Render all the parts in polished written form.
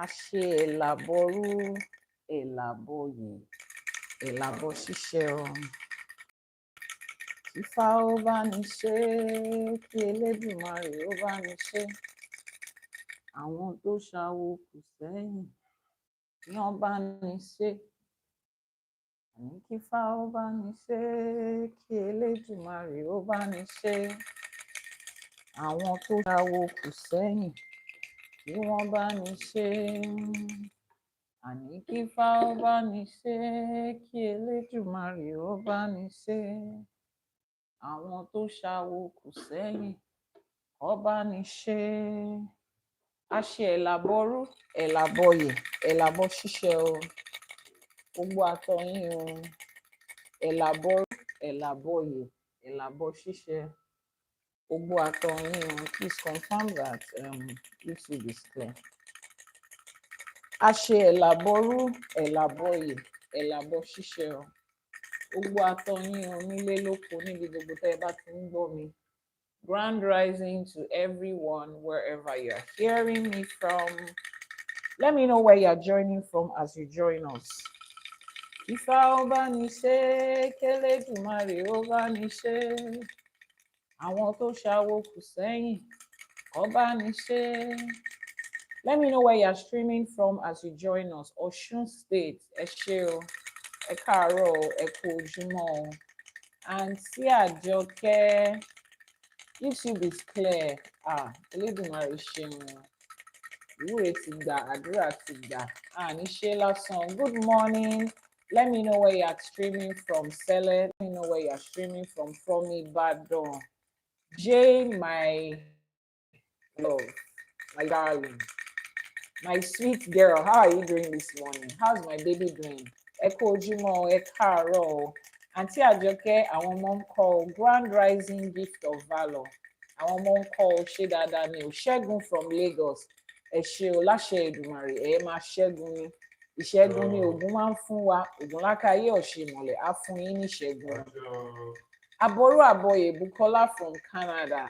Ashe elaboru, elaboye, elabo ṣíṣe o. Ifá ó bá ní ṣe, kí Elédùmarè ó bá ní ṣe. Àwọn tó ṣawo kù sẹ́yìn, kí wọ́n bá ní ṣe. Àní kí Ifá ó bá ní ṣe, kí Elédùmarè ó bá ní ṣe. Àwọn tó ṣawo kù sẹ́yìn, kí wọ́n bá ní ṣe. Àní kí Ifá ó bá ní ṣe, kí Elédùmarè ó bá ní ṣe. Àwọn tó ṣawo kù sẹ́yìn, kó bá ní ṣe. Ashe ẹ̀làbọ̀rú, ẹ̀làbọ̀yè, ẹ̀làbọ̀ ṣíṣe o. Gbogbo àtọ̀yìn o. Ẹ̀làbọ̀rú, ẹ̀làbọ̀yè, ẹ̀làbọ̀ ṣíṣe. Gbogbo àtọ̀yìn o. Please confirm that YouTube is clear. Ashe ẹ̀làbọ̀rú, ẹ̀làbọ̀yè, ẹ̀làbọ̀ ṣíṣe o. Gbogbo àtọ̀yìn o nílé lóko níbi gbogbo tẹ́ ẹ bá ti ń gbọ́ mi. Grand rising to everyone wherever you are hearing me from. Let me know where you are joining from as you join us. Ifá ó bá ní ṣe, k'Elédùmarè ó bá ní ṣe. Àwọn tó ṣawo kù sẹ́yìn, kó bá ní ṣe. Let me know where you are streaming from as you join us. Osun State, ẹ ṣé o, ẹ káàárọ̀ o, ẹ kú ojúmọ́ o. Àǹtí Àjọkẹ́, YouTube is clear. Elédùmarè ṣeun. Ìwúre ti gbà, àdúrà ti gbà. Ní ṣe lásán. Good morning. Let me know where you are streaming from. Sele. Let me know where you are streaming from Ibadan. Jay, my love, my darling, my sweet girl. How are you doing this morning? How's my baby doing? Ẹ kú ojúmọ́, ẹ káàárọ̀ o. Àǹtí Àjọkẹ́, àwọn ọmọ ń kọ Grand Rising Gift of Valor. Àwọn ọmọ ń kọ ṣé dáadáa ni o. Ṣẹ́gun from Lagos. Ẹ ṣé o, láṣẹ Èdùmàrè, ẹ máa ṣẹ́gun ni. Ìṣẹ́gun ni Ògún máa ń fún wa. Ògún lákàáyé ọ̀ṣìmọ̀lẹ̀ á fún yín ní ìṣẹ́gun. Àbọ̀rú àbọ̀yè Bukola from Canada.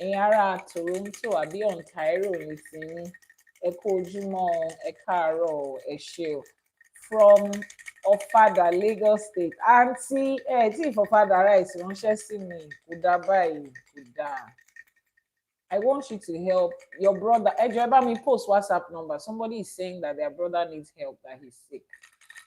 Ẹ̀yin ará Toronto àbí Ontario ní ti yín. Ẹ kú ojúmọ́, ẹ káàárọ̀, ẹ ṣé o. From Ọ̀fadà, Lagos State. Àǹtí tí ìfọ̀fadà rice ránṣẹ́ sí mi kò dá báyìí, kò dáa. I want you to help your brother. Ẹ jọ̀ọ́ ẹ bá mi post WhatsApp number. Somebody is saying that their brother needs help, that he's sick.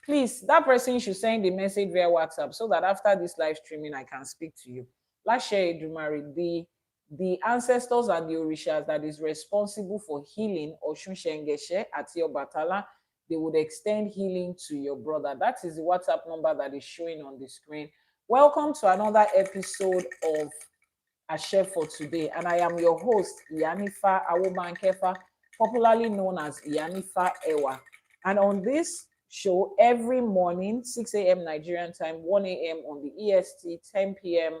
Please, that person should send the message via WhatsApp so that after this live streaming, I can speak to you. Láṣẹ Èdùmàrè, the ancestors and the Orishas that is responsible for healing, Ọ̀ṣun Ṣẹ̀ǹgẹ̀ṣẹ̀ àti Ọbàtálá, they would extend healing to your brother. That is the WhatsApp number that is showing on the screen. Welcome to another episode of Ashe for today, and I am your host, Iyanifa Awobankefa, popularly known as Iyanifa Ewa. And on this show, every morning, 6 a.m. Nigerian time, 1 a.m. on the EST, 10 p.m.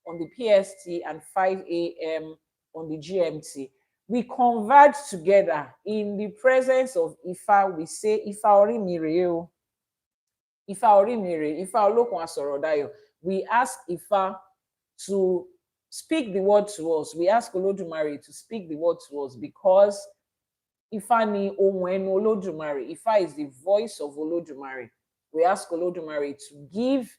on the PST, and 5 a.m. on the GMT, we converge together in the presence of Ifa. We say, Ifa Orimire o, Ifa Orimire, Ifa Olokun Asorodayo. We ask Ifa to speak the word to us. We ask Olodumare to speak the word to us because Ifa ni ohun ẹnu Olodumare. Ifa is the voice of Olodumare. We ask Olodumare to give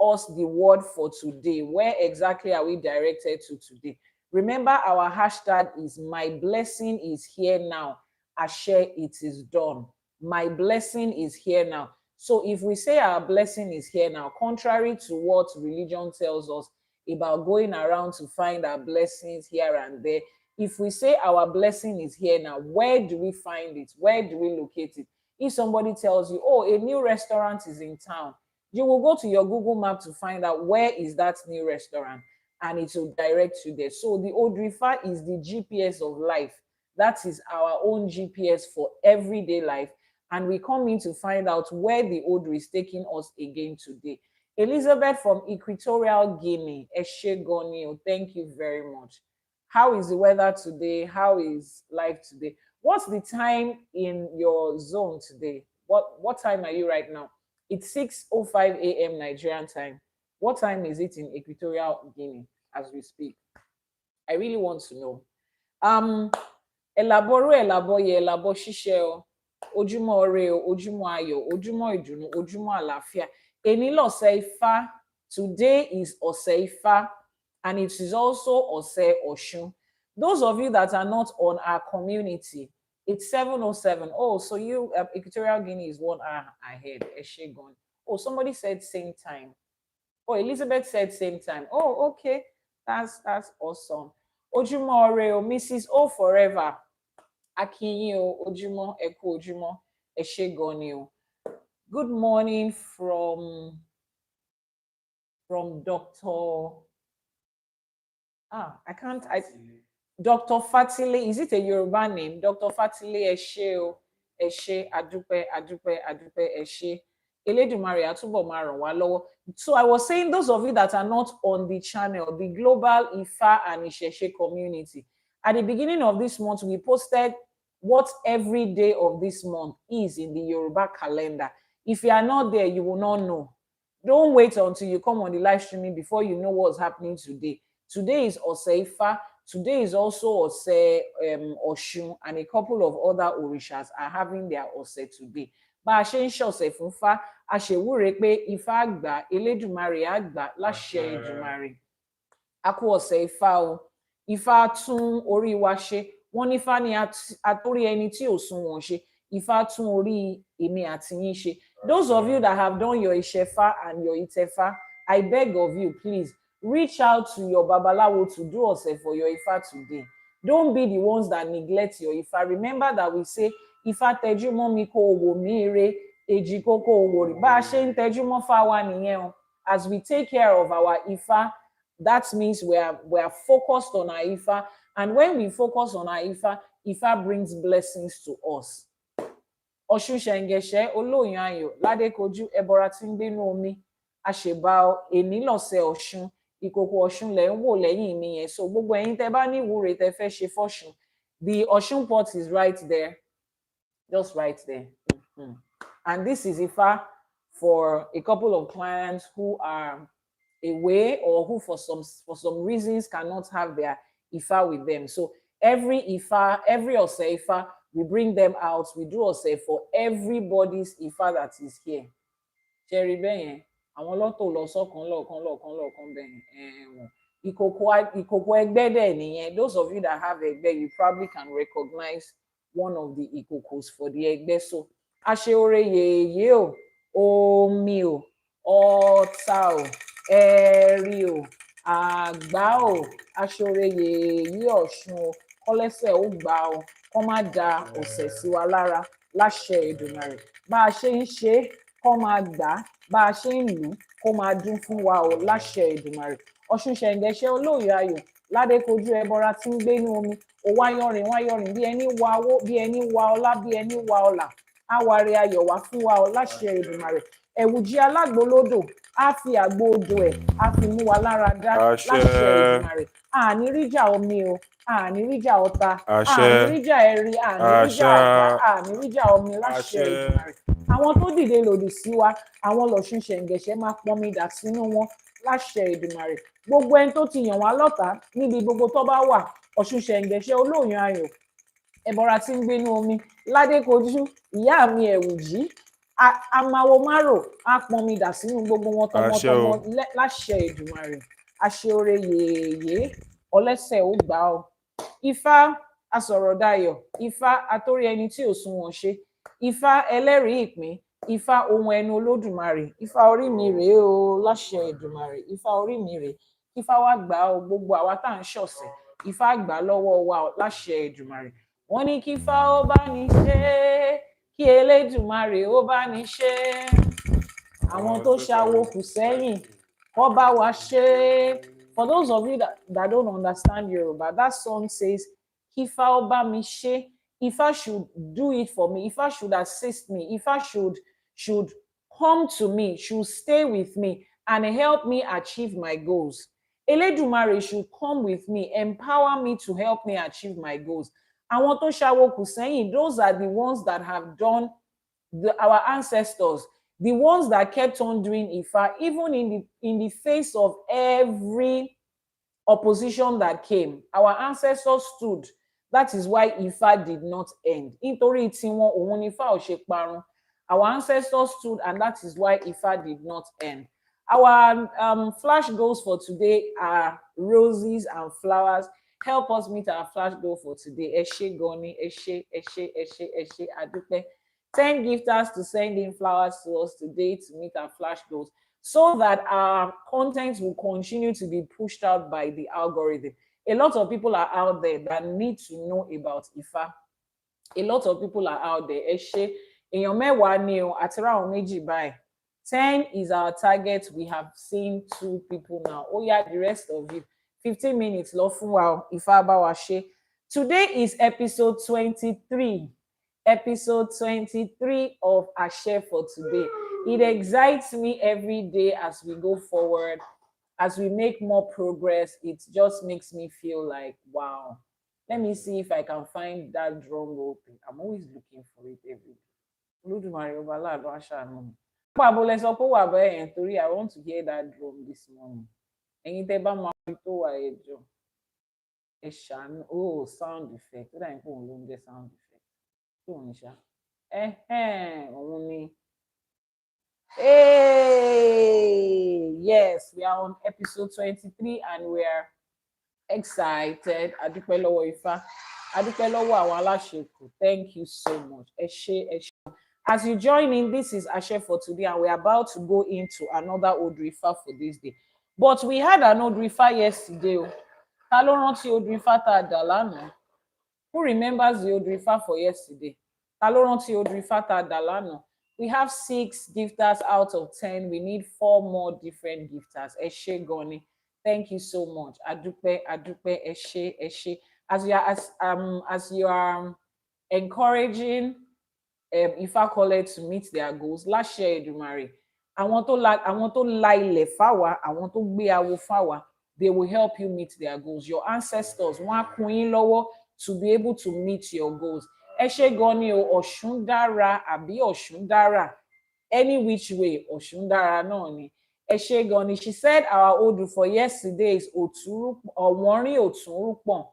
us the word for today. Where exactly are we directed to today? Remember, our hashtag is my blessing is here now. Ashe, it is done. My blessing is here now. So if we say our blessing is here now, contrary to what religion tells us about going around to find our blessings here and there, if we say our blessing is here now, where do we find it? Where do we locate it? If somebody tells you, oh, a new restaurant is in town, you will go to your Google map to find out where is that new restaurant, and it will direct you there. So the Odrifa is the GPS of life. That is our own GPS for everyday life. And we come in to find out where the Odri is taking us again today. Elizabeth from Equatorial Guinea, Eshe Gonio, thank you very much. How is the weather today? How is life today? What's the time in your zone today? What time are you right now? It's 6:05 a.m. Nigerian time. What time is it in Equatorial Guinea as we speak? I really want to know. Elaboro elaboye elabo ṣíṣe o. Ojúmọ́ ire o, ojúmọ́ ayọ̀, ojúmọ́ ìdùnnú, ojúmọ́ àlàáfíà. Èní lọ̀sẹ̀ Ifá. Today is Ọ̀sẹ̀ Ifá, and it is also Ọ̀sẹ̀ Ọ̀ṣun. Those of you that are not on our community, it's 7:07. Oh, so you Equatorial Guinea is 1 hour ahead. Eshegon. Oh, somebody said same time. Oh, Elizabeth said same time. Oh, okay. That's awesome. Ojúmọ́ ire o, Mrs. O forever. Akinyin o, ojúmọ́, ẹ kú ojúmọ́, ẹ ṣé gan ni o. Good morning from Dr. Dr. Fatile. Is it a Yoruba name? Dr. Fatile, ẹ ṣé o, ẹ ṣé, adúpẹ́, adúpẹ́, adúpẹ́, ẹ ṣé. Elédùmarè á túbọ̀ máa ràn wá lọ́wọ́. So I was saying, those of you that are not on the channel, the Global Ifa and Ìṣẹ̀ṣe community, at the beginning of this month, we posted what every day of this month is in the Yoruba calendar. If you are not there, you will not know. Don't wait until you come on the live streaming before you know what's happening today. Today is Ọ̀sẹ̀ Ifá. Today is also Ọ̀sẹ̀ Ọ̀ṣun, and a couple of other Orishas are having their Ọ̀sẹ̀ today. Bá a ṣe ń ṣọ̀sẹ̀ fún Fá, a ṣèwúre pé Ifá àgbà, Elédùmarè àgbà láṣẹ Èdùmarè. A kú Ọ̀sẹ̀ Ifá o. Ifá tún orí wa ṣe. Wọ́n ní Ifá ni àtórí ẹni tí ò sunwọ̀n ṣe. Ifá tún orí èmi àti yín ṣe. Those of you that have done your Ìṣẹ̀fá and your Ìtẹ̀fá, I beg of you, please reach out to your Babalawo to do Ọ̀sẹ̀ for your Ifá today. Don't be the ones that neglect your Ifá. Remember that we say, Ifá tẹjú mọ́ mi kó wò mí ire, èjì kókó wò rí. Bá a ṣe ń tẹjú mọ́ Fá wa nìyẹn o. As we take care of our Ifá, that means we are focused on our Ifá. And when we focus on our Ifá, Ifá brings blessings to us. Ọ̀ṣun ṣẹ̀ǹgẹ̀ṣẹ̀ olóyún ayọ̀ ládékojú ẹbọra tí ń gbénú omi. Àṣèbà èní lọ̀sẹ̀ Ọ̀ṣun. Ìkòkò Ọ̀ṣun lẹ̀ ń wò lẹ́yìn mi yẹn. So gbogbo ẹ̀yin tẹ́ bá ní ìwúre tẹ́ fẹ́ ṣe fọ́ṣun, the Ọ̀ṣun pot is right there. Just right there. Mm-hmm. And this is Ifá for a couple of clients who are away or who for some reasons cannot have their Ifá with them. So every Ifá, every Ọ̀sẹ̀ Ifá, we bring them out. We do Ọ̀sẹ̀ for everybody's Ifá that is here. Ṣẹ̀rí bẹ́yẹn, àwọn lọ́tò lọ sọ́kan lọ́ọ̀kan bẹ́yẹn. Ìkòkò ẹgbẹ́ dẹ̀ nìyẹn. Those of you that have ẹgbẹ́, you probably can recognize one of the ìkòkòs for the ẹgbẹ́. So àṣẹ oore yèyé o, omi o, ọ̀tá o, ẹ̀rí o, àgbá o, àṣẹ oore yèyé Ọ̀ṣun o, kọ́lẹ́sẹ̀ ó gbà o, kọ́ má da ọ̀sẹ̀ sí wa lára láṣẹ Èdùmàrè. Bá a ṣe ń ṣe, kọ́ máa gbà, bá a ṣe ń lù, kó máa dún fún wa o láṣẹ Èdùmàrè. Ọ̀ṣun ṣẹ̀ǹgẹ̀ṣẹ̀ olóyè ayọ̀ ládékojú ẹbọra tí ń gbénú omi. Ó wáyọ̀rìn bí ẹni wa owó, bí ẹni wa ọlá, bí ẹni wa ọlà. Àwárí ayọ̀ wá fún wa o láṣẹ Èdùmàrè. Ẹ̀wùjí alágbólódò á fi àgbo odò ẹ̀ á fi mú wa lára dá láṣẹ Èdùmàrè. Àní ríjà omi o, àní ríjà ọ̀tá, àní ríjà ẹ̀rí, àní ríjà àgbà, àní ríjà omi láṣẹ Èdùmàrè. Àwọn tó dìde lòdì sí wa, àwọn lọ̀ṣun ṣẹ̀ǹgẹ̀ṣẹ̀ máa pọnmi dà sínú wọn láṣẹ Èdùmàrè. Gbogbo ẹni tó ti yàn wá lọ́tà níbi gbogbo tó bá wà, Ọ̀ṣun ṣẹ̀ǹgẹ̀ṣẹ̀ olóyún ayọ̀ ẹbọra tí ń gbénú omi ládékojú ìyá mi Ẹ̀wùjí amáwo márò á pọnmi dà sínú gbogbo wọn tọmọtọmọ láṣẹ Èdùmàrè. Àṣẹ oore yèyé ọlẹ́sẹ̀ ó gbà o. Ifá asọ̀rọ̀dayọ̀, Ifá atórí ẹni tí ò sunwọ̀n ṣe, Ifá ẹlẹ́rìí ìpín, Ifá ohun ẹnu Olódùmarè. Ifá orí mi rèé o láṣẹ Èdùmàrè. Ifá orí mi rèé. Ifá wa gbà o, gbogbo àwa tá à ń ṣọ̀sẹ̀, Ifá gbà lọ́wọ́ wa o láṣẹ Èdùmàrè. Wọ́n ní kí Ifá ó bá ní ṣe, kí Elédùmarè ó bá ní ṣe. Àwọn tó ṣàwo kù sẹ́yìn, kó bá wa ṣe. For those of you that don't understand Yoruba, that song says, kí Ifá ó bá mi ṣe. Ifá should do it for me. Ifá should assist me. Ifá should come to me, should stay with me and help me achieve my goals. Elédùmarè should come with me, empower me to help me achieve my goals. Àwọn tó ṣàwo kù sẹ́yìn, those are the ones that have done our ancestors, the ones that kept on doing Ifá, even in the face of every opposition that came. Our ancestors stood. That is why Ifa did not end. Nítorí tiwọn òun ni Ifá ò ṣe parun. Our ancestors stood, and that is why Ifa did not end. Our flash goals for today are roses and flowers. Help us meet our flash goal for today. Eshe Goni, Eshe, Adupe. 10 gifters to send in flowers to us today to meet our flash goals, so that our content will continue to be pushed out by the algorithm. A lot of people are out there that need to know about Ifa. A lot of people are out there. Eshe, èèyàn mẹ́wàá ni o, àti ra àwọn méjì báyìí. 10 is our target. We have seen 2 people now. Oh yeah, the rest of you. 15 minutes lọ fún wa Ifá bá wa ṣe. Today is episode 23. Episode 23 of Ashe for today. It excites me every day as we go forward, as we make more progress. It just makes me feel like, wow. Let me see if I can find that drum roll thing. I'm always looking for it every day. Olódùmarè ọba aláàánú á ṣàánú mi. Pàbólẹ̀ sọ pé wà bẹ́ẹ̀ yẹn torí I want to hear that drum this morning. Ẹ̀yin tẹ́ bá máa fi tó wà ẹjọ́. Ẹ ṣàánú. Oh, sound effect. Ó dà ní pé òun ló ń jẹ́ sound effect. Tí òun ní ṣá. Òun ni. Hey! Yes, we are on episode 23 and we are excited. Adúpẹ́ lọ́wọ́ Ifá. Adúpẹ́ lọ́wọ́ àwọn aláṣekù. Thank you so much. Ẹ ṣé, ẹ ṣé. As you join in, this is Ashe for today, and we're about to go into another Odrifa for this day. But we had an Odrifa yesterday. Ta ló rántí Odrifa tá a dà lánàá? Who remembers the Odrifa for yesterday? Ta ló rántí Odrifa tá a dà lánàá? We have 6 gifters out of 10. We need 4 more different gifters. Ẹ ṣé gan ni. Thank you so much. Adúpẹ́, adúpẹ́, ẹ ṣé, ẹ ṣé. As you are encouraging Ifá called to meet their goals, láṣẹ Èdùmàrè, àwọn tó la ilẹ̀ fáwa, àwọn tó gbé awo fáwa, they will help you meet their goals. Your ancestors wọ́n á kún yín lọ́wọ́ to be able to meet your goals. Ẹ ṣé gan ni o, Ọ̀ṣun dára àbí Ọ̀ṣun dára, any which way Ọ̀ṣun dára náà ni. Ẹ ṣé gan ni. She said our Odu for yesterday is Ọ̀wọ́nrín Òtúnrúpọ̀n.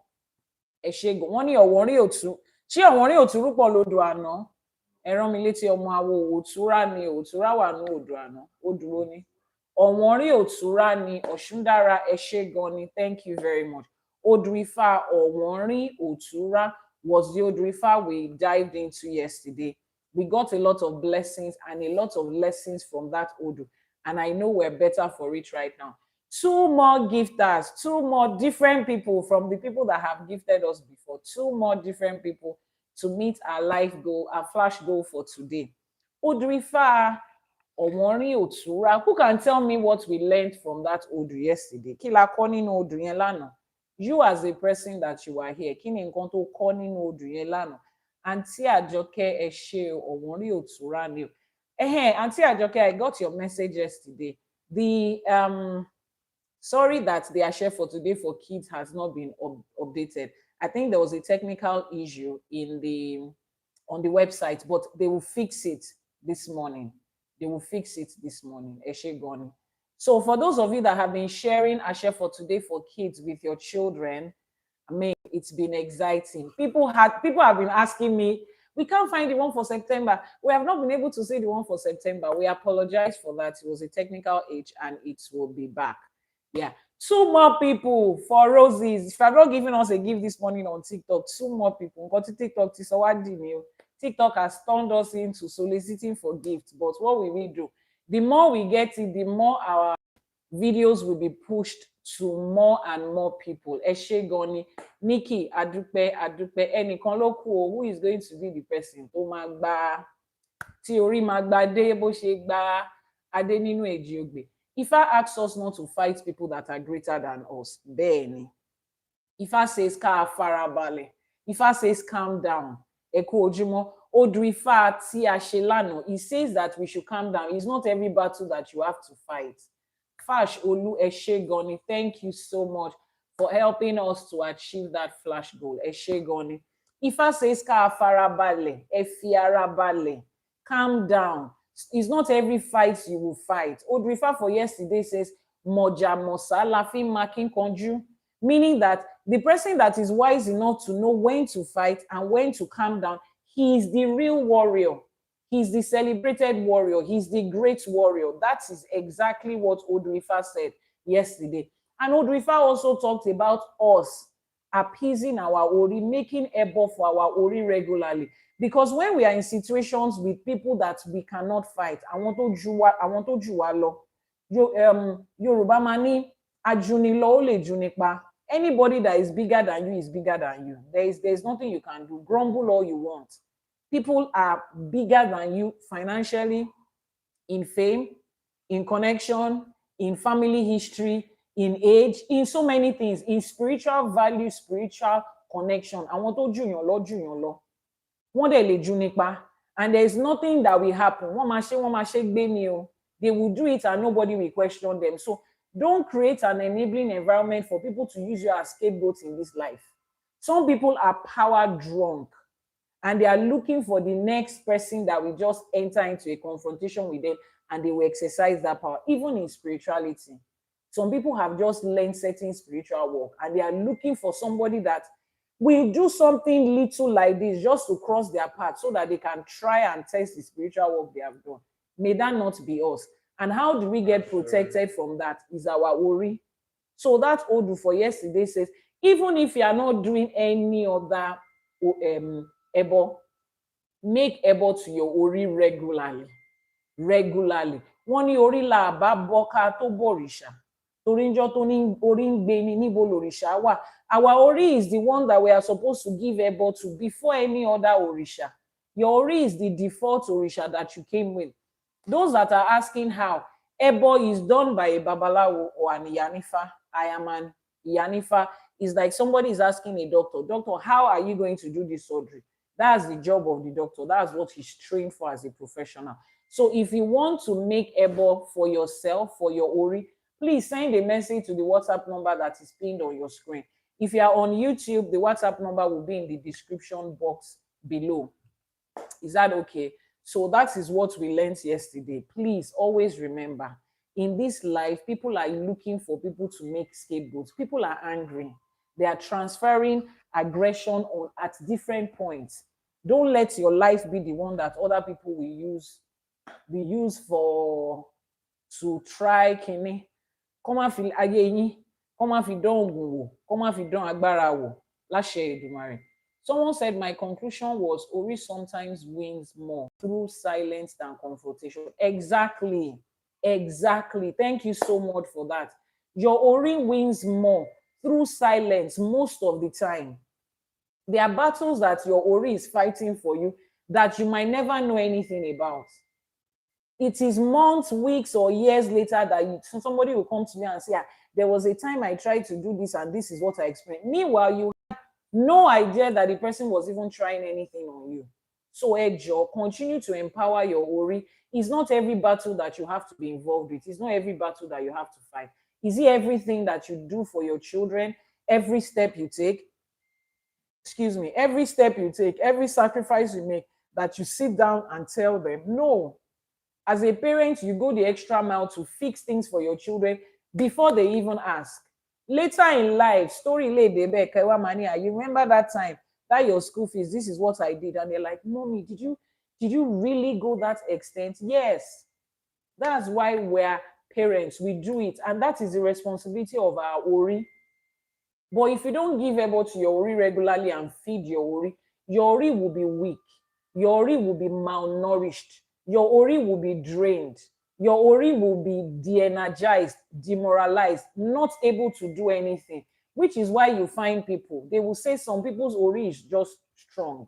Ẹ ṣé gan. Wọ́n ní Ọ̀wọ́nrín Òtún. Ṣé Ọ̀wọ́nrín Òtúnrúpọ̀n lodò àná? Ẹ rán mi létí ọmọ awo Òtúrá ni, Òtúrá wà ní odò àná, ó dúró ní. Ọ̀wọ́nrín Òtúrá ni, Ọ̀ṣun dára. Ẹ ṣé gan ni. Thank you very much. Odrifa Ọ̀wọ́nrín Òtúrá was the Odrifa we dived into yesterday. We got a lot of blessings and a lot of lessons from that Odu, and I know we're better for it right now. 2 more gifters, 2 more different people from the people that have gifted us before, 2 more different people to meet our life goal, our flash goal for today. Odrifa Ọ̀wọ́nrín Òtúrá. Who can tell me what we learned from that Odu yesterday? Kí la kọ́ nínú Odu yẹn lánàá? You as a person that you are here, kí ni nǹkan tó kọ́ nínú Odu yẹn lánàá? Aunty Àjọkẹ́, ẹ ṣé o, Ọ̀wọ́nrín Òtúrá ni o. Aunty Àjọkẹ́, I got your message yesterday. The sorry that the Ashe for today for kids has not been updated. I think there was a technical issue on the website, but they will fix it this morning. They will fix it this morning. Ẹ ṣé gan ni. So for those of you that have been sharing Ashe for today for kids with your children, I mean, it's been exciting. People have been asking me, we can't find the one for September. We have not been able to see the one for September. We apologize for that. It was a technical glitch and it will be back. Yeah. 2 more people for roses. If you're not giving us a gift this morning on TikTok, 2 more people. Go to TikTok. TikTok has turned us into soliciting for gifts. But what will we do? The more we get it, the more our videos will be pushed to more and more people. Ẹ ṣé gan ni. Nikki, adúpẹ́, adúpẹ́. Ẹnìkan ló kù o. Who is going to be the person tó máa gba tí orí máa gba dé bó ṣe gba adé nínú èjì ògbè? Ifá asks us not to fight people that are greater than us. Bẹ́ẹ̀ ni. Ifá says ká farabalẹ̀. Ifá says calm down. Ẹ kú ojúmọ́. Odu Ifá tí a ṣe lánàá, he says that we should calm down. It's not every battle that you have to fight. Fash Olu, ẹ ṣé gan ni. Thank you so much for helping us to achieve that flash goal. Ẹ ṣé gan ni. Ifá says ká farabalẹ̀, ẹ fi ara balẹ̀. Calm down. It's not every fight you will fight. Odrifa for yesterday says, Moja Mosa Lafi Makin Konju, meaning that The person that is wise enough to know when to fight and when to calm down, he is the real warrior. He's the celebrated warrior. He's the great warrior. That is exactly what Odrifa said yesterday. And Odrifa also talked about us appeasing our Ori, making ebo for our Ori regularly. Because when we are in situations with people that we cannot fight, I want to jù wá lọ. Yorùbá máa ní ajunilọ ó lè junipa. Anybody that is bigger than you is bigger than you. There's nothing you can do. Grumble all you want. People are bigger than you financially, in fame, in connection, in family history, in age, in so many things, in spiritual value, spiritual connection. Àwọn tó jù yàn lọ. Wọ́n dẹ̀ lè jù nípa. And there is nothing that will happen. Wọ́n máa ṣe gbé ni o. They will do it and nobody will question them. So don't create an enabling environment for people to use you as scapegoats in this life. Some people are power drunk and they are looking for the next person that will just enter into a confrontation with them and they will exercise that power, even in spirituality. Some people have just learned certain spiritual work and they are looking for somebody that will do something little like this just to cross their path so that they can try and test the spiritual work they have done. May that not be us. And how do we get protected from that? Is our Ori. So that Odu for yesterday says, even if you are not doing any other ebo, make ebo to your Ori regularly. Regularly. Wọ́n ní orí là bá bọ́ká tó bọ̀rìṣà. Torí ńjọ́ tó ní orí ń gbé ni níbo lòrìṣà wà. Our Ori is the one that we are supposed to give ebo to before any other Orisha. Your Ori is the default Orisha that you came with. Those that are asking how, ebo is done by a babalawo or an Iyanifa. I am an Iyanifa. It's like somebody is asking a doctor, doctor, how are you going to do this surgery? That's the job of the doctor. That's what he's trained for as a professional. So if you want to make ebo for yourself, for your Ori, please send a message to the WhatsApp number that is pinned on your screen. If you are on YouTube, the WhatsApp number will be in the description box below. Is that okay? So that is what we learned yesterday. Please always remember, in this life, people are looking for people to make scapegoats. People are angry. They are transferring aggression at different points. Don't let your life be the one that other people will use for to try kini. Come on, feel ayé come on, fi dán ògùn wò, come on, fi dán agbára wò, láṣẹ Èdùmàrè. Someone said my conclusion was Ori sometimes wins more through silence than confrontation. Exactly. Exactly. Thank you so much for that. Your Ori wins more through silence most of the time. There are battles that your Ori is fighting for you that you might never know anything about. It is months, weeks, or years later that somebody will come to me and say, there was a time I tried to do this and this is what I experienced. Meanwhile, you had no idea that the person was even trying anything on you. So, Ejo, continue to empower your Ori. It's not every battle that you have to be involved with. It's not every battle that you have to fight. Is it everything that you do for your children, every step you take? Every step you take, every sacrifice you make, that you sit down and tell them, no. As a parent, you go the extra mile to fix things for your children before they even ask. Later in life, story late, you remember that time that your school fees, this is what I did. And they're like, Mommy, did you really go that extent? Yes. That's why we're parents. We do it. And that is the responsibility of our Ori. But if you don't give ebo to your Ori regularly and feed your Ori will be weak. Your Ori will be malnourished. Your Ori will be drained. Your Ori will be de-energized, demoralized, not able to do anything, which is why you find people, they will say some people's Ori is just strong.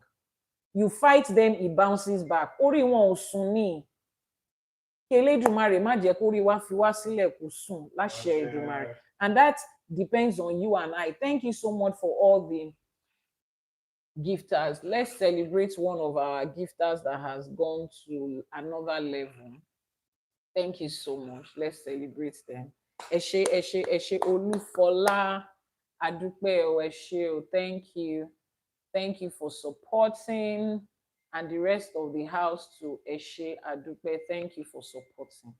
You fight them, it bounces back. Ori wọn ò sùn ní. Elédùmarè má jẹ́ kórí wá fi wá sílẹ̀ kó sùn láṣẹ Èdùmàrè. And that depends on you and I. Thank you so much for all the gifters. Let's celebrate one of our gifters that has gone to another level. Thank you so much. Let's celebrate them. Eshe Olufola Adupe o Eshe. Thank you. Thank you for supporting, and the rest of the house to Eshe Adupe. Thank you for supporting.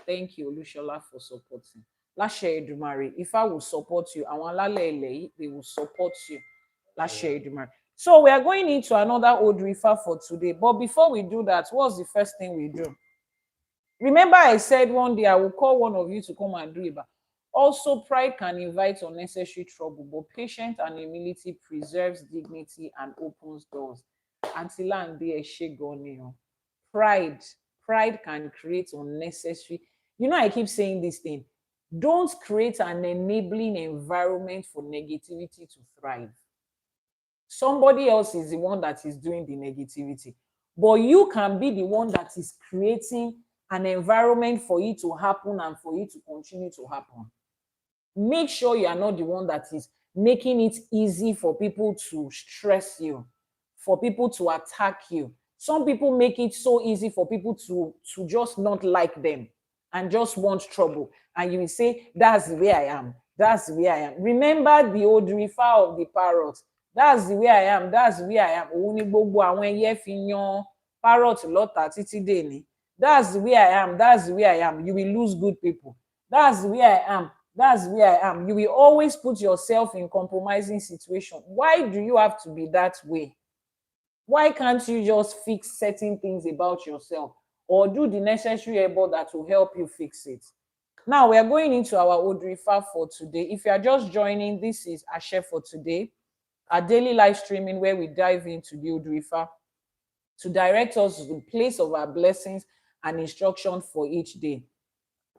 Thank you, Olushola, for supporting. Láṣẹ Èdùmàrè, Ifá will support you. Àwọn alálẹ̀ ilẹ̀ yìí, they will support you. Láṣẹ Èdùmàrè. So we are going into another old Ifa for today. But before we do that, what's the first thing we do? Remember I said one day I will call one of you to come and do Iba. Also, pride can invite unnecessary trouble, but patience and humility preserves dignity and opens doors. Until and be a pride can create unnecessary. You know, I keep saying this thing. Don't create an enabling environment for negativity to thrive. Somebody else is the one that is doing the negativity, but you can be the one that is creating an environment for it to happen and for it to continue to happen. Make sure you are not the one that is making it easy for people to stress you, for people to attack you. Some people make it so easy for people to just not like them and just want trouble. And you will say, that's the way I am. That's the way I am. Remember the old rifa of the parrot. That's the way I am. That's the way I am. Òun ni gbogbo àwọn ẹyẹ fi yan parrot lọ́tà títí dèní. That's the way I am. That's the way I am. You will lose good people. That's the way I am. That's the way I am. You will always put yourself in compromising situation. Why do you have to be that way? Why can't you just fix certain things about yourself or do the necessary effort that will help you fix it? Now we are going into our Odrifa for today. If you are just joining, this is Ashe for today, our daily live streaming where we dive into the Odrifa to direct us to the place of our blessings and instruction for each day.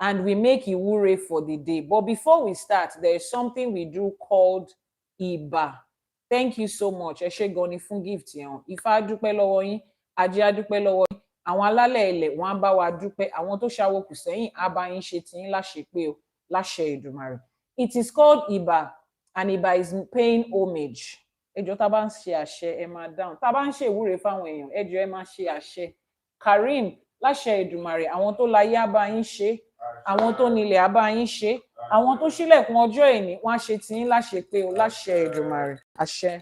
And we make Iwori for the day. But before we start, there is something we do called Iba. Thank you so much. Ẹ ṣé gan ni fún gift yẹn. Ifá dúpẹ́ lọ́wọ́ yín, Ajé á dúpẹ́ lọ́wọ́ yín. Àwọn alálẹ̀ ilẹ̀ wọ́n á bá wa dúpẹ́. Àwọn tó ṣàwó kù sẹ́yìn á bá yín ṣe tiyín láṣepé o, láṣẹ Èdùmàrè. It is called Iba, and Iba is paying homage. Ẹjọ́ tá bá ń ṣe àṣẹ ẹ máa dáhùn. Tá bá ń ṣe ìwúre fáwọn èèyàn, ẹjọ́ ẹ máa ṣe àṣẹ. Karim, láṣẹ Èdùmàrè, àwọn tó láyé á bá yín ṣe. Àwọn tó nílẹ̀ á bá yín ṣe, àwọn tó ṣílẹ̀kùn ọjọ́ ìní wọ́n á ṣe tiyín láṣepé o, láṣẹ Èdùmàrè, àṣẹ.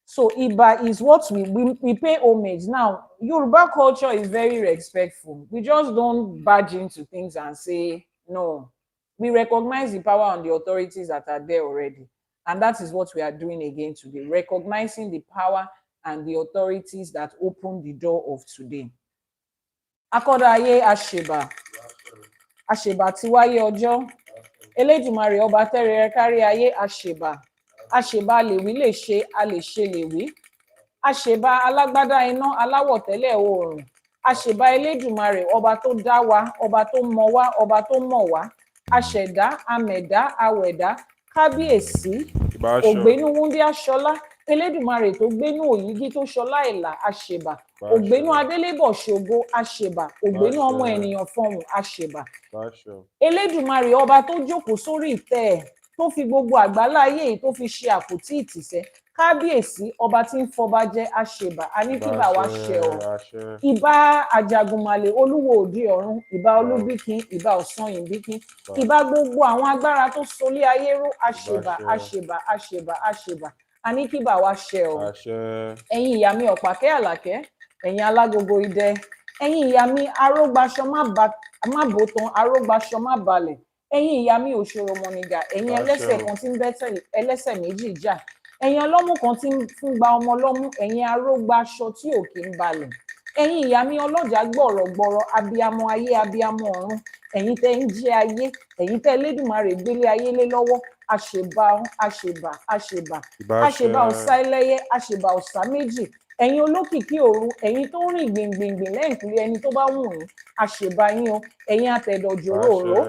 So Iba is what we pay homage. Now, Yoruba culture is very respectful. We just don't barge into things and say no. We recognize the power and the authorities that are there already, and that is what we are doing again today, recognizing the power and the authorities that open the door of today. Akọ́dáyé àṣèbà. Àṣèbà tí wáyé ọjọ́, Elédùmarè ọba tẹ́rẹrẹ kárí ayé àṣèbà. Àṣèbà lèwí lè ṣe, a lè ṣe lèwí. Àṣèbà alágbádá iná aláwọ̀ tẹ́lẹ̀ oòrùn. Àṣèbà Elédùmarè ọba tó dá wa, ọba tó mọ̀ wá, ọba tó mọ̀ wá. Àṣẹ̀dá, amẹ̀dá, awẹ̀dá, kábíyèsí, ògbénú wúndí aṣọlá. Elédùmarè tó gbénú òyìgí tó ṣọlá ìlà àṣèbà. Ògbénú adélébọ̀ ṣògo àṣèbà. Ògbénú ọmọ ènìyàn fọhùn àṣèbà. Elédùmarè ọba tó jókòó sórí ìtẹ́ ẹ̀ tó fi gbogbo àgbáláyé yìí tó fi ṣe àpótí ìtìsẹ̀. Kábíyèsí ọba tí ń fọba jẹ àṣèbà. A ní kí bá wa ṣe ọ. Ìbà àjàgùnmàlè olúwo òde ọ̀run. Ìbà olúbíkin, ìbà ọ̀sanyìnbíkin. Ìbà gbogbo àwọn agbára tó solé ayé ró àṣèbà, àṣèbà, àṣèbà, àṣèbà. A ní kí bá wa ṣe ọ. Ẹ̀yin ìyá mi ọ̀pàkẹ́ àlàkẹ́, ẹ̀yin alágogo idẹ, ẹ̀yin ìyá mi arógbaṣọ má bòtán, arógbaṣọ má balẹ̀, ẹ̀yin ìyá mi òṣòro mọ̀nìgà, ẹ̀yin ẹlẹ́sẹ̀ kan tí ń bẹ́ ẹlẹ́sẹ̀ méjì jà, ẹ̀yin ọlọ́mú kan tí ń fún gba ọmọ lọ́mú, ẹ̀yin arógbaṣọ tí ò kí ń balẹ̀, ẹ̀yin ìyá mi ọlọ́jà gbọ̀rọ̀gbọ̀rọ̀, abiyamọ ayé, abiyamọ ọ̀run, ẹ̀yin tẹ́ ń jẹ́ ayé, ẹ̀yin tẹ́ Elédùmarè gbélé ayé lé lọ́wọ́, àṣèbà, àṣèbà, àṣèbà, àṣèbà ọ̀sà ẹlẹ́yẹ, àṣèbà ọ̀sà méjì, ẹ̀yin olókìkí òru, ẹ̀yin tó ń rìn gbìngbìngbìn lẹ́yìnkùlé ẹni tó bá wù yín, àṣèbà yín o, ẹ̀yin atẹ̀dọ̀jòrò òró,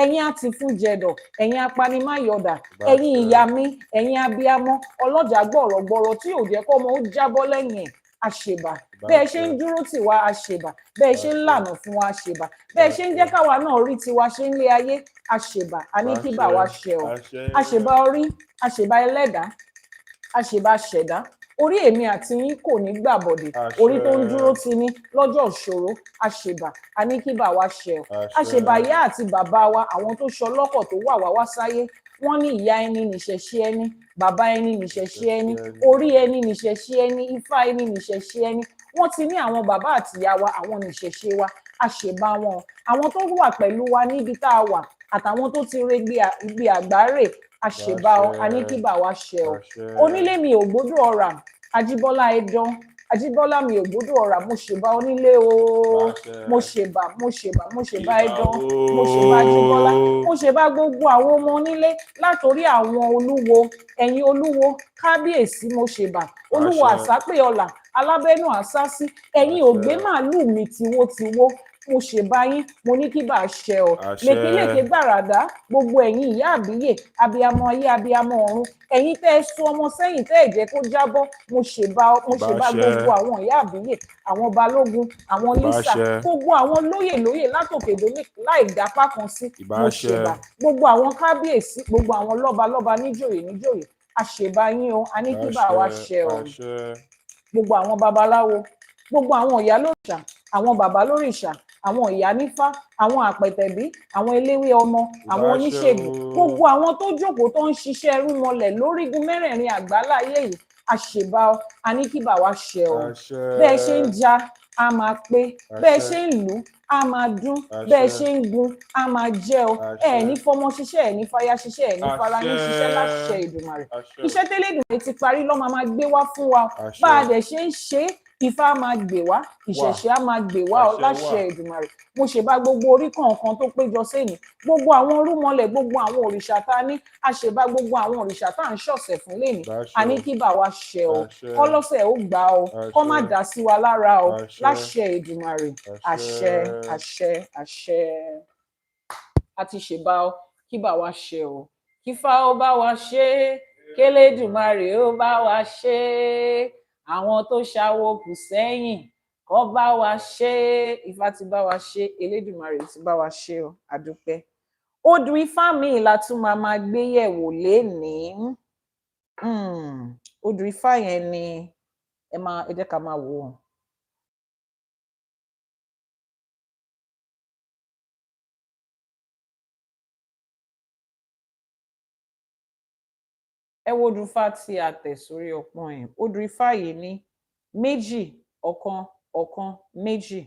ẹ̀yin àtìfúnjẹdọ̀, ẹ̀yin apanimáyọ̀dà, ẹ̀yin ìyá mi, ẹ̀yin abiyamọ ọlọ́jà gbọ̀rọ̀gbọ̀rọ̀ tí ò jẹ́ kọ́mọ ó jábọ́ lẹ́yìn ẹ̀, àṣèbà. Bẹ́ẹ̀ ṣe ń dúró tì wá àṣèbà, bẹ́ẹ̀ ṣe ń lànà fún wa àṣèbà, bẹ́ẹ̀ ṣe ń jẹ́ káwa náà rí tiwa ṣe ń lé ayé àṣèbà. A ní kí bá wa ṣe ọ. Àṣèbà orí, àṣèbà ẹlẹ́dàá, àṣèbà ṣẹ̀dá. Orí èmi àti yín kò ní gbàbọ̀dè, orí tó ń dúró ti ní lọ́jọ́ ìṣòro àṣèbà. A ní kí bá wa ṣe ọ. Àṣèbà ìyá àti bàbá wa, àwọn tó ṣọlọ́kọ̀ tó wà wá sáyé, wọ́n ní ìyá ẹni nìṣẹ̀ṣe ẹni, bàbá ẹni nìṣẹ̀ṣe ẹni, orí ẹni nìṣẹ̀ṣe ẹni, ifá ẹni nìṣẹ̀ṣe ẹni. Wọ́n ti ní àwọn bàbá àti ìyá wa, àwọn nìṣẹ̀ṣe wa, àṣèbà wọn. Àwọn tó wà pẹ̀lú wa níbi tá a wà, àtàwọn tó ti re ibi àgbáre àṣèbá ọ aníkíbà wa ṣẹ ọ onílé mi ò gbódò ọ̀rà Ajíbọ́lá ẹdán Ajíbọ́lá mi ò gbódò ọ̀rà mo ṣèbá onílé o mo ṣèbá ẹdán mo ṣèbá Ajíbọ́lá mo ṣèbá gbogbo àwọn ọmọ onílé látòrí àwọn olúwo ẹ̀yin olúwo kábíyèsí mo ṣèbá olúwo àsápè ọlà alábẹ́nú àsásí ẹ̀yin ògbé màálù mi tiwótiwó mo ṣèbá yín mo ní kí bá a ṣẹ ọ lékeléké gbàràdá gbogbo ẹ̀yin ìyá àbíyè abiyamọ ayé abiyamọ ọ̀run ẹ̀yin tẹ́ ẹ sún ọmọ sẹ́yìn tẹ́ ẹ jẹ́ kó jábọ́ mo ṣèbá gbogbo àwọn ìyá àbíyè àwọn balógun àwọn lísà gbogbo àwọn lóyè látòkè délé láì dápá kan sí mo ṣèbá gbogbo àwọn kábíyèsí gbogbo àwọn lọ́balọ́ba níjòyè àṣèbá yín o a ní kí bá wa ṣẹ ọ gbogbo àwọn babaláwo gbogbo àwọn ìyá lórìṣà àwọn bàbá lórìṣà àwọn ìyá nífá àwọn àpẹtẹbí àwọn eléwé ọmọ àwọn oníṣègùn gbogbo àwọn tó jókòó tó ń ṣiṣẹ́ ẹrúmọlẹ̀ lórígun mẹ́rẹ̀ẹ̀rin àgbáláyé yìí àṣèbá ọ a ní kí bá wa ṣẹ ọ bẹ́ẹ̀ ṣe ń ja a máa pé bẹ́ẹ̀ ṣe ń lù á máa dún bẹ́ẹ̀ ṣe ń gun á máa jẹ́ ọ ẹ ní fọmọ ṣiṣẹ́ ẹ ní fáyà ṣiṣẹ́ ẹ ní fara ní ṣiṣẹ́ láṣẹ Èdùmàrè iṣẹ́ tẹ́lẹ̀dùnmí ti parí lọ́mọ máa gbé wá fún wa bá a dẹ̀ ṣe ń ṣe Ifá máa gbè wá ìṣẹ̀ṣẹ̀ á máa gbè wá láṣẹ Èdùmàrè mo ṣe bá gbogbo orí kọ̀ọ̀kan tó péjọ sẹ́yìn gbogbo àwọn orúmọlẹ̀ gbogbo àwọn òrìṣà tá a ní a ṣe bá gbogbo àwọn òrìṣà tá à ń ṣọ̀sẹ̀ fún lẹ́nìí a ní kí bá wa ṣẹ ọ kọ́lọ́sẹ̀ ó gbà ọ kọ́ má dá sí wa lára ọ láṣẹ Èdùmàrè àṣẹ àṣẹ àṣẹ a ti ṣèbá ọ kí bá wa ṣẹ ọ kífá ó bá wa ṣe kélédùmarè ó bá wa ṣe àwọn tó ṣàwó kù sẹ́yìn kó bá wa ṣe Ifá ti bá wa ṣe Elédùmarè ti bá wa ṣe ọ àdúpẹ́ odù Ifá mi la tún máa gbé yẹ̀wò lénìí odù Ifá yẹn ni ẹ jẹ́ ká máa wò ó. ẹ wo odù Ifá tí a tẹ̀ sórí ọpọ́n yẹn odù Ifá yìí ní méjì ọ̀kan ọ̀kan méjì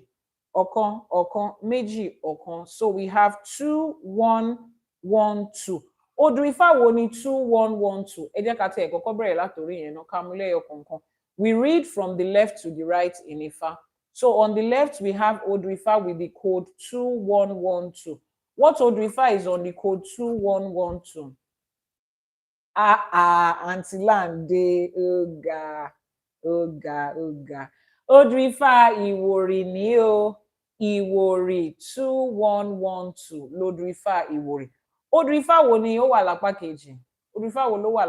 ọ̀kan ọ̀kan méjì ọ̀kan so we have 2 1 1 2 odù Ifá wo ni 2 1 1 2 ẹ jẹ́ ká tẹ̀ kọ́kọ́ bẹ̀rẹ̀ látòrí yẹn náà ká mú lẹ́yọ kọ̀ọ̀kan we read from the left to the right in Ifá so on the left we have odù Ifá with the code 2 1 1 2 what odù Ifá is on the code 2 1 1 2 àǹtí Láǹdé ọ̀gá odù Ifá Ìwòrì ní o Ìwòrì 2112 lodù Ifá Ìwòrì odù Ifá wo ni ó wà lápá kejì odù Ifá wo ló wà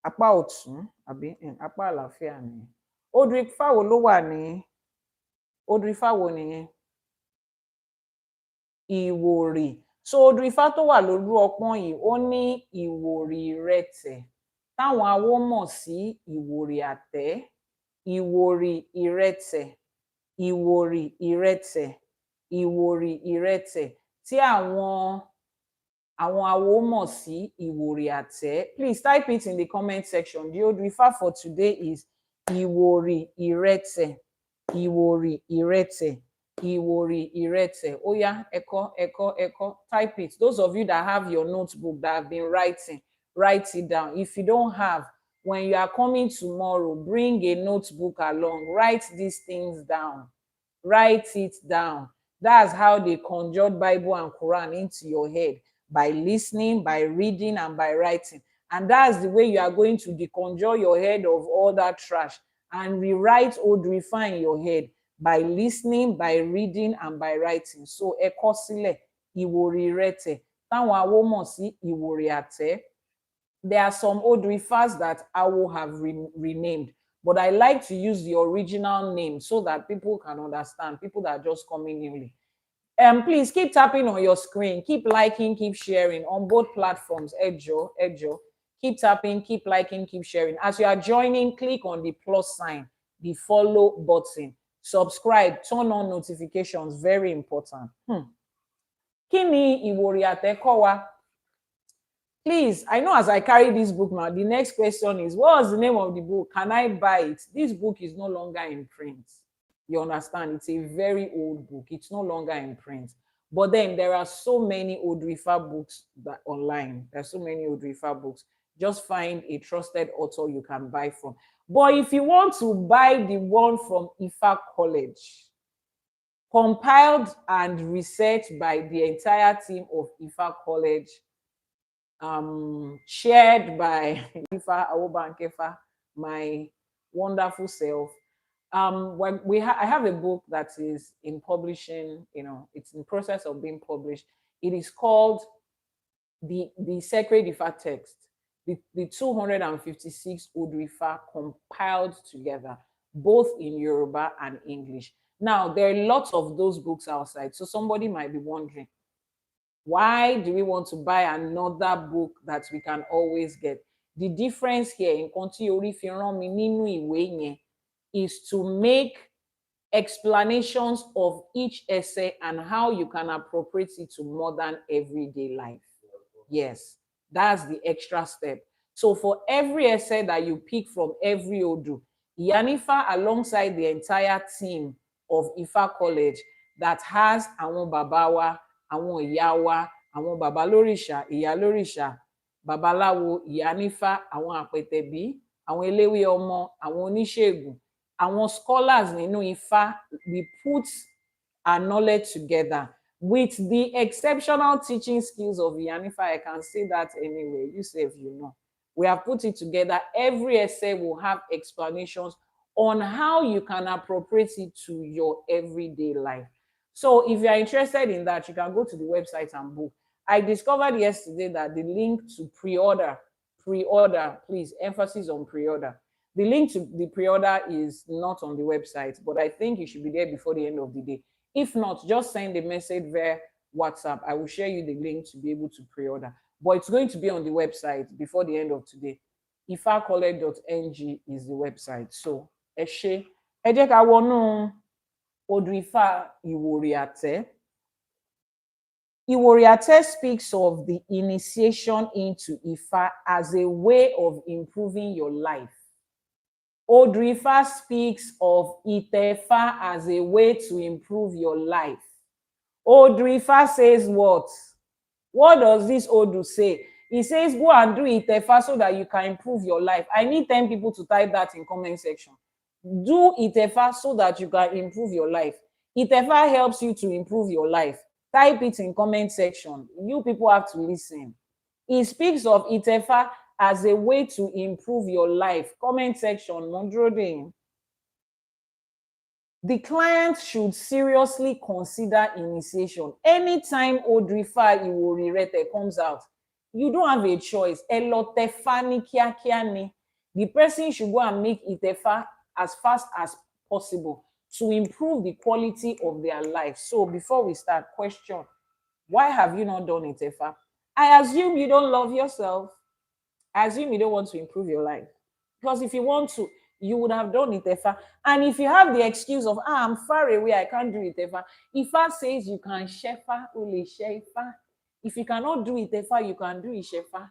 apá ọ̀tún àbí apá àlàáfíà ni odù Ifá wo ló wà ní odù Ifá wo nìyẹn Ìwòrì so odù Ifá tó wà lójú ọpọ́n yìí ó ní Ìwòrì Ìrẹtẹ̀ táwọn awo mọ̀ sí Ìwòrì Àtẹ́ Ìwòrì Ìrẹtẹ̀ Ìwòrì Ìrẹtẹ̀ Ìwòrì Ìrẹtẹ̀ tí àwọn awo mọ̀ sí Ìwòrì Àtẹ́ please type it in the comment section the odù Ifá for today is Ìwòrì Ìrẹtẹ̀ Ìwòrì Ìrẹtẹ̀ Iwori Irete. Oh yeah, echo, type it. Those of you that have your notebook that have been writing, write it down. If you don't have, when you are coming tomorrow, bring a notebook along. Write these things down. Write it down. That's how they conjured Bible and Quran into your head, by listening, by reading, and by writing. And that's the way you are going to deconjure your head of all that trash and rewrite Odù Ifá in your head. By listening, by reading, and by writing. So, ẹ kọ sílẹ̀, Ìwòrì Ìrẹtẹ̀, táwọn awo mọ̀ sí Ìwòrì Àtẹ́. There are some Odù Ifás that Awo have renamed, but I like to use the original name so that people can understand, people that are just coming newly. Please keep tapping on your screen, keep liking, keep sharing on both platforms. Ejo. Keep tapping, keep liking, keep sharing. As you are joining, click on the plus sign, the follow button. Subscribe, turn on notifications, very important. Kí ni Ìwòrì Àtẹ́ kọ́ wa? Please, I know as I carry this book now, the next question is, what was the name of the book? Can I buy it? This book is no longer in print. You understand? It's a very old book. It's no longer in print. But then there are so many Odrifa books that online. There are so many Odrifa books. Just find a trusted author you can buy from. But if you want to buy the one from Ifa College, compiled and researched by the entire team of Ifa College, shared by Ifa Awobankefa, my wonderful self. When I have a book that is in publishing, it's in process of being published. It is called the Sacred Ifa Text, the 256 Odrifa compiled together, both in Yoruba and English. Now, there are lots of those books outside. So somebody might be wondering, why do we want to buy another book that we can always get? The difference here in Iwori fi rán mi nínú ìwé yẹn is to make explanations of each essay and how you can appropriate it to modern everyday life. Yes, that's the extra step. So for every essay that you pick from every Odu, Yanifa, alongside the entire team of Ifa College that has àwọn bàbá wa, àwọn ìyá wa, àwọn bàbá lóríṣà, ìyá lóríṣà, babaláwo, Yanifa, àwọn àpẹtẹ̀bí, àwọn eléwé ọmọ, àwọn oníṣègùn, àwọn scholars nínú Ifá, we put our knowledge together with the exceptional teaching skills of Yanifa. I can say that anyway. You say if you know. We have put it together. Every essay will have explanations on how you can appropriate it to your everyday life. So if you are interested in that, you can go to the website and book. I discovered yesterday that the link to pre-order, please, emphasis on pre-order. The link to the pre-order is not on the website, but I think it should be there before the end of the day. If not, just send a message via WhatsApp. I will share you the link to be able to pre-order. But it's going to be on the website before the end of today. ifacollege.ng is the website. So, ẹ ṣé. Ẹ jẹ́ ká wọnú Odrifa Iwori. Iwori speaks of the initiation into Ifa as a way of improving your life. Odrifa speaks of Itefa as a way to improve your life. Odrifa says what? What does this Odu say? He says, go and do Itefa so that you can improve your life. I need 10 people to type that in comment section. Do Itefa so that you can improve your life. Itefa helps you to improve your life. Type it in comment section. You people have to listen. He speaks of Itefa as a way to improve your life. Comment section, Mondrodin. The client should seriously consider initiation. Anytime Odrifa Iwori Irete comes out, you don't have a choice. Elotefa ni kíákíá ni. The person should go and make Itefa as fast as possible to improve the quality of their life. So before we start, question, why have you not done Itefa? I assume you don't love yourself. I assume you don't want to improve your life. Because if you want to, you would have done Itefa. And if you have the excuse of, I'm far away, I can't do Itefa. Ifa says you can shefa, ule shefa. If you cannot do Itefa, you can do Ishefa.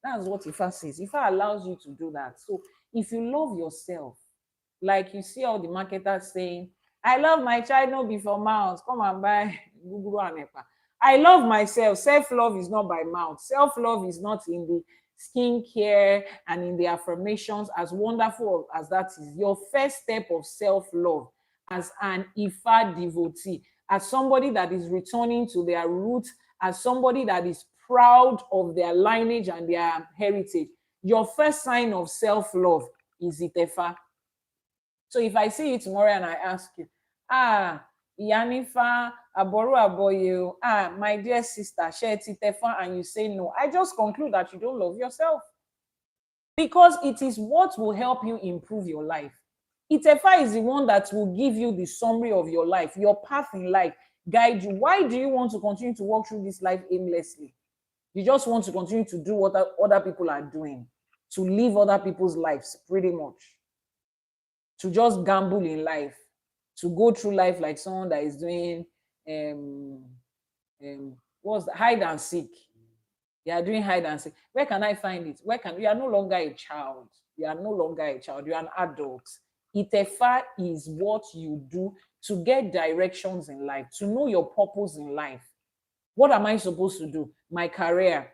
That's what Ifa says. Ifa allows you to do that. So if you love yourself, like you see all the marketers saying, I love my child, no before mouth. Come and buy Google and Epa. I love myself. Self-love is not by mouth. Self-love is not in the skincare and in the affirmations, as wonderful as that is. Your first step of self-love as an Ifa devotee, as somebody that is returning to their roots, as somebody that is proud of their lineage and their heritage, your first sign of self-love is Itefa. So if I see you tomorrow and I ask you, Yanifa, Aboru Aboye, my dear sister, share Itefa, and you say no, I just conclude that you don't love yourself. Because it is what will help you improve your life. Itefa is the one that will give you the summary of your life, your path in life, guide you. Why do you want to continue to walk through this life aimlessly? You just want to continue to do what other people are doing, to live other people's lives, pretty much. To just gamble in life, to go through life like someone that is doing what's that? Hide and seek. They are doing hide and seek. Where can I find it? You are no longer a child. You are no longer a child. You are an adult. Itefa is what you do to get directions in life, to know your purpose in life. What am I supposed to do? My career.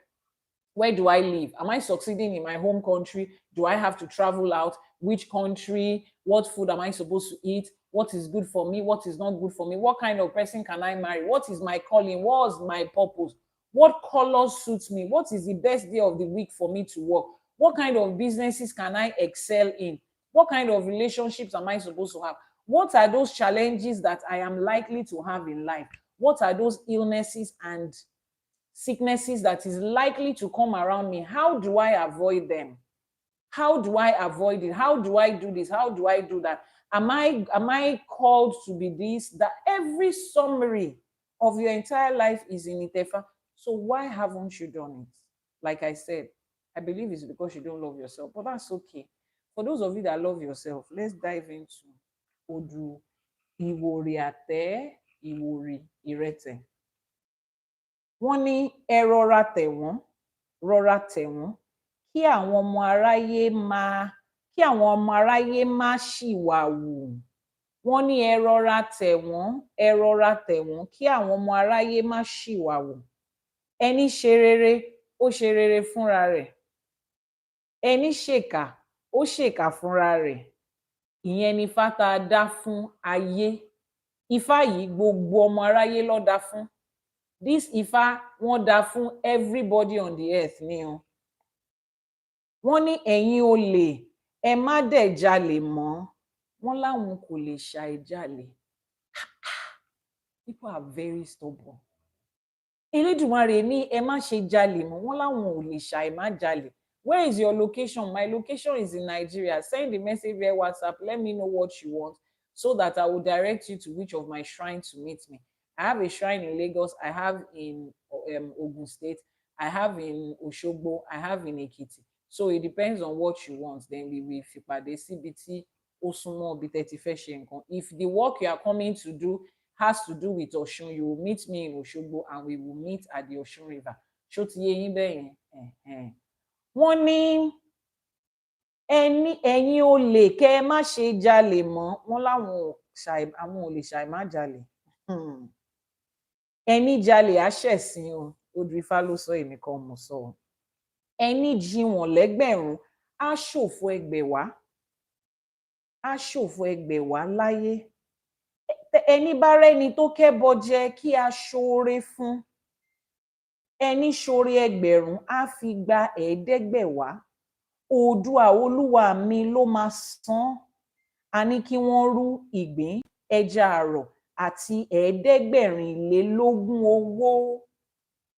Where do I live? Am I succeeding in my home country? Do I have to travel out? Which country? What food am I supposed to eat? What is good for me? What is not good for me? What kind of person can I marry? What is my calling? What's my purpose? What color suits me? What is the best day of the week for me to work? What kind of businesses can I excel in? What kind of relationships am I supposed to have? What are those challenges that I am likely to have in life? What are those illnesses and sicknesses that is likely to come around me? How do I avoid them? How do I avoid it? How do I do this? How do I do that? Am I called to be this? That every summary of your entire life is in Itefa. So why haven't you done it? Like I said, I believe it's because you don't love yourself, but that's okay. For those of you that love yourself, let's dive into Odu Iwori Ate Iwori Irete. Wọ́n ní ẹ rọra tẹ̀ wọ́n, rọra tẹ̀ wọ́n, kí àwọn ọmọ aráyé má ṣìwàwù. Wọ́n ní ẹ rọra tẹ̀ wọ́n, kí àwọn ọmọ aráyé má ṣìwàwù. Ẹni ṣe rere, ó ṣe rere fúnra rẹ̀. Ẹni ṣèkà, ó ṣèkà fúnra rẹ̀. Ìyẹn ni Ifá tá a dá fún ayé. Ifá yìí gbogbo ọmọ aráyé ló dá fún. This Ifá wọ́n dá fún everybody on the earth ni o. Wọ́n ní ẹ̀yin olè, ẹ má dẹ̀ jalè mọ́. Wọ́n láwọn kò lè ṣàìjalè. People are very stubborn. Elédùmarè ní ẹ má ṣe jalè mọ́. Wọ́n láwọn ò lè ṣàìmá jalè. Where is your location? My location is in Nigeria. Send the message via WhatsApp. Let me know what you want so that I will direct you to which of my shrines to meet me. I have a shrine in Lagos. I have in Ogun State. I have in Oshogbo. I have in Ekiti. So it depends on what you want. Then we will fipade CBT Osumo B30 If the work you are coming to do has to do with Oshun, you will meet me in Oshogbo and we will meet at the Oshun River. Wọ́n ní ẹ̀yin olè kẹ́ ẹ má ṣe jalè mọ́. Wọ́n láwọn ò lè ṣàì má jalè. Ẹni jalè á ṣẹ̀sín o. Odù Ifá ló sọ, èmi kan mo sọ. Ẹni jiyàn lẹ́gbẹ̀rún á ṣòfò ẹgbẹ̀wá. Á ṣòfò ẹgbẹ̀wá láyé. Ẹni bá rẹ́ni tó kẹ́bọ jẹ kí a ṣoore fún. Ẹni ṣoore ẹgbẹ̀rún á fi gba ẹ̀ẹ́dẹ́gbẹ̀wá. Oòduà Olúwa mi ló máa san. A ní kí wọ́n rú ìgbín, ẹja àrọ̀ àti ẹ̀ẹ́dẹ́gbẹ̀rínlélógún owó.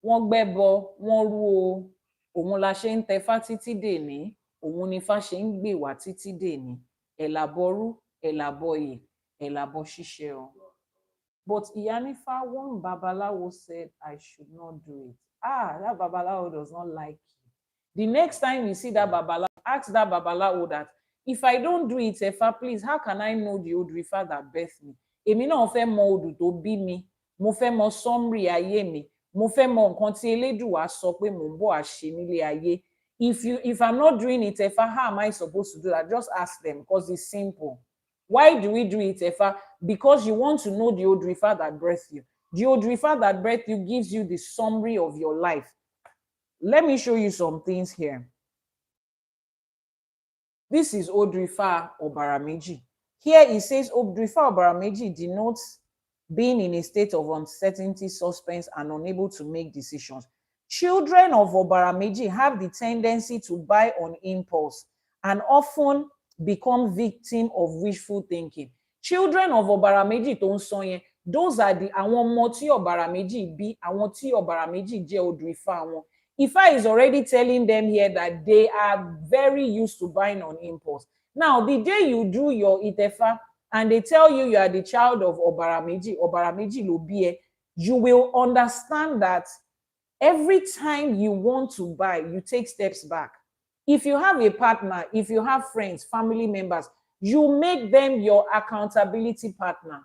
Wọ́n gbẹ́bọ, wọ́n rú o. Òun la ṣe ń tẹfá títí dèní. Òun ni Ifá ṣe ń gbè wá títí dèní. Ẹ̀làbọrú, ẹ̀làbọyè, ẹ̀làbọ ṣíṣe o. But Iyanifa, one Babalawo said I should not do it. That Babalawo does not like you. The next time you see that Babalawo, ask that Babalawo that, if I don't do it, Efa, please, how can I know the Odù Ifá that birthed me? Èmi náà fẹ́ mọ odù tó bí mi. Mo fẹ́ mọ summary ayé mi. Mo fẹ́ mọ nǹkan tí Elédùà sọ pé mò ń bọ̀ àṣẹ nílé ayé. If I'm not doing it, Efa, how am I supposed to do that? Just ask them, because it's simple. Why do we do it, Efa? Because you want to know the Odù Ifá that birthed you. The Odù Ifá that birthed you gives you the summary of your life. Let me show you some things here. This is Odù Ifá Obarameji. Here it says Odù Ifá Obarameji denotes being in a state of uncertainty, suspense, and unable to make decisions. Children of Obarameji have the tendency to buy on impulse and often become victim of wishful thinking. Children of Obarameji tó ń sọ yẹn, those are the àwọn ọmọ tí Obarameji bí, àwọn tí Obarameji jẹ́ Odù Ifá wọn. Ifá is already telling them here that they are very used to buying on impulse. Now, the day you do your Itefa and they tell you you are the child of Obarameji, Obarameji ló bí ẹ, you will understand that every time you want to buy, you take steps back. If you have a partner, if you have friends, family members, you make them your accountability partner.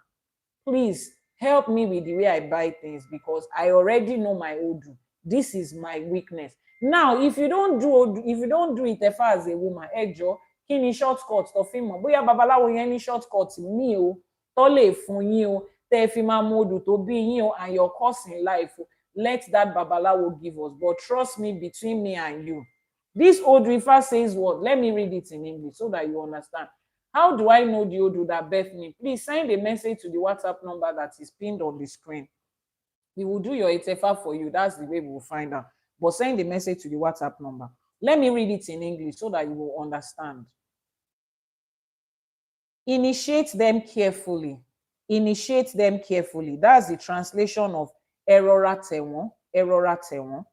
Please help me with the way I buy things because I already know my Odù. This is my weakness. Now, if you don't do Itefa as a woman, ẹjọ́, kí ni shortcut tó fi mọ̀? Bóyá babaláwo yẹn ní shortcut mi o, tó lè fún yín o, tẹ́ fi máa mọ Odù tó bí yín o, and your course in life o. let that Babalawo give us. But trust me, between me and you, this Odrifa says what? Let me read it in English so that you understand. How do I know the Odu that birthed me? Please send a message to the WhatsApp number that is pinned on the screen. We will do your Itefa for you. That's the way we will find out. But send the message to the WhatsApp number. Let me read it in English so that you will understand. Initiate them carefully. Initiate them carefully. That's the translation of Erora Tewon. Erora Tewon.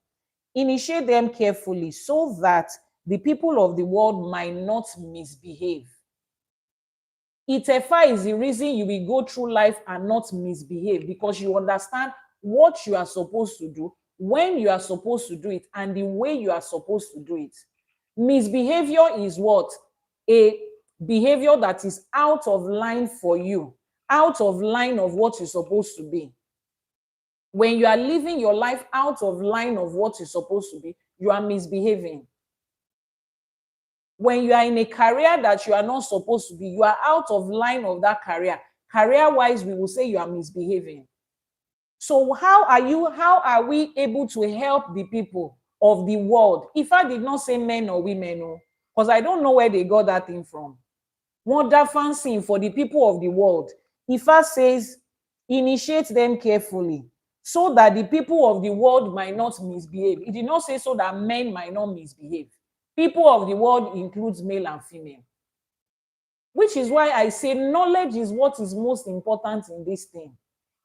Initiate them carefully so that the people of the world might not misbehave. Itefa is the reason you will go through life and not misbehave, because you understand what you are supposed to do, when you are supposed to do it, and the way you are supposed to do it. Misbehavior is what? A behavior that is out of line for you, out of line of what you're supposed to be. When you are living your life out of line of what you're supposed to be, you are misbehaving. When you are in a career that you are not supposed to be, you are out of line of that career. Career-wise, we will say you are misbehaving. So how are we able to help the people of the world? If I did not say men or women, because I don't know where they got that thing from. What that fancy for the people of the world? Ifa says, initiate them carefully so that the people of the world might not misbehave. It did not say so that men might not misbehave. People of the world includes male and female. Which is why I say knowledge is what is most important in this thing.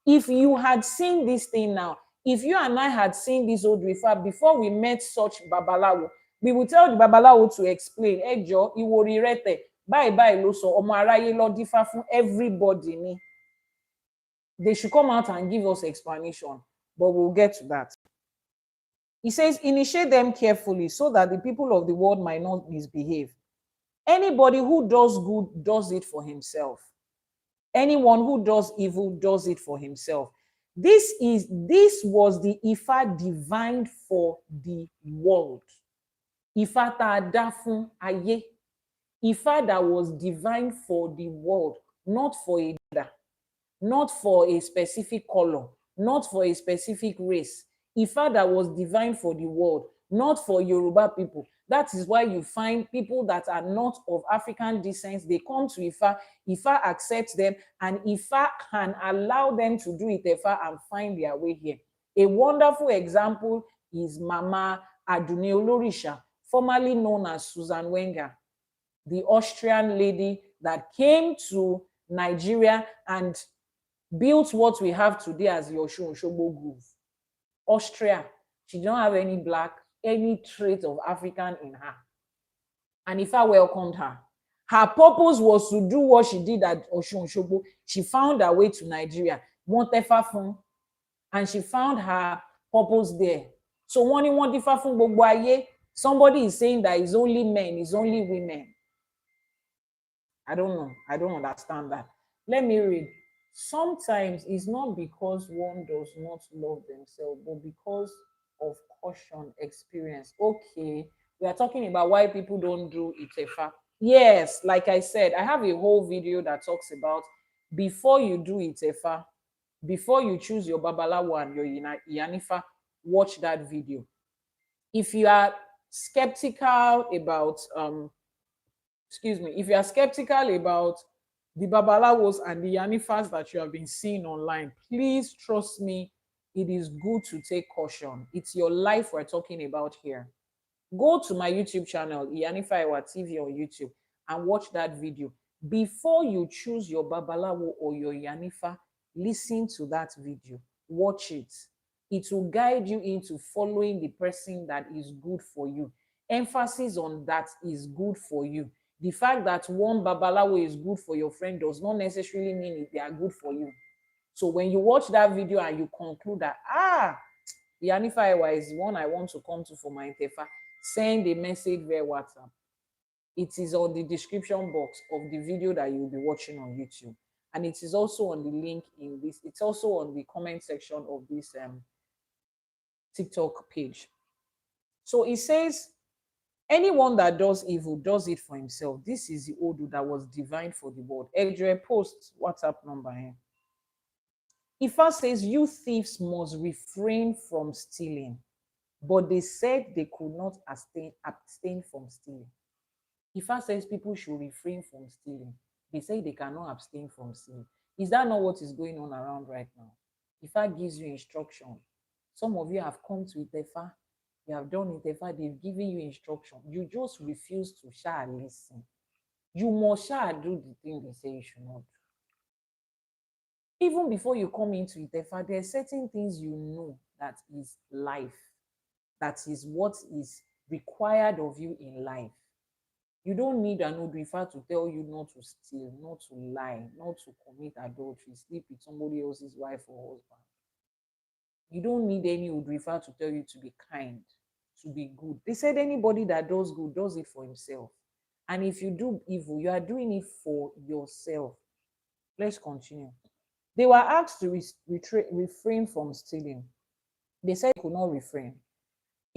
If you had seen this thing now, if you and I had seen this old refer before we met such Babalawo, we would tell the Babalawo to explain, Ejo, Iwori Irete, bye lo so, Omo Araye lo differ from everybody ni. They should come out and give us explanation, but we'll get to that. He says, initiate them carefully so that the people of the world might not misbehave. Anybody who does good does it for himself. Anyone who does evil does it for himself. This was the Ifa divined for the world. Ifa ta da fun aye. Ifa that was divine for the world, not for a leader, not for a specific color, not for a specific race. Ifa that was divine for the world, not for Yoruba people. That is why you find people that are not of African descent, they come to Ifa, Ifa accepts them, and Ifa can allow them to do Itefa and find their way here. A wonderful example is Mama Adune Olorisha, formerly known as Susan Wenger, the Austrian lady that came to Nigeria and built what we have today as the Osun Osogbo Groove. Austria, she don't have any black, any trait of African in her. And Ifa welcomed her. Her purpose was to do what she did at Osun Osogbo. She found her way to Nigeria, Montefa fun, and she found her purpose there. So one Montefa fun gbogbo aye, somebody is saying that it's only men, it's only women. I don't know. I don't understand that. Let me read. Sometimes it's not because one does not love themselves, but because of caution, experience. Okay, we are talking about why people don't do Itefa. Yes, like I said, I have a whole video that talks about before you do Itefa, before you choose your Babalawo and your Iyanifa, watch that video. If you are skeptical about if you are skeptical about the Babalawos and the Yanifas that you have been seeing online, please trust me, it is good to take caution. It's your life we're talking about here. Go to my YouTube channel, Iyanifa Ewa TV on YouTube, and watch that video. Before you choose your Babalawo or your Yanifa, listen to that video. Watch it. It will guide you into following the person that is good for you. Emphasis on that is good for you. The fact that one Babalawo is good for your friend does not necessarily mean they are good for you. So when you watch that video and you conclude that, Iyanifa Ewa is one I want to come to for my Itefa, send a message via WhatsApp. It is on the description box of the video that you'll be watching on YouTube. And it is also on the link in this, it's also on the comment section of this TikTok page. So it says, anyone that does evil does it for himself. This is the Odu that was divine for the world. Edre, post WhatsApp number here. Ifa says you thieves must refrain from stealing, but they said they could not abstain from stealing. Ifa says people should refrain from stealing. They say they cannot abstain from stealing. Is that not what is going on around right now? Ifa gives you instruction. Some of you have come to Itefa, you have done Itefa, they've given you instruction. You just refuse to listen. You must do the thing they say you should not do. Even before you come into Itefa, there are certain things you know that is life, that is what is required of you in life. You don't need an Odrifa to tell you not to steal, not to lie, not to commit adultery, sleep with somebody else's wife or husband. You don't need any Odrifa to tell you to be kind, to be good. They said anybody that does good does it for himself. And if you do evil, you are doing it for yourself. Let's continue. They were asked to refrain from stealing. They said they could not refrain.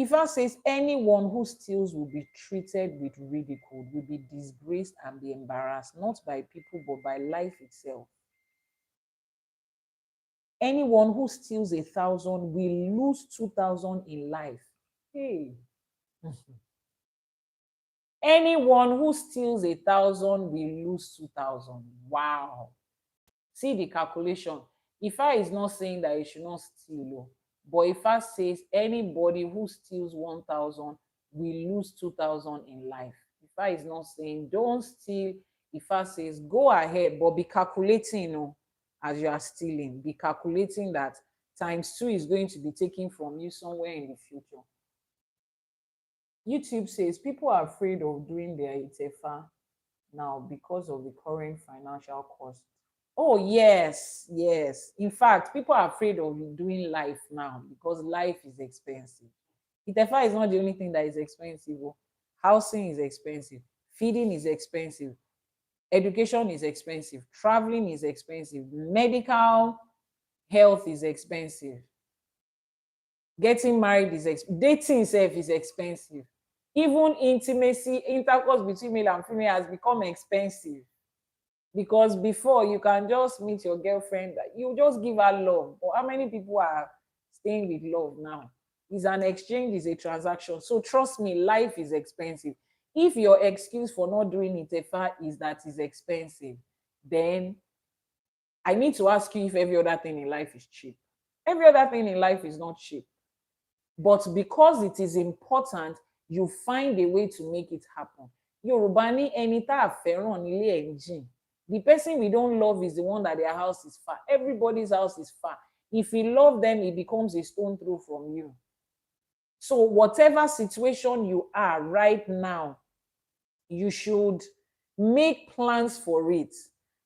Ifa says anyone who steals will be treated with ridicule, will be disgraced and be embarrassed, not by people, but by life itself. Anyone who steals 1,000 will lose 2,000 in life. Hey. Anyone who steals 1,000 will lose 2,000. Wow. See the calculation. Ifa is not saying that you should not steal, but Ifa says anybody who steals 1,000 will lose 2,000 in life. Ifa is not saying don't steal. Ifa says go ahead, but be calculating, as you are stealing. Be calculating that ×2 is going to be taken from you somewhere in the future. YouTube says people are afraid of doing their Itefa now because of the current financial cost. Oh, yes, yes. In fact, people are afraid of doing life now because life is expensive. Itefa is not the only thing that is expensive. Housing is expensive. Feeding is expensive. Education is expensive. Traveling is expensive. Medical health is expensive. Getting married is expensive. Dating itself is expensive. Even intimacy, intercourse between male and female has become expensive. Because before you can just meet your girlfriend, you just give her love. But how many people are staying with love now? It's an exchange, it's a transaction. So trust me, life is expensive. If your excuse for not doing Itefa is that it's expensive, then I need to ask you if every other thing in life is cheap. Every other thing in life is not cheap. But because it is important, you find a way to make it happen. Yorùbá ní ẹni tá a fẹ́ràn nílé ẹ̀ ń jìn. The person we don't love is the one that their house is far. Everybody's house is far. If you love them, it becomes a stone throw from you. So whatever situation you are right now, you should make plans for it.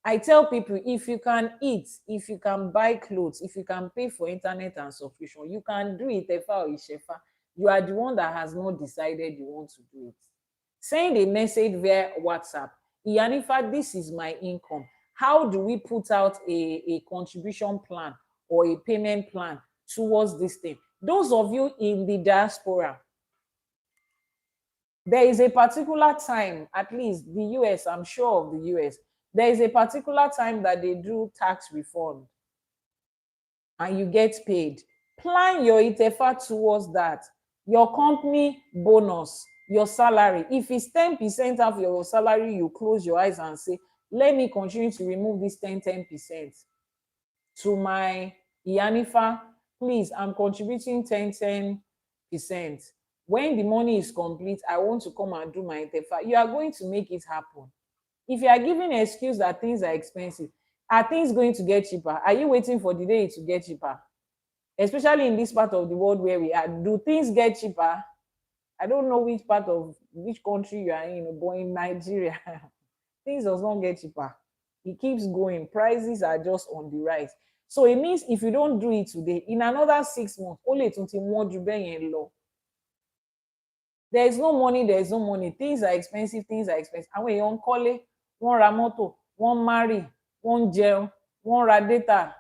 I tell people, if you can eat, if you can buy clothes, if you can pay for internet and subscription, you can do it, Itefa or Ishefa. You are the one that has not decided you want to do it. Send a message via WhatsApp. Iyanifa, this is my income. How do we put out a contribution plan or a payment plan towards this thing? Those of you in the diaspora, there is a particular time, at least the US, I'm sure of the US, there is a particular time that they do tax refund and you get paid. Plan your Itefa towards that. Your company bonus, your salary. If it's 10% of your salary, you close your eyes and say, let me continue to remove this 10% to my Iyanifa. Please, I'm contributing 10%. When the money is complete, I want to come and do my Itefa. You are going to make it happen. If you are giving an excuse that things are expensive, are things going to get cheaper? Are you waiting for the day to get cheaper? Especially in this part of the world where we are, do things get cheaper? I don't know which country you are in, but in Nigeria, things does not get cheaper. It keeps going. Prices are just on the rise. So it means if you don't do it today, in another 6 months, only more low. There is no money, there is no money. Things are expensive, things are expensive. And when you call it, one ra moto, one marry, one jail, one ra data.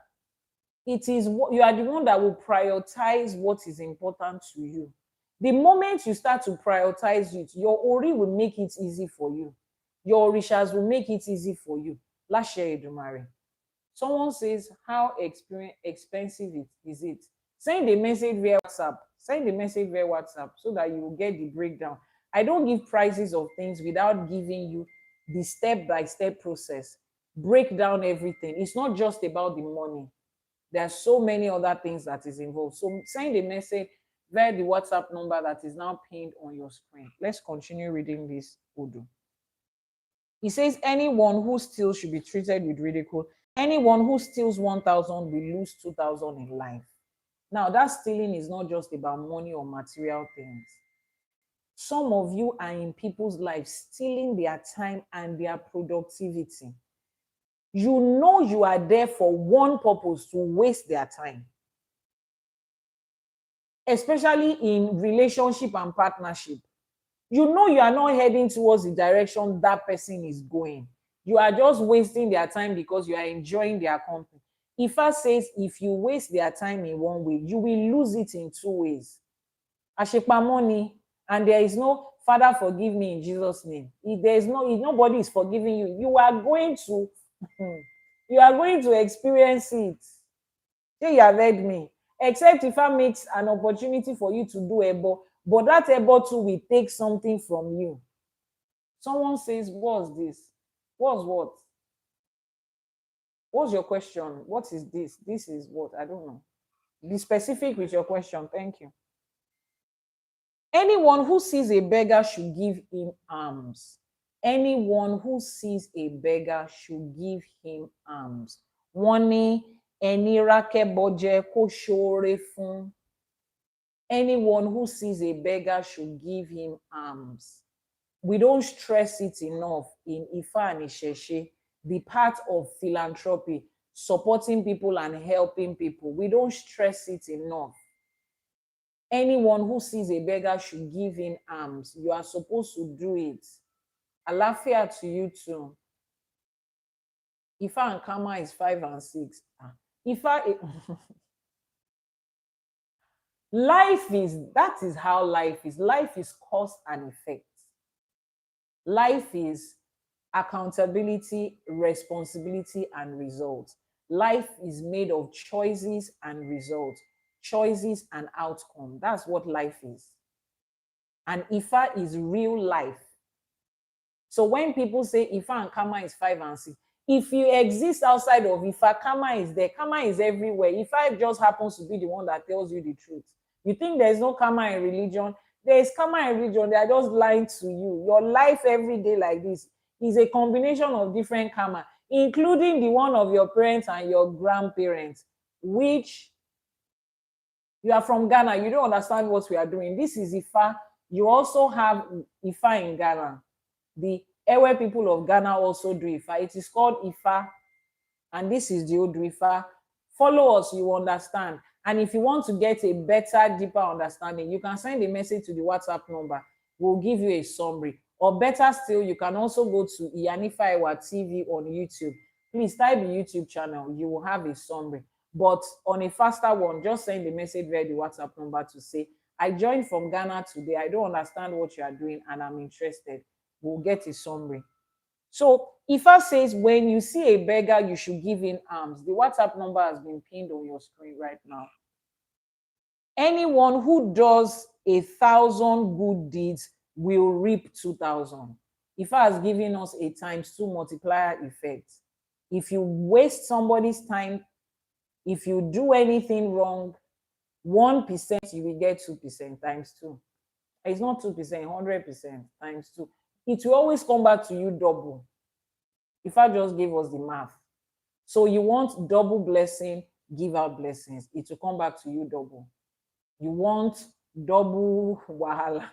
It is you are the one that will prioritize what is important to you. The moment you start to prioritize it, your Ori will make it easy for you. Your Orishas will make it easy for you. Láṣẹ Èdùmàrè. Someone says, how expensive is it? Send a message via WhatsApp. Send a message via WhatsApp so that you will get the breakdown. I don't give prices of things without giving you the step-by-step process. Break down everything. It's not just about the money. There are so many other things that is involved. So send a message via the WhatsApp number that is now pinned on your screen. Let's continue reading this Odu. He says, anyone who steals should be treated with ridicule. Anyone who steals 1,000 will lose 2,000 in life. Now, that stealing is not just about money or material things. Some of you are in people's lives stealing their time and their productivity. You know you are there for one purpose, to waste their time. Especially in relationship and partnership. You know you are not heading towards the direction that person is going. You are just wasting their time because you are enjoying their company. Ifa says if you waste their time in one way, you will lose it in two ways. Ashepamoni, and there is no Father forgive me in Jesus' name. If nobody is forgiving you, you are going to experience it. Say you have heard me. Except if I makes an opportunity for you to do ebo, but that ebo too will take something from you. Someone says, what's this? What's what? What's your question? What is this? This is what? I don't know. Be specific with your question. Thank you. Anyone who sees a beggar should give him alms. Anyone who sees a beggar should give him alms. Wọ́n ní ẹni rákẹ́bọjẹ kó ṣoore fún. Anyone who sees a beggar should give him alms. We don't stress it enough in Ifa and Isheshe, the part of philanthropy, supporting people and helping people. We don't stress it enough. Anyone who sees a beggar should give him alms. You are supposed to do it. Alafia to you too. Ifa and Kama is 5 and 6. Ifa, that is how life is. Life is cause and effect. Life is accountability, responsibility, and results. Life is made of choices and results, choices and outcome. That's what life is. And Ifa is real life. So when people say Ifa and Kama is 5 and 6, if you exist outside of Ifa, Kama is there. Kama is everywhere. Ifa just happens to be the one that tells you the truth. You think there's no Kama in religion? There is Kama in religion. They are just lying to you. Your life every day like this is a combination of different Kama, including the one of your parents and your grandparents, which you are from Ghana. You don't understand what we are doing. This is Ifa. You also have Ifa in Ghana. The Ewe people of Ghana also do Ifa. It is called Ifa, and this is the Odu Ifa. Follow us, you understand. And if you want to get a better, deeper understanding, you can send a message to the WhatsApp number. We'll give you a summary. Or better still, you can also go to Iyanifa TV on YouTube. Please type the YouTube channel. You will have a summary. But on a faster one, just send a message via the WhatsApp number to say, I joined from Ghana today. I don't understand what you are doing and I'm interested. We'll get a summary. So Ifa says, when you see a beggar, you should give him alms. The WhatsApp number has been pinned on your screen right now. Anyone who does 1,000 good deeds will reap 2,000. Ifa has given us a ×2 multiplier effect. If you waste somebody's time, if you do anything wrong, 1%, you will get 2% ×2. It's not 2%, 100% ×2. It will always come back to you double. Ifa just gave us the math. So you want double blessing, give out blessings. It will come back to you double. You want double wahala.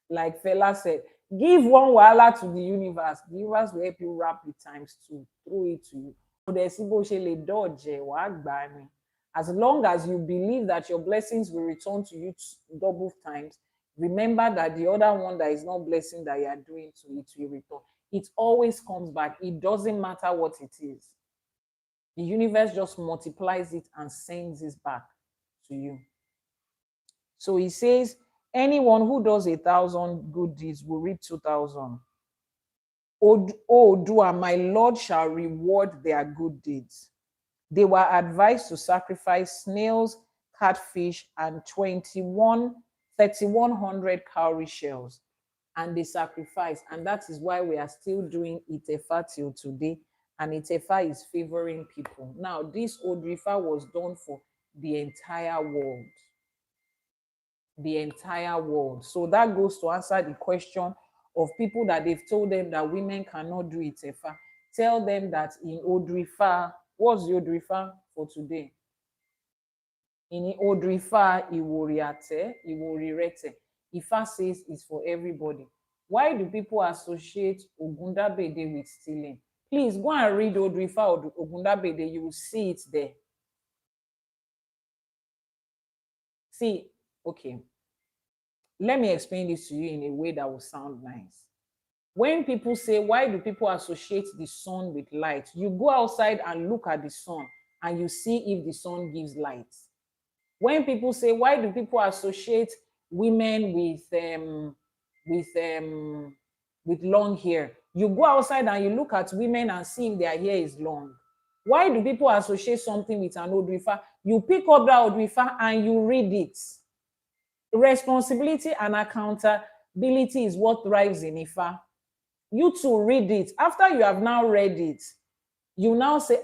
Like Fela said, give one wahala to the universe. The universe will help you wrap it ×2, throw it to you. As long as you believe that your blessings will return to you double times, remember that the other one that is not blessing that you are doing to it will return. It always comes back. It doesn't matter what it is. The universe just multiplies it and sends it back to you. So he says, anyone who does 1,000 good deeds will reap 2,000. Odua, my Lord shall reward their good deeds. They were advised to sacrifice snails, catfish, and 3,100 cowrie shells. And they sacrificed. And that is why we are still doing Itefa till today. And Itefa is favoring people. Now, this Odrifa was done for the entire world. The entire world. So that goes to answer the question of people that they've told them that women cannot do Itefa. Tell them that in Odrifa, what's the Odrifa for today? In Odrifa, Iwori, Irete. Ifa says it's for everybody. Why do people associate Ogundabede with stealing? Please go and read Odrifa or Ogundabede. You will see it there. See, okay. Let me explain this to you in a way that will sound nice. When people say, why do people associate the sun with light? You go outside and look at the sun and you see if the sun gives light. When people say, why do people associate women with long hair? You go outside and you look at women and see if their hair is long. Why do people associate something with an Odrifa? You pick up that Odrifa and you read it. Responsibility and accountability is what thrives in Ifa. You too read it. After you have now read it, you now say,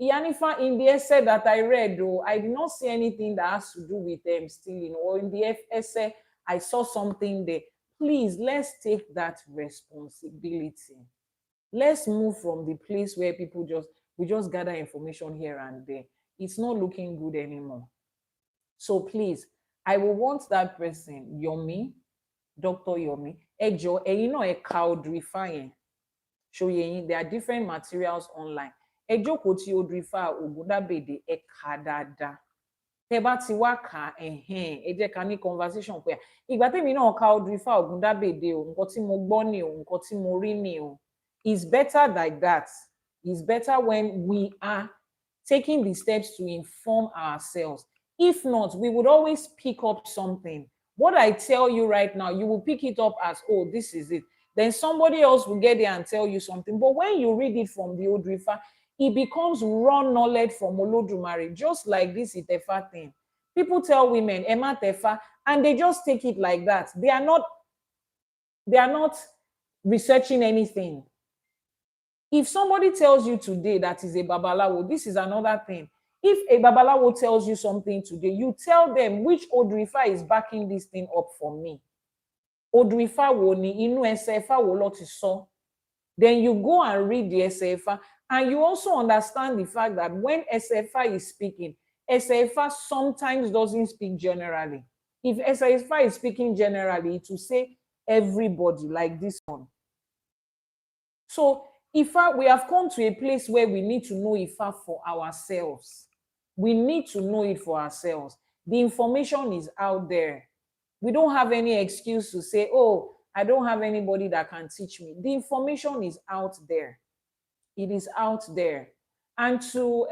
Iyanifa in the essay that I read, though, I did not see anything that has to do with them stealing, or in the essay, I saw something there. Please, let's take that responsibility. Let's move from the place where people we just gather information here and there. It's not looking good anymore. So please, I will want that person, Yomi, Dr. Yomi, Ejo, Odrifa. Show you there are different materials online. Ejo koti Odrifa Ogundabede ekadada. Teba ti wa ka jẹ́ ká ní conversation pé ìgbà tèmi náà ka Odrifa Ogundabede o nǹkan tí mo gbọ́ ni o nǹkan tí mo rí ni o. It's better like that. It's better when we are taking the steps to inform ourselves. If not, we would always pick up something. What I tell you right now, you will pick it up as, oh, this is it. Then somebody else will get there and tell you something. But when you read it from the Odrifa, it becomes raw knowledge from Olodumare, just like this Itefa thing. People tell women, Emma Tefa, and they just take it like that. They are not researching anything. If somebody tells you today that is a babalawo, this is another thing. If a babalawo tells you something today, you tell them which Odrifa is backing this thing up for me. Odrifa wo ni inu SFA wo lo ti so. Then you go and read the SFA, and you also understand the fact that when SFA is speaking, SFA sometimes doesn't speak generally. If SFA is speaking generally, it will say everybody, like this one. So Ifa, we have come to a place where we need to know Ifa for ourselves. We need to know it for ourselves. The information is out there. We don't have any excuse to say, oh, I don't have anybody that can teach me. The information is out there. It is out there. And to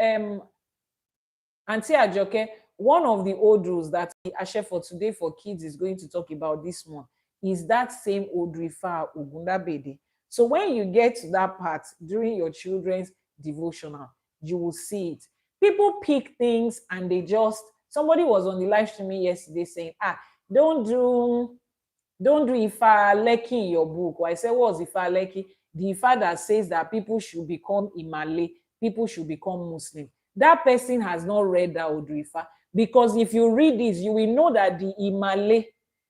Auntie Ajoke, one of the old rules that Ashe for Today for Kids is going to talk about this month is that same Odrifa Ogundabede. So when you get to that part during your children's devotional, you will see it. People pick things and they just, somebody was on the live streaming yesterday saying, don't do Ifa Leki in your book. Or I said, what's Ifa Leki? The Ifa that says that people should become Imale, people should become Muslim. That person has not read that Odrifa, because if you read this, you will know that the Imale,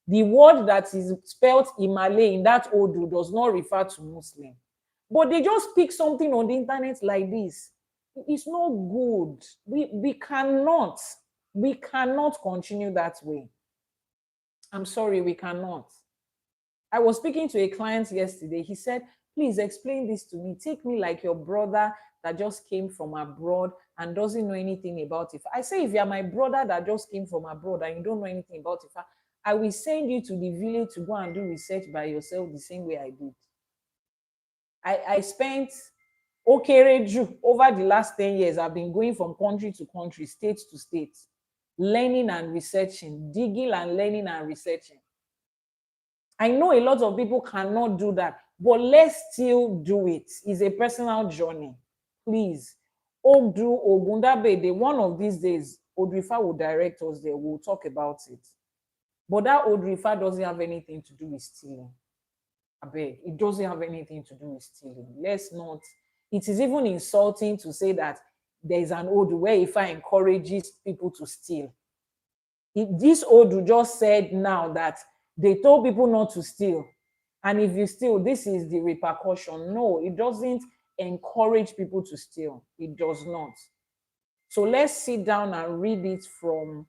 the word that is spelled Imale in that Odu does not refer to Muslim. But they just pick something on the internet like this. It's not good. We cannot continue that way. I'm sorry, we cannot. I was speaking to a client yesterday. He said, please explain this to me. Take me like your brother that just came from abroad and doesn't know anything about it. I say, if you are my brother that just came from abroad and you don't know anything about it, I will send you to the village to go and do research by yourself the same way I did. I spent over the last 10 years. I've been going from country to country, state to state, learning and researching, digging and learning and researching. I know a lot of people cannot do that. but let's still do it. It's a personal journey. Please. Odu Ogundabede, one of these days, Odrifa will direct us there. We'll talk about it. But that Odrifa doesn't have anything to do with stealing. I beg, it doesn't have anything to do with stealing. Let's not. It is even insulting to say that there is an Odu where Ifa encourages people to steal. This Odu just said now that they told people not to steal. And if you steal, this is the repercussion. No, it doesn't encourage people to steal. It does not. So let's sit down and read it from,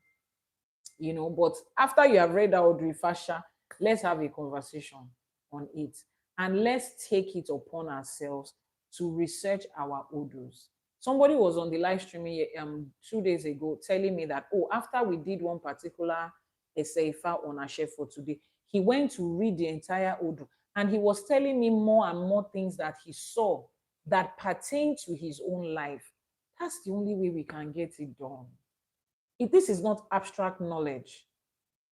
but after you have read out Fasha, let's have a conversation on it. And let's take it upon ourselves to research our odors. Somebody was on the live streaming 2 days ago telling me that, after we did one particular Eseifa on Ashe for today, he went to read the entire Odu. And he was telling me more and more things that he saw that pertain to his own life. That's the only way we can get it done. This is not abstract knowledge.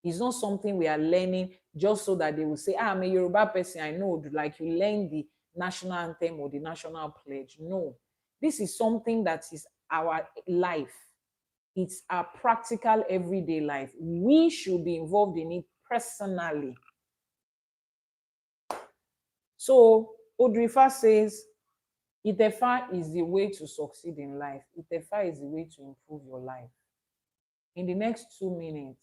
It's not something we are learning just so that they will say, I'm a Yoruba person, I know, like you learn the national anthem or the national pledge. No, this is something that is our life. It's our practical everyday life. We should be involved in it personally. So Odrifa says, Itefa is the way to succeed in life. Itefa is the way to improve your life. In the next 2 minutes,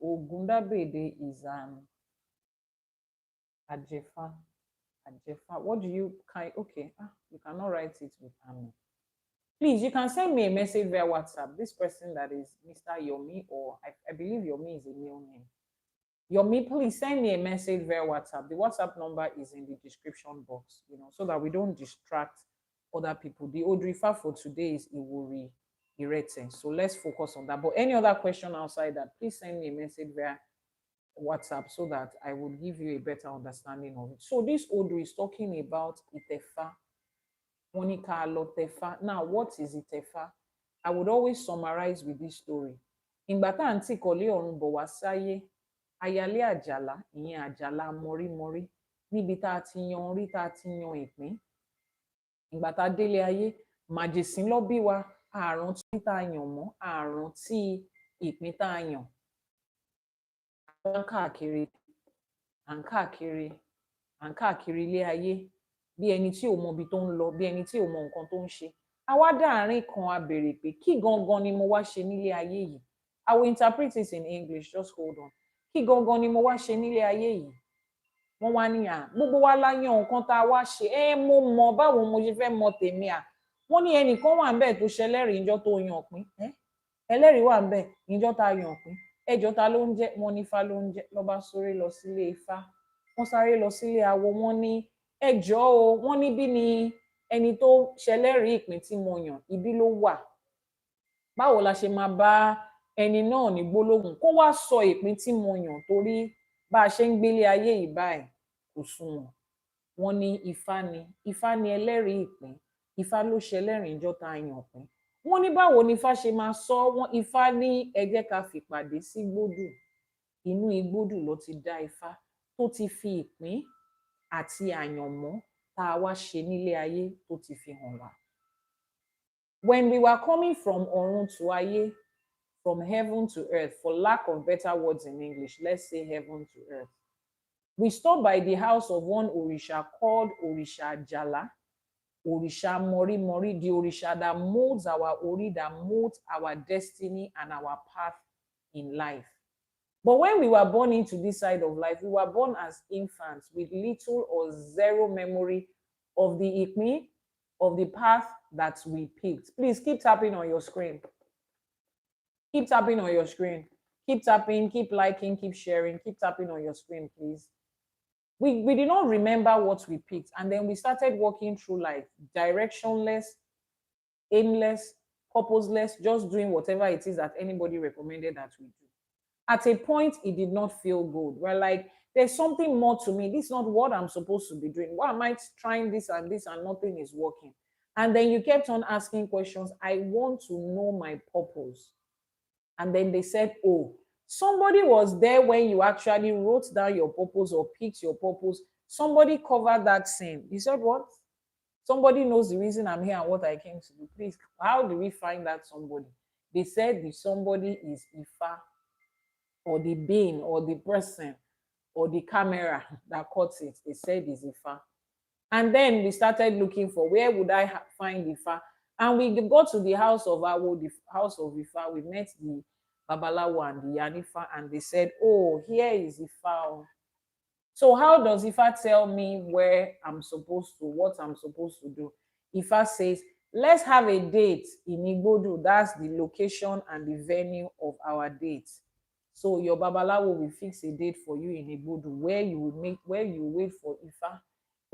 Ogundabede is an Ajefa. Ajefa. What do you okay? You cannot write it with Ami. Please, you can send me a message via WhatsApp. This person that is Mr. Yomi, or I believe Yomi is a male name. Yomi, please send me a message via WhatsApp. The WhatsApp number is in the description box, so that we don't distract other people. The Odrifa for today is Iwori, Irete. So let's focus on that. But any other question outside that, please send me a message via WhatsApp so that I will give you a better understanding of it. So this Odu is talking about Itefa. Monica Lotefa. Now, what is Itefa? I would always summarize with this story. Ìgbà tá àǹtí kọ́lé ọ̀run bọ̀ wá sáyé, ayálé àjàlá, ìyẹn àjàlá mọ̀rímọ̀rí, níbi tá a ti yan orí, tá a ti yan ìpín. Ìgbà tá a délé ayé, màjèsín ló bí wa, àrùn tí tá a yàn mọ́, àrùn tí ìpín tá a yàn. À ń káàkiri ilé ayé bí ẹni tí ò mọ ibi tó ń lọ, bí ẹni tí ò mọ nǹkan tó ń ṣe. A wá dáàrin kan a béèrè pé kí gangan ni mo wá ṣe nílé ayé yìí. I will interpret it in English, just hold on. Kí gangan ni mo wá ṣe nílé ayé yìí? Wọ́n wá ní gbogbo wa la yan nǹkan tá a wá ṣe. Mo mọ báwo mo ṣe fẹ́ mọ tèmi à. Wọ́n ní ẹnìkan wà ńbẹ̀ tó ṣẹlẹ́rìí ìjọ tó yan pín. Ẹlẹ́rìí wà ńbẹ̀ ìjọ tá a yan pín. Ẹjọ́ ta ló ń jẹ́? Wọ́n ní Ifá ló ń jẹ́. Ló bá sáré lọ sílé Ifá. Wọ́n sáré lọ sílé awo. Wọ́n ní ẹjọ́ o, wọ́n ní bí ni ẹni tó ṣẹlẹ́rìí ìpín tí mo yàn, ibi ló wà. Báwo la ṣe máa bá ẹni náà ní gbólóhùn kó wá sọ ìpín tí mo yàn, torí bá a ṣe ń gbélé ayé yìí báyìí kò sunwọ̀n. Wọ́n ní Ifá ni ẹlẹ́rìí ìpín. Ifá ló ṣẹlẹ́rìí ìjọ tá a yàn pín. Wọ́n ní báwo ni Ifá ṣe máa sọ? Wọ́n Ifá ní ẹ jẹ́ ká fìpàdé sí gbódù. Inú igbódù ló ti dá Ifá tó ti fi ìpín àti àyànmọ́ tá a wá ṣe nílé ayé tó ti fi hàn wá. When we were coming from ọ̀run to ayé, from heaven to earth, for lack of better words in English, let's say heaven to earth, we stopped by the house of one Orisha called Orisha Jala, Orisha Mori, the Orisha that molds our Ori, that molds our destiny and our path in life. But when we were born into this side of life, we were born as infants with little or zero memory of the ikmi, of the path that we picked. Please keep tapping on your screen. Keep tapping on your screen. Keep tapping, keep liking, keep sharing, keep tapping on your screen, please. We did not remember what we picked. And then we started walking through life, directionless, aimless, purposeless, just doing whatever it is that anybody recommended that we do. At a point, it did not feel good. We're like, there's something more to me. This is not what I'm supposed to be doing. Why am I trying this and nothing is working? And then you kept on asking questions. I want to know my purpose. And then they said, Somebody was there when you actually wrote down your purpose or picked your purpose. Somebody covered that sin. You said what? Somebody knows the reason I'm here and what I came to do. Please, how do we find that somebody? They said the somebody is Ifa, or the being, or the person, or the camera that caught it. They said is Ifa. And then we started looking for where would I find Ifa. And we got to the house of Awo, the house of Ifa. We met the Babalawo and the Yanifa, and they said, oh, here is Ifa. So how does Ifa tell me where I'm supposed to, what I'm supposed to do? Ifa says, let's have a date in Igbodu. That's the location and the venue of our date. So your Babalawo will fix a date for you in Igbodu where you wait for Ifa.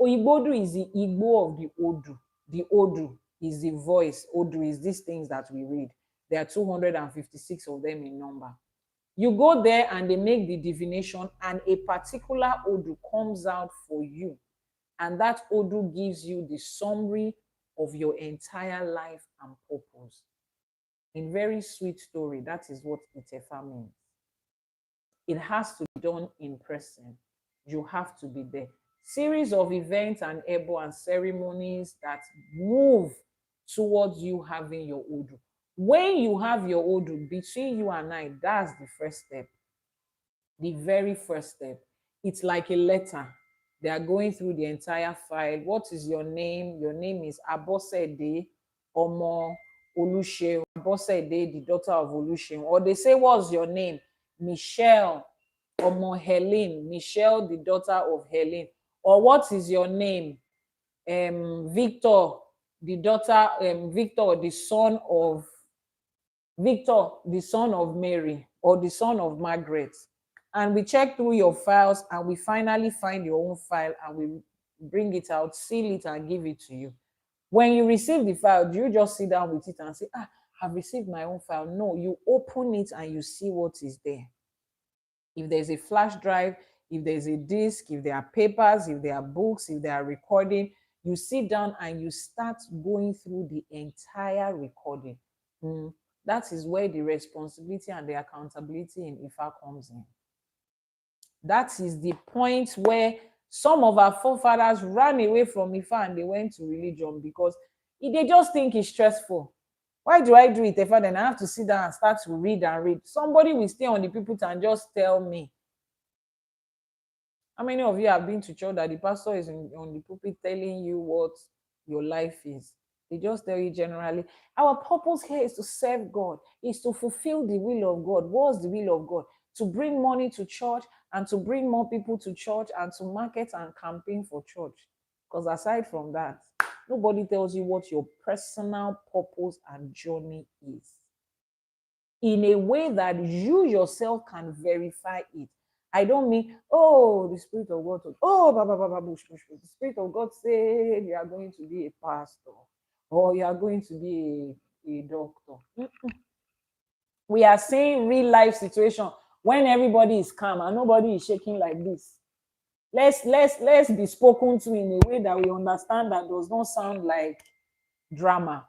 Igbodu is the Igbo of the Odu. The Odu is the voice. Odu is these things that we read. There are 256 of them in number. You go there and they make the divination, and a particular Odu comes out for you. And that Odu gives you the summary of your entire life and purpose. In very sweet story, that is what Itefa means. It has to be done in person. You have to be there. Series of events and ebo and ceremonies that move towards you having your Odu. When you have your Odu, between you and I, that's the first step. The very first step. It's like a letter. They are going through the entire file. What is your name? Your name is Abosede Omo Olushe. Abosede, the daughter of Olushe. Or they say, what's your name? Michelle Omo Helen. Michelle, the daughter of Helen. Or what is your name? Victor, the daughter, Victor, the son of Mary, or the son of Margaret. And we check through your files and we finally find your own file and we bring it out, seal it, and give it to you. When you receive the file, do you just sit down with it and say, I've received my own file? No, you open it and you see what is there. If there's a flash drive, if there's a disk, if there are papers, if there are books, if there are recording, you sit down and you start going through the entire recording. That is where the responsibility and the accountability in Ifa comes in. That is the point where some of our forefathers ran away from Ifa and they went to religion because they just think it's stressful. Why do I do it, Ifa? Then I have to sit down and start to read and read. Somebody will stay on the pulpit and just tell me. How many of you have been to church that the pastor is on the pulpit telling you what your life is? They just tell you generally, our purpose here is to serve God, is to fulfill the will of God. What's the will of God? To bring money to church and to bring more people to church and to market and campaign for church. Because aside from that, nobody tells you what your personal purpose and journey is. In a way that you yourself can verify it. I don't mean, the Spirit of God, the Spirit of God said you are going to be a pastor or you are going to be a doctor. We are saying real life situation when everybody is calm and nobody is shaking like this. Let's be spoken to in a way that we understand that does not sound like drama.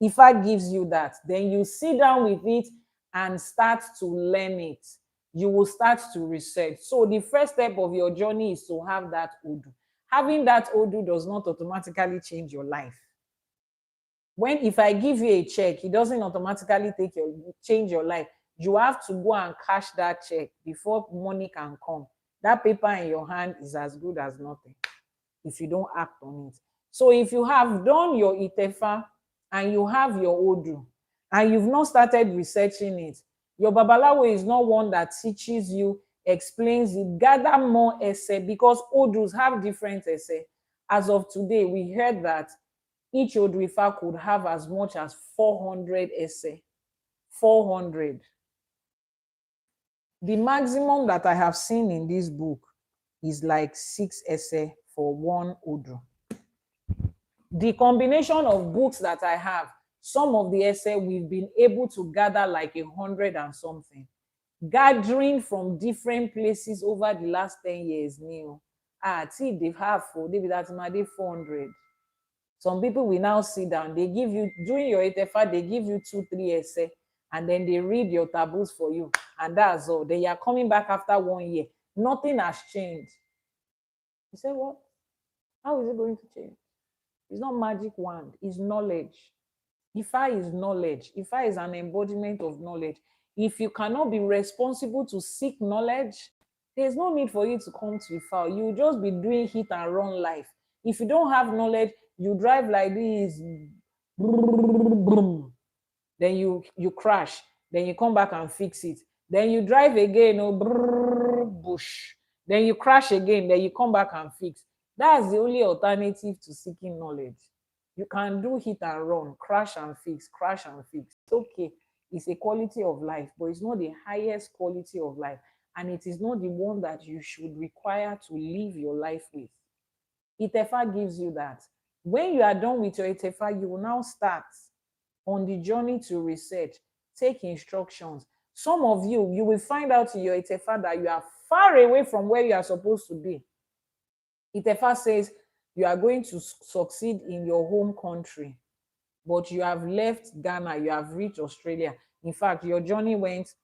If I gives you that, then you sit down with it and start to learn it. You will start to research. So the first step of your journey is to have that Odu. Having that Odu does not automatically change your life. If I give you a check, it doesn't automatically change your life. You have to go and cash that check before money can come. That paper in your hand is as good as nothing if you don't act on it. So if you have done your Itefa and you have your Odu and you've not started researching it, your Babalawo is not one that teaches you, explains it. Gather more essay because Odus have different essay. As of today, we heard that each Oduifa could have as much as 400 essay. 400. The maximum that I have seen in this book is like 6 essay for one Odu. The combination of books that I have, some of the essay we've been able to gather like 100 and something. Gathering from different places over the last 10 years. See, they've have that's 400. Some people will now sit down, they give you, during your Itefa, they give you 2-3 essay, and then they read your taboos for you, and that's all. Then you're coming back after 1 year. Nothing has changed. You say, what? How is it going to change? It's not magic wand, it's knowledge. Ifa is knowledge. Ifa is an embodiment of knowledge. If you cannot be responsible to seek knowledge, there's no need for you to come to Ifa. You will just be doing hit and run life. If you don't have knowledge, you drive like this, then you crash, then you come back and fix it. Then you drive again, bush. Then you crash again, then you come back and fix. That's the only alternative to seeking knowledge. You can do hit and run, crash and fix, crash and fix. It's okay. It's a quality of life, but it's not the highest quality of life. And it is not the one that you should require to live your life with. Itefa gives you that. When you are done with your Itefa, you will now start on the journey to research, take instructions. Some of you will find out in your Itefa that you are far away from where you are supposed to be. Itefa says you are going to succeed in your home country, but you have left Ghana, you have reached Australia. In fact, your journey went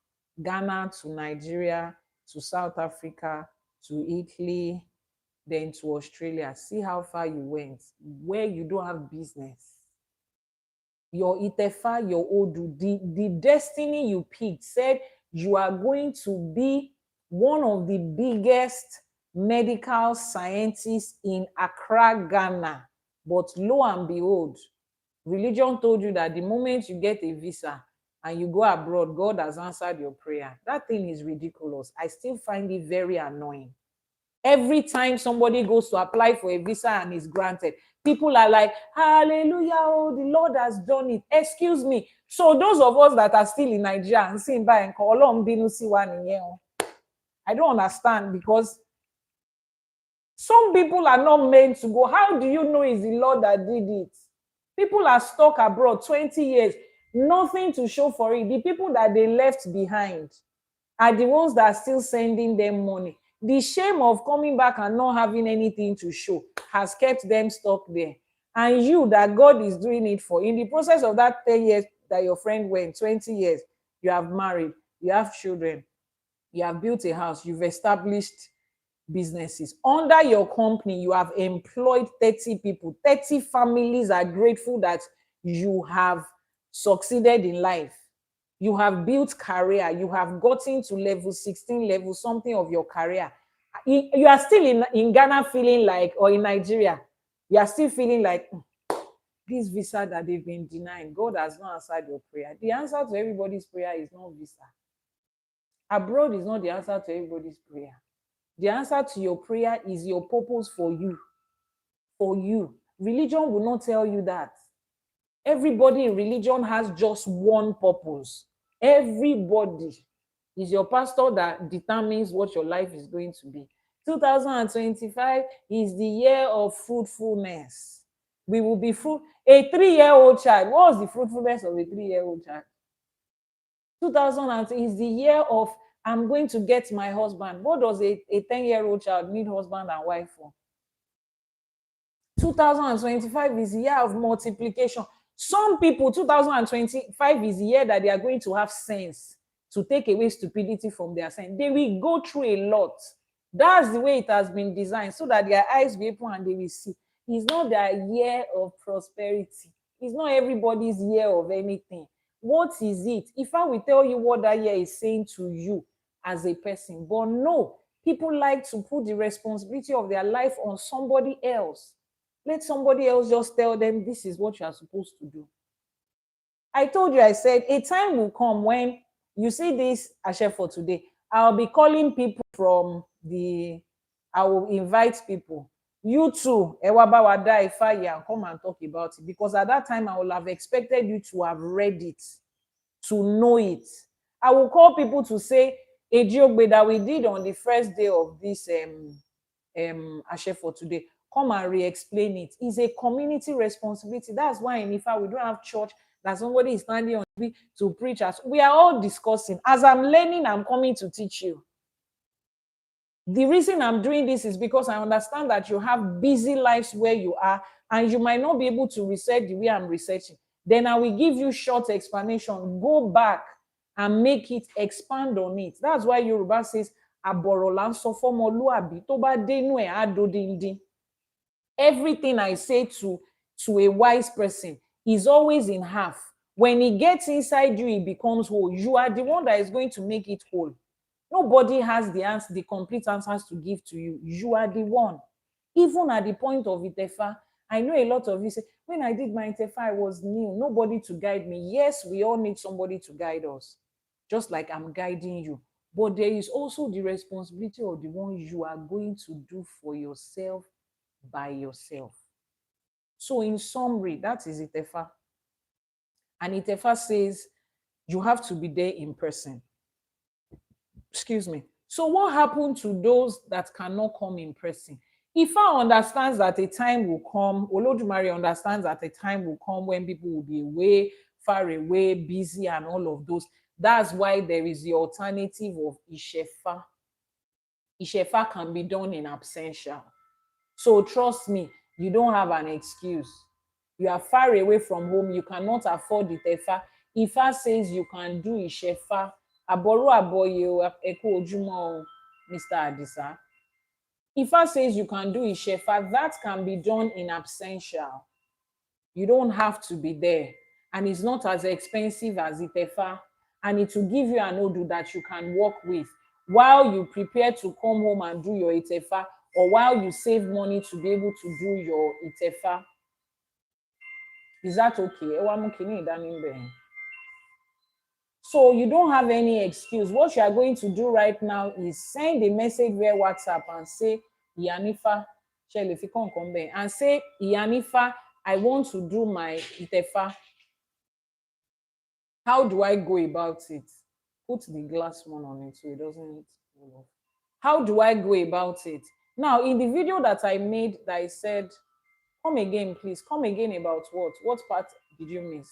Ghana to Nigeria, to South Africa, to Italy, then to Australia. See how far you went, where you don't have business. Your Itefa, your Odu, the destiny you picked said you are going to be one of the biggest medical scientists in Accra, Ghana. But lo and behold, religion told you that the moment you get a visa and you go abroad, God has answered your prayer. That thing is ridiculous. I still find it very annoying. Every time somebody goes to apply for a visa and is granted, people are like, hallelujah, oh, the Lord has done it. Excuse me. So those of us that are still in Nigeria and seeing by and call I don't understand, because some people are not meant to go. How do you know it's the Lord that did it? People are stuck abroad 20 years, nothing to show for it. The people that they left behind are the ones that are still sending them money. The shame of coming back and not having anything to show has kept them stuck there. And you that God is doing it for, in the process of that 10 years that your friend went, 20 years, you have married, you have children, you have built a house, you've established businesses. Under your company, you have employed 30 people. 30 families are grateful that you have succeeded in life. You have built career. You have gotten to level 16, level something of your career. You are still in Ghana feeling like, or in Nigeria, you are still feeling like, this visa that they've been denying, God has not answered your prayer. The answer to everybody's prayer is not visa. Abroad is not the answer to everybody's prayer. The answer to your prayer is your purpose for you. For you. Religion will not tell you that. Everybody in religion has just one purpose. Everybody. Is your pastor that determines what your life is going to be. 2025 is the year of fruitfulness. We will be fruit. A 3-year-old child. What was the fruitfulness of a 3-year-old child? 2000 is the year of I'm going to get my husband. What does a 10-year-old child need husband and wife for? 2025 is the year of multiplication. Some people, 2025 is the year that they are going to have sense to take away stupidity from their sense. They will go through a lot. That's the way it has been designed, so that their eyes will be open and they will see. It's not their year of prosperity. It's not everybody's year of anything. What is it? If I will tell you what that year is saying to you as a person, but no, people like to put the responsibility of their life on somebody else. Let somebody else just tell them this is what you are supposed to do. I told you, I said, a time will come when you see this Ashe for today. I'll be calling people from I will invite people. You too, Ewaba Wada Ifaya, and come and talk about it. Because at that time, I will have expected you to have read it, to know it. I will call people to say, Ejiogbe that we did on the first day of this Ashe for today. Come and re-explain it. It's a community responsibility. That's why in Ifa, we don't have church that somebody is standing on to preach us. We are all discussing. As I'm learning, I'm coming to teach you. The reason I'm doing this is because I understand that you have busy lives where you are, and you might not be able to research the way I'm researching. Then I will give you short explanation. Go back and make it, expand on it. That's why Yoruba says, àbọ̀rọ̀ là ń sọ fọ́mọlúàbí, tó bá dénú ẹ̀ á dodindin. Everything I say to a wise person is always in half. When it gets inside you, it becomes whole. You are the one that is going to make it whole. Nobody has the complete answers to give to you. You are the one. Even at the point of Itefa, I know a lot of you say, when I did my Itefa, I was new, nobody to guide me. Yes, we all need somebody to guide us, just like I'm guiding you. But there is also the responsibility of the one you are going to do for yourself by yourself. So in summary, that is Itefa. And Itefa says you have to be there in person. Excuse me. So what happened to those that cannot come in person? Ifa understands that a time will come, Olodumare understands that a time will come when people will be away, far away, busy, and all of those. That's why there is the alternative of Ishefa. Ishefa can be done in absentia. So trust me, you don't have an excuse. You are far away from home, you cannot afford Itefa. Ifa says you can do Ishefa. Aboru aboye eku ojumo, Mr. Adisa. Ifa says you can do Ishefa. That can be done in absentia. You don't have to be there. And it's not as expensive as Itefa. And it will give you an Odu that you can work with while you prepare to come home and do your Itefa, or while you save money to be able to do your Itefa. Is that okay? So you don't have any excuse. What you are going to do right now is send a message via WhatsApp and say, Iyanifa, and say, Iyanifa, I want to do my Itefa. How do I go about it? Put the glass one on it so it doesn't fall off. How do I go about it? Now, in the video that I made, that I said, come again, please. Come again about what? What part did you miss?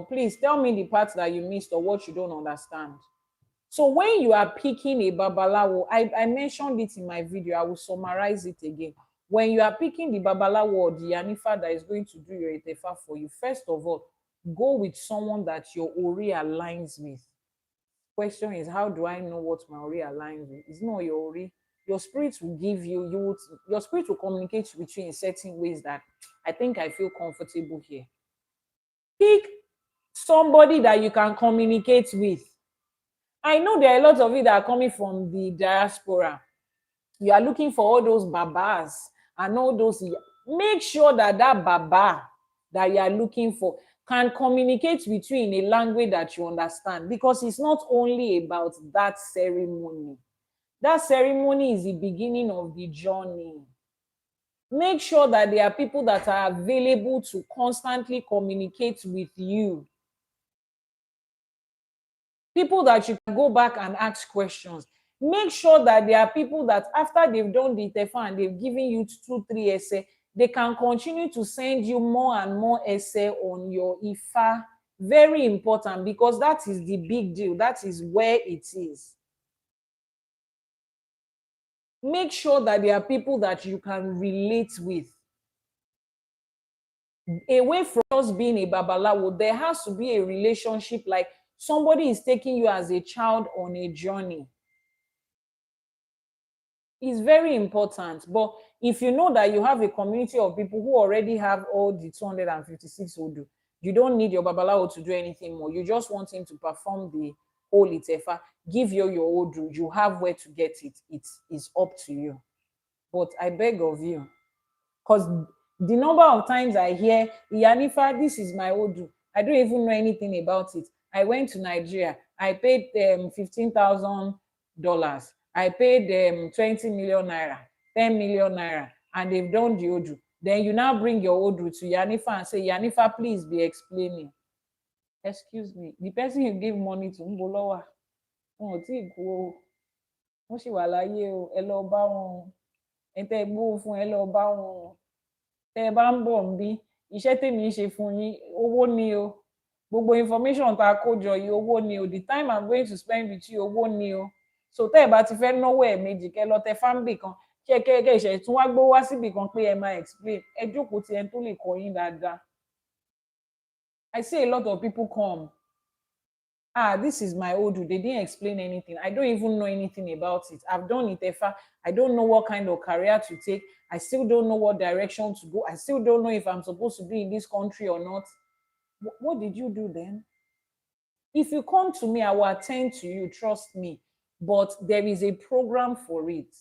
Please tell me the part that you missed or what you don't understand. So when you are picking a babalawo, I mentioned it in my video. I will summarize it again. When you are picking the babalawo or the Yanifa that is going to do your Itefa for you, first of all, go with someone that your Ori aligns with. Question is, how do I know what my Ori aligns with? It's not your Ori. Your spirit will give you, your spirit will communicate with you in certain ways that I think I feel comfortable here. Pick somebody that you can communicate with. I know there are a lot of you that are coming from the diaspora. You are looking for all those babas and all those. Make sure that that baba that you are looking for can communicate with you in a language that you understand, because it's not only about that ceremony. That ceremony is the beginning of the journey. Make sure that there are people that are available to constantly communicate with you. People that you can go back and ask questions. Make sure that there are people that after they've done the Itefa and they've given you 2-3 essay, they can continue to send you more and more essay on your Ifa. Very important, because that is the big deal. That is where it is. Make sure that there are people that you can relate with. Away from just being a babalawo, there has to be a relationship, like somebody is taking you as a child on a journey. It's very important. But if you know that you have a community of people who already have all the 256 Odu, you don't need your babalawo to do anything more. You just want him to perform the whole Itefa, give you your Odu, you have where to get it. It is up to you. But I beg of you, because the number of times I hear, Iyanifa, this is my Odu, I don't even know anything about it. I went to Nigeria, I paid $15,000. I paid 20 million naira, 10 million naira, and they've done the Odu. Then you now bring your Odu to Yanifa and say, Yanifa, please be explaining. Excuse me, the person you give money to, Mbolowa, tẹ́ bá ń bọ̀ ń bí iṣẹ́ tèmi ń ṣe fún yín owó ni o, gbogbo information tá a kó jọ yìí owó ni o, the time I'm going to spend with you owó ni o. So tẹ́ ẹ bá ti fẹ́ náwó ẹ̀ méjì kẹ́ lọ tẹ fáńbì kan kẹ́ ìṣẹ̀ tún wá gbó wá síbì kan pé ẹ máa explain, ẹ jókòó tí ẹ tó lè kọ́ yín dáadáa. I see a lot of people come. Ah, this is my Odu. They didn't explain anything. I don't even know anything about it. I've done it, Efa. I don't know what kind of career to take. I still don't know what direction to go. I still don't know if I'm supposed to be in this country or not. What did you do then? If you come to me, I will attend to you, trust me. But there is a program for it.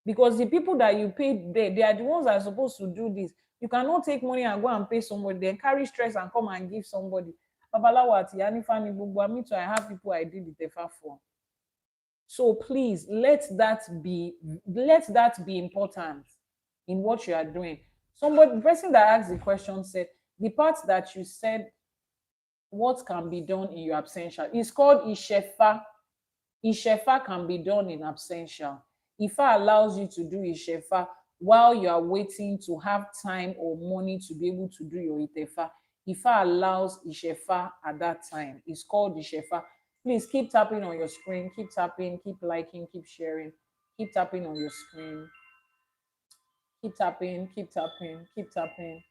Because the people that you paid there, they are the ones that are supposed to do this. You cannot take money and go and pay somebody, then carry stress and come and give somebody. Babalawo àti Yanifani gbogbo, me too, I have people I did the tefa for. So please let that be important in what you are doing. Somebody, the person that asked the question said, the part that you said, what can be done in your absentia, is called Ishefa. Ishefa can be done in absentia. Ifa allows you to do Ishefa while you are waiting to have time or money to be able to do your Itefa. Ifa allows Ishefa at that time. It's called Ishefa. Please keep tapping on your screen. Keep tapping, keep liking, keep sharing. Keep tapping on your screen. Keep tapping, keep tapping, keep tapping.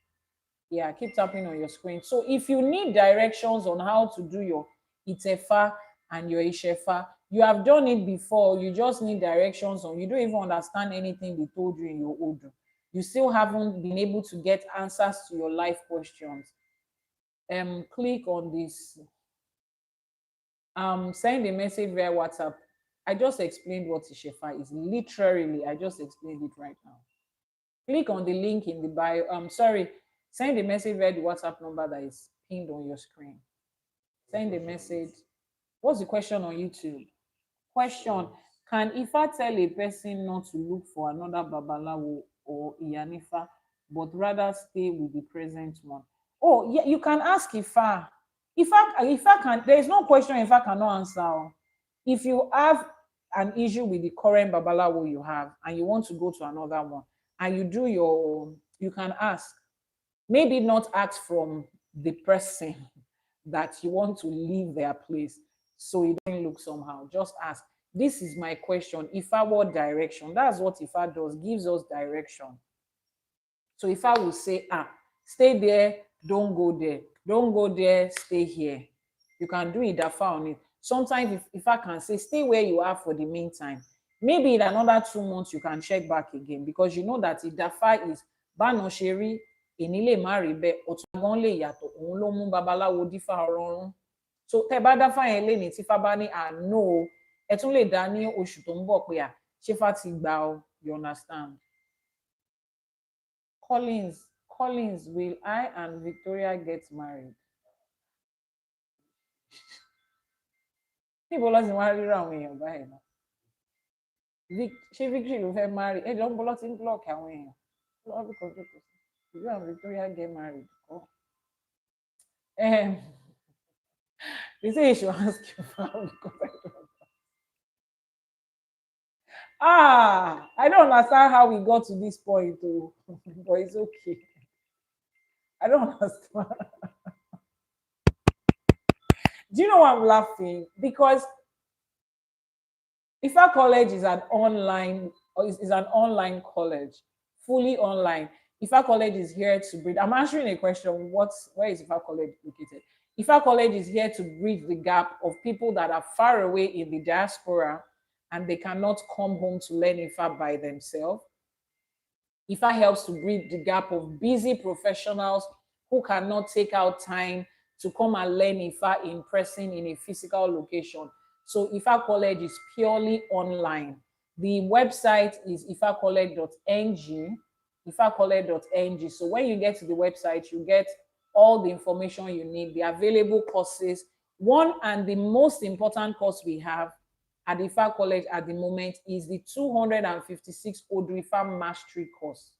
Yeah, keep tapping on your screen. So if you need directions on how to do your Itefa and your Ishefa, you have done it before, you just need directions on, you don't even understand anything they told you in your Odu. You still haven't been able to get answers to your life questions. Click on this. Send a message via WhatsApp. I just explained what Ishefa is. Literally, I just explained it right now. Click on the link in the bio. Send a message via the WhatsApp number that is pinned on your screen. Send a message. What's the question on YouTube? Question: can Ifa tell a person not to look for another Babalawo or Iyanifa, but rather stay with the present one? Oh, yeah, you can ask Ifa. Ifa can, there is no question Ifa cannot answer. If you have an issue with the current Babalawo you have and you want to go to another one, and you can ask. Maybe not ask from the person that you want to leave their place so it doesn't look somehow. Just ask, this is my question. Ifa, what direction? That's what Ifa does, gives us direction. So Ifa will say, stay there, don't go there. Don't go there, stay here. You can do Idafa on it. Sometimes if Ifa can say, stay where you are for the meantime. Maybe in another 2 months, you can check back again because you know that Idafa is Bano Sheri, Enile Maribe, Otagon le yato, òun ló mú babaláwo dífá ọrọ̀run. So tẹ́ bá dáfá yẹn lénìí tí Ifá bá ní no, ẹ tún lè dá ní oṣù tó ń bọ̀ pé ṣé ti gbà o, you understand? Collins, will I and Victoria get married? Níbo ló ti wá ríra àwọn èèyàn báyìí náà? Ṣé Victory ló fẹ́ marry? Ẹ jọ ń bọ́ lọ́ ti ń block àwọn èèyàn. Lọ́wọ́ bí kan tó kù sí. You and Victoria get married. Oh. They say you should ask your family because I don't know. I don't understand how we got to this point, though. But it's okay. I don't understand. Do you know why I'm laughing? Because Ifa College is an online college, fully online. Ifa College is here to bridge. I'm answering a question. Where is Ifa College located? Ifa College is here to bridge the gap of people that are far away in the diaspora and they cannot come home to learn Ifa by themselves. Ifa helps to bridge the gap of busy professionals who cannot take out time to come and learn Ifa in person in a physical location. So Ifa College is purely online. The website is ifacollege.ng, ifacollege.ng. So when you get to the website, you get all the information you need, the available courses. One and the most important course we have at Ifa College at the moment is the 256 Odu Ifa Mastery course.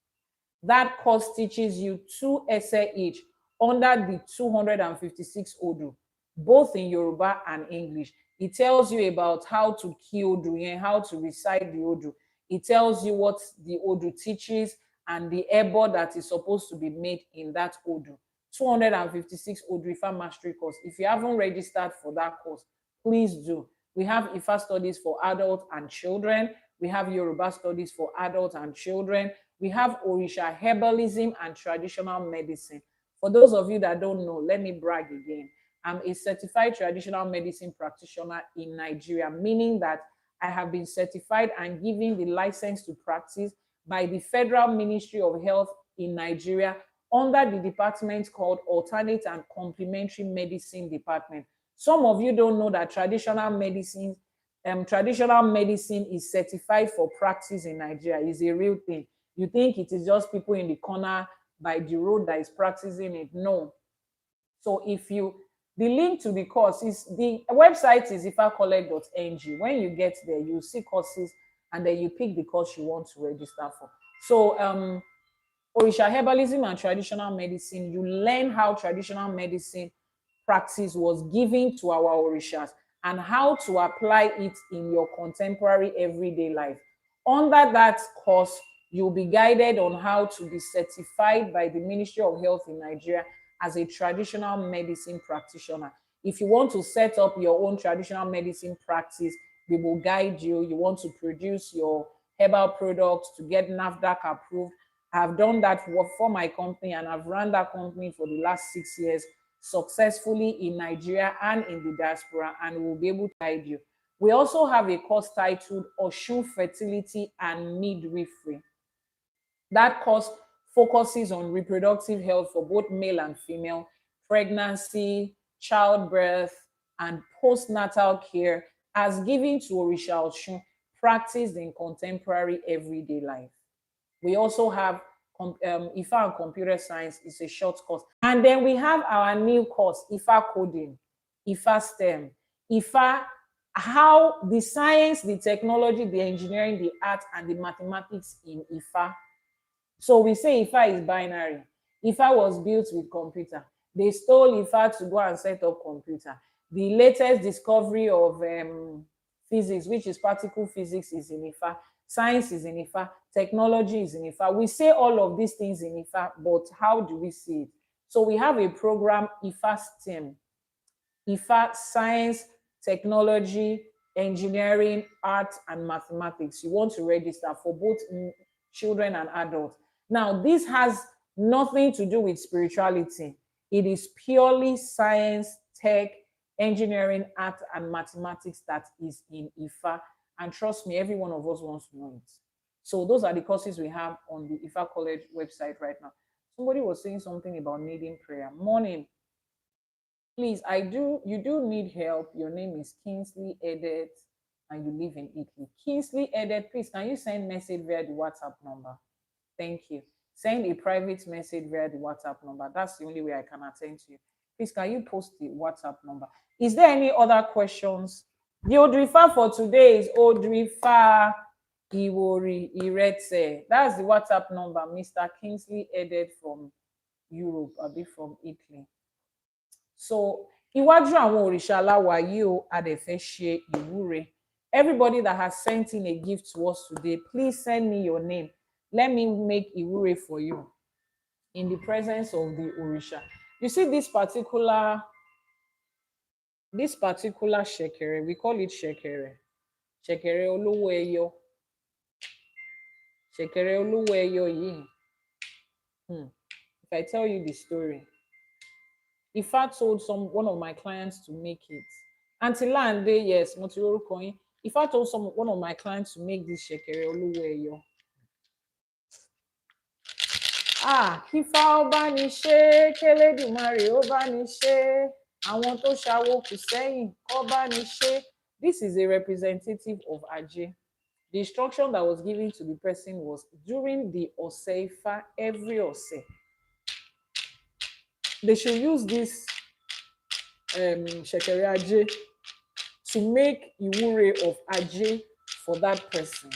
That course teaches you 2 essay each under the 256 Odu, both in Yoruba and English. It tells you about how to key Odu and how to recite the Odu. It tells you what the Odu teaches and the ebo that is supposed to be made in that Odu. 256 Odu Ifa Mastery course. If you haven't registered for that course, please do. We have Ifa studies for adults and children. We have Yoruba studies for adults and children. We have Orisha herbalism and traditional medicine. For those of you that don't know, let me brag again. I'm a certified traditional medicine practitioner in Nigeria, meaning that I have been certified and given the license to practice by the Federal Ministry of Health in Nigeria under the department called Alternate and Complementary Medicine Department. Some of you don't know that traditional medicine is certified for practice in Nigeria. It's a real thing. You think it is just people in the corner by the road that is practicing it. No. So the link to the course is, the website is ifacollege.ng. When you get there, you see courses and then you pick the course you want to register for. So Orisha herbalism and traditional medicine, you learn how traditional medicine practice was given to our Orishas and how to apply it in your contemporary everyday life. Under that course, you'll be guided on how to be certified by the Ministry of Health in Nigeria as a traditional medicine practitioner. If you want to set up your own traditional medicine practice, they will guide you. You want to produce your herbal products to get NAFDAC approved. I've done that for my company, and I've run that company for the last 6 years successfully in Nigeria and in the diaspora, and we'll be able to guide you. We also have a course titled Oshun Fertility and Midwifery. That course focuses on reproductive health for both male and female, pregnancy, childbirth, and postnatal care as given to Orisha Oshun, practiced in contemporary everyday life. We also have Ifa and Computer Science. Is a short course. And then we have our new course, Ifa Coding, Ifa STEM, Ifa, how the science, the technology, the engineering, the art, and the mathematics in Ifa. So we say Ifa is binary. Ifa was built with computer. They stole Ifa to go and set up computer. The latest discovery of physics, which is particle physics, is in Ifa. Science is in Ifa. Technology is in Ifa. We say all of these things in Ifa, but how do we see it? So we have a program, Ifa STEM. Ifa Science, Technology, Engineering, Art, and Mathematics. You want to register for both children and adults. Now, this has nothing to do with spirituality. It is purely science, tech, engineering, art, and mathematics that is in Ifa. And trust me, every one of us wants to know it. So those are the courses we have on the Ifa College website right now. Somebody was saying something about needing prayer. Morning. Please, you do need help. Your name is Kingsley Edet and you live in Italy. Kingsley Edet, please, can you send message via the WhatsApp number? Thank you. Send a private message via the WhatsApp number. That's the only way I can attend to you. Please, can you post the WhatsApp number? Is there any other questions? The Odrifa for today is Odrifa Iwori Irete. That's the WhatsApp number, Mr. Kingsley Edet from Europe, a bit from Italy. So, iwájú àwọn òrìṣà aláwa yìí o, a dẹ̀ fẹ́ ṣe ìwúre. Everybody that has sent in a gift to us today, please send me your name. Let me make ìwúre for you in the presence of the òrìṣà. You see this particular ṣẹ̀kẹ̀rẹ̀, we call it ṣẹ̀kẹ̀rẹ̀. Ṣẹ̀kẹ̀rẹ̀ olówó ẹyọ. Ṣẹ̀kẹ̀rẹ̀ olówó ẹyọ yìí. If I tell you the story, Ifa told one of my clients to make it. Until Lande, yes, Motiroru coin. Ifa told one of my clients to make this ṣẹ̀kẹ̀rẹ̀ olówó ẹyọ. Kífá ó bá ní ṣe, k'Elédùmarè ó bá ní ṣe, àwọn tó ṣawo kù sẹ́yìn kó bá ní ṣe. This is a representative of Ajé. The instruction that was given to the person was during the Ọ̀sẹ̀ Ifá, every Ọ̀sẹ̀, they should use this ṣẹ̀kẹ̀rẹ̀ Ajé to make ìwúre of Ajé for that person.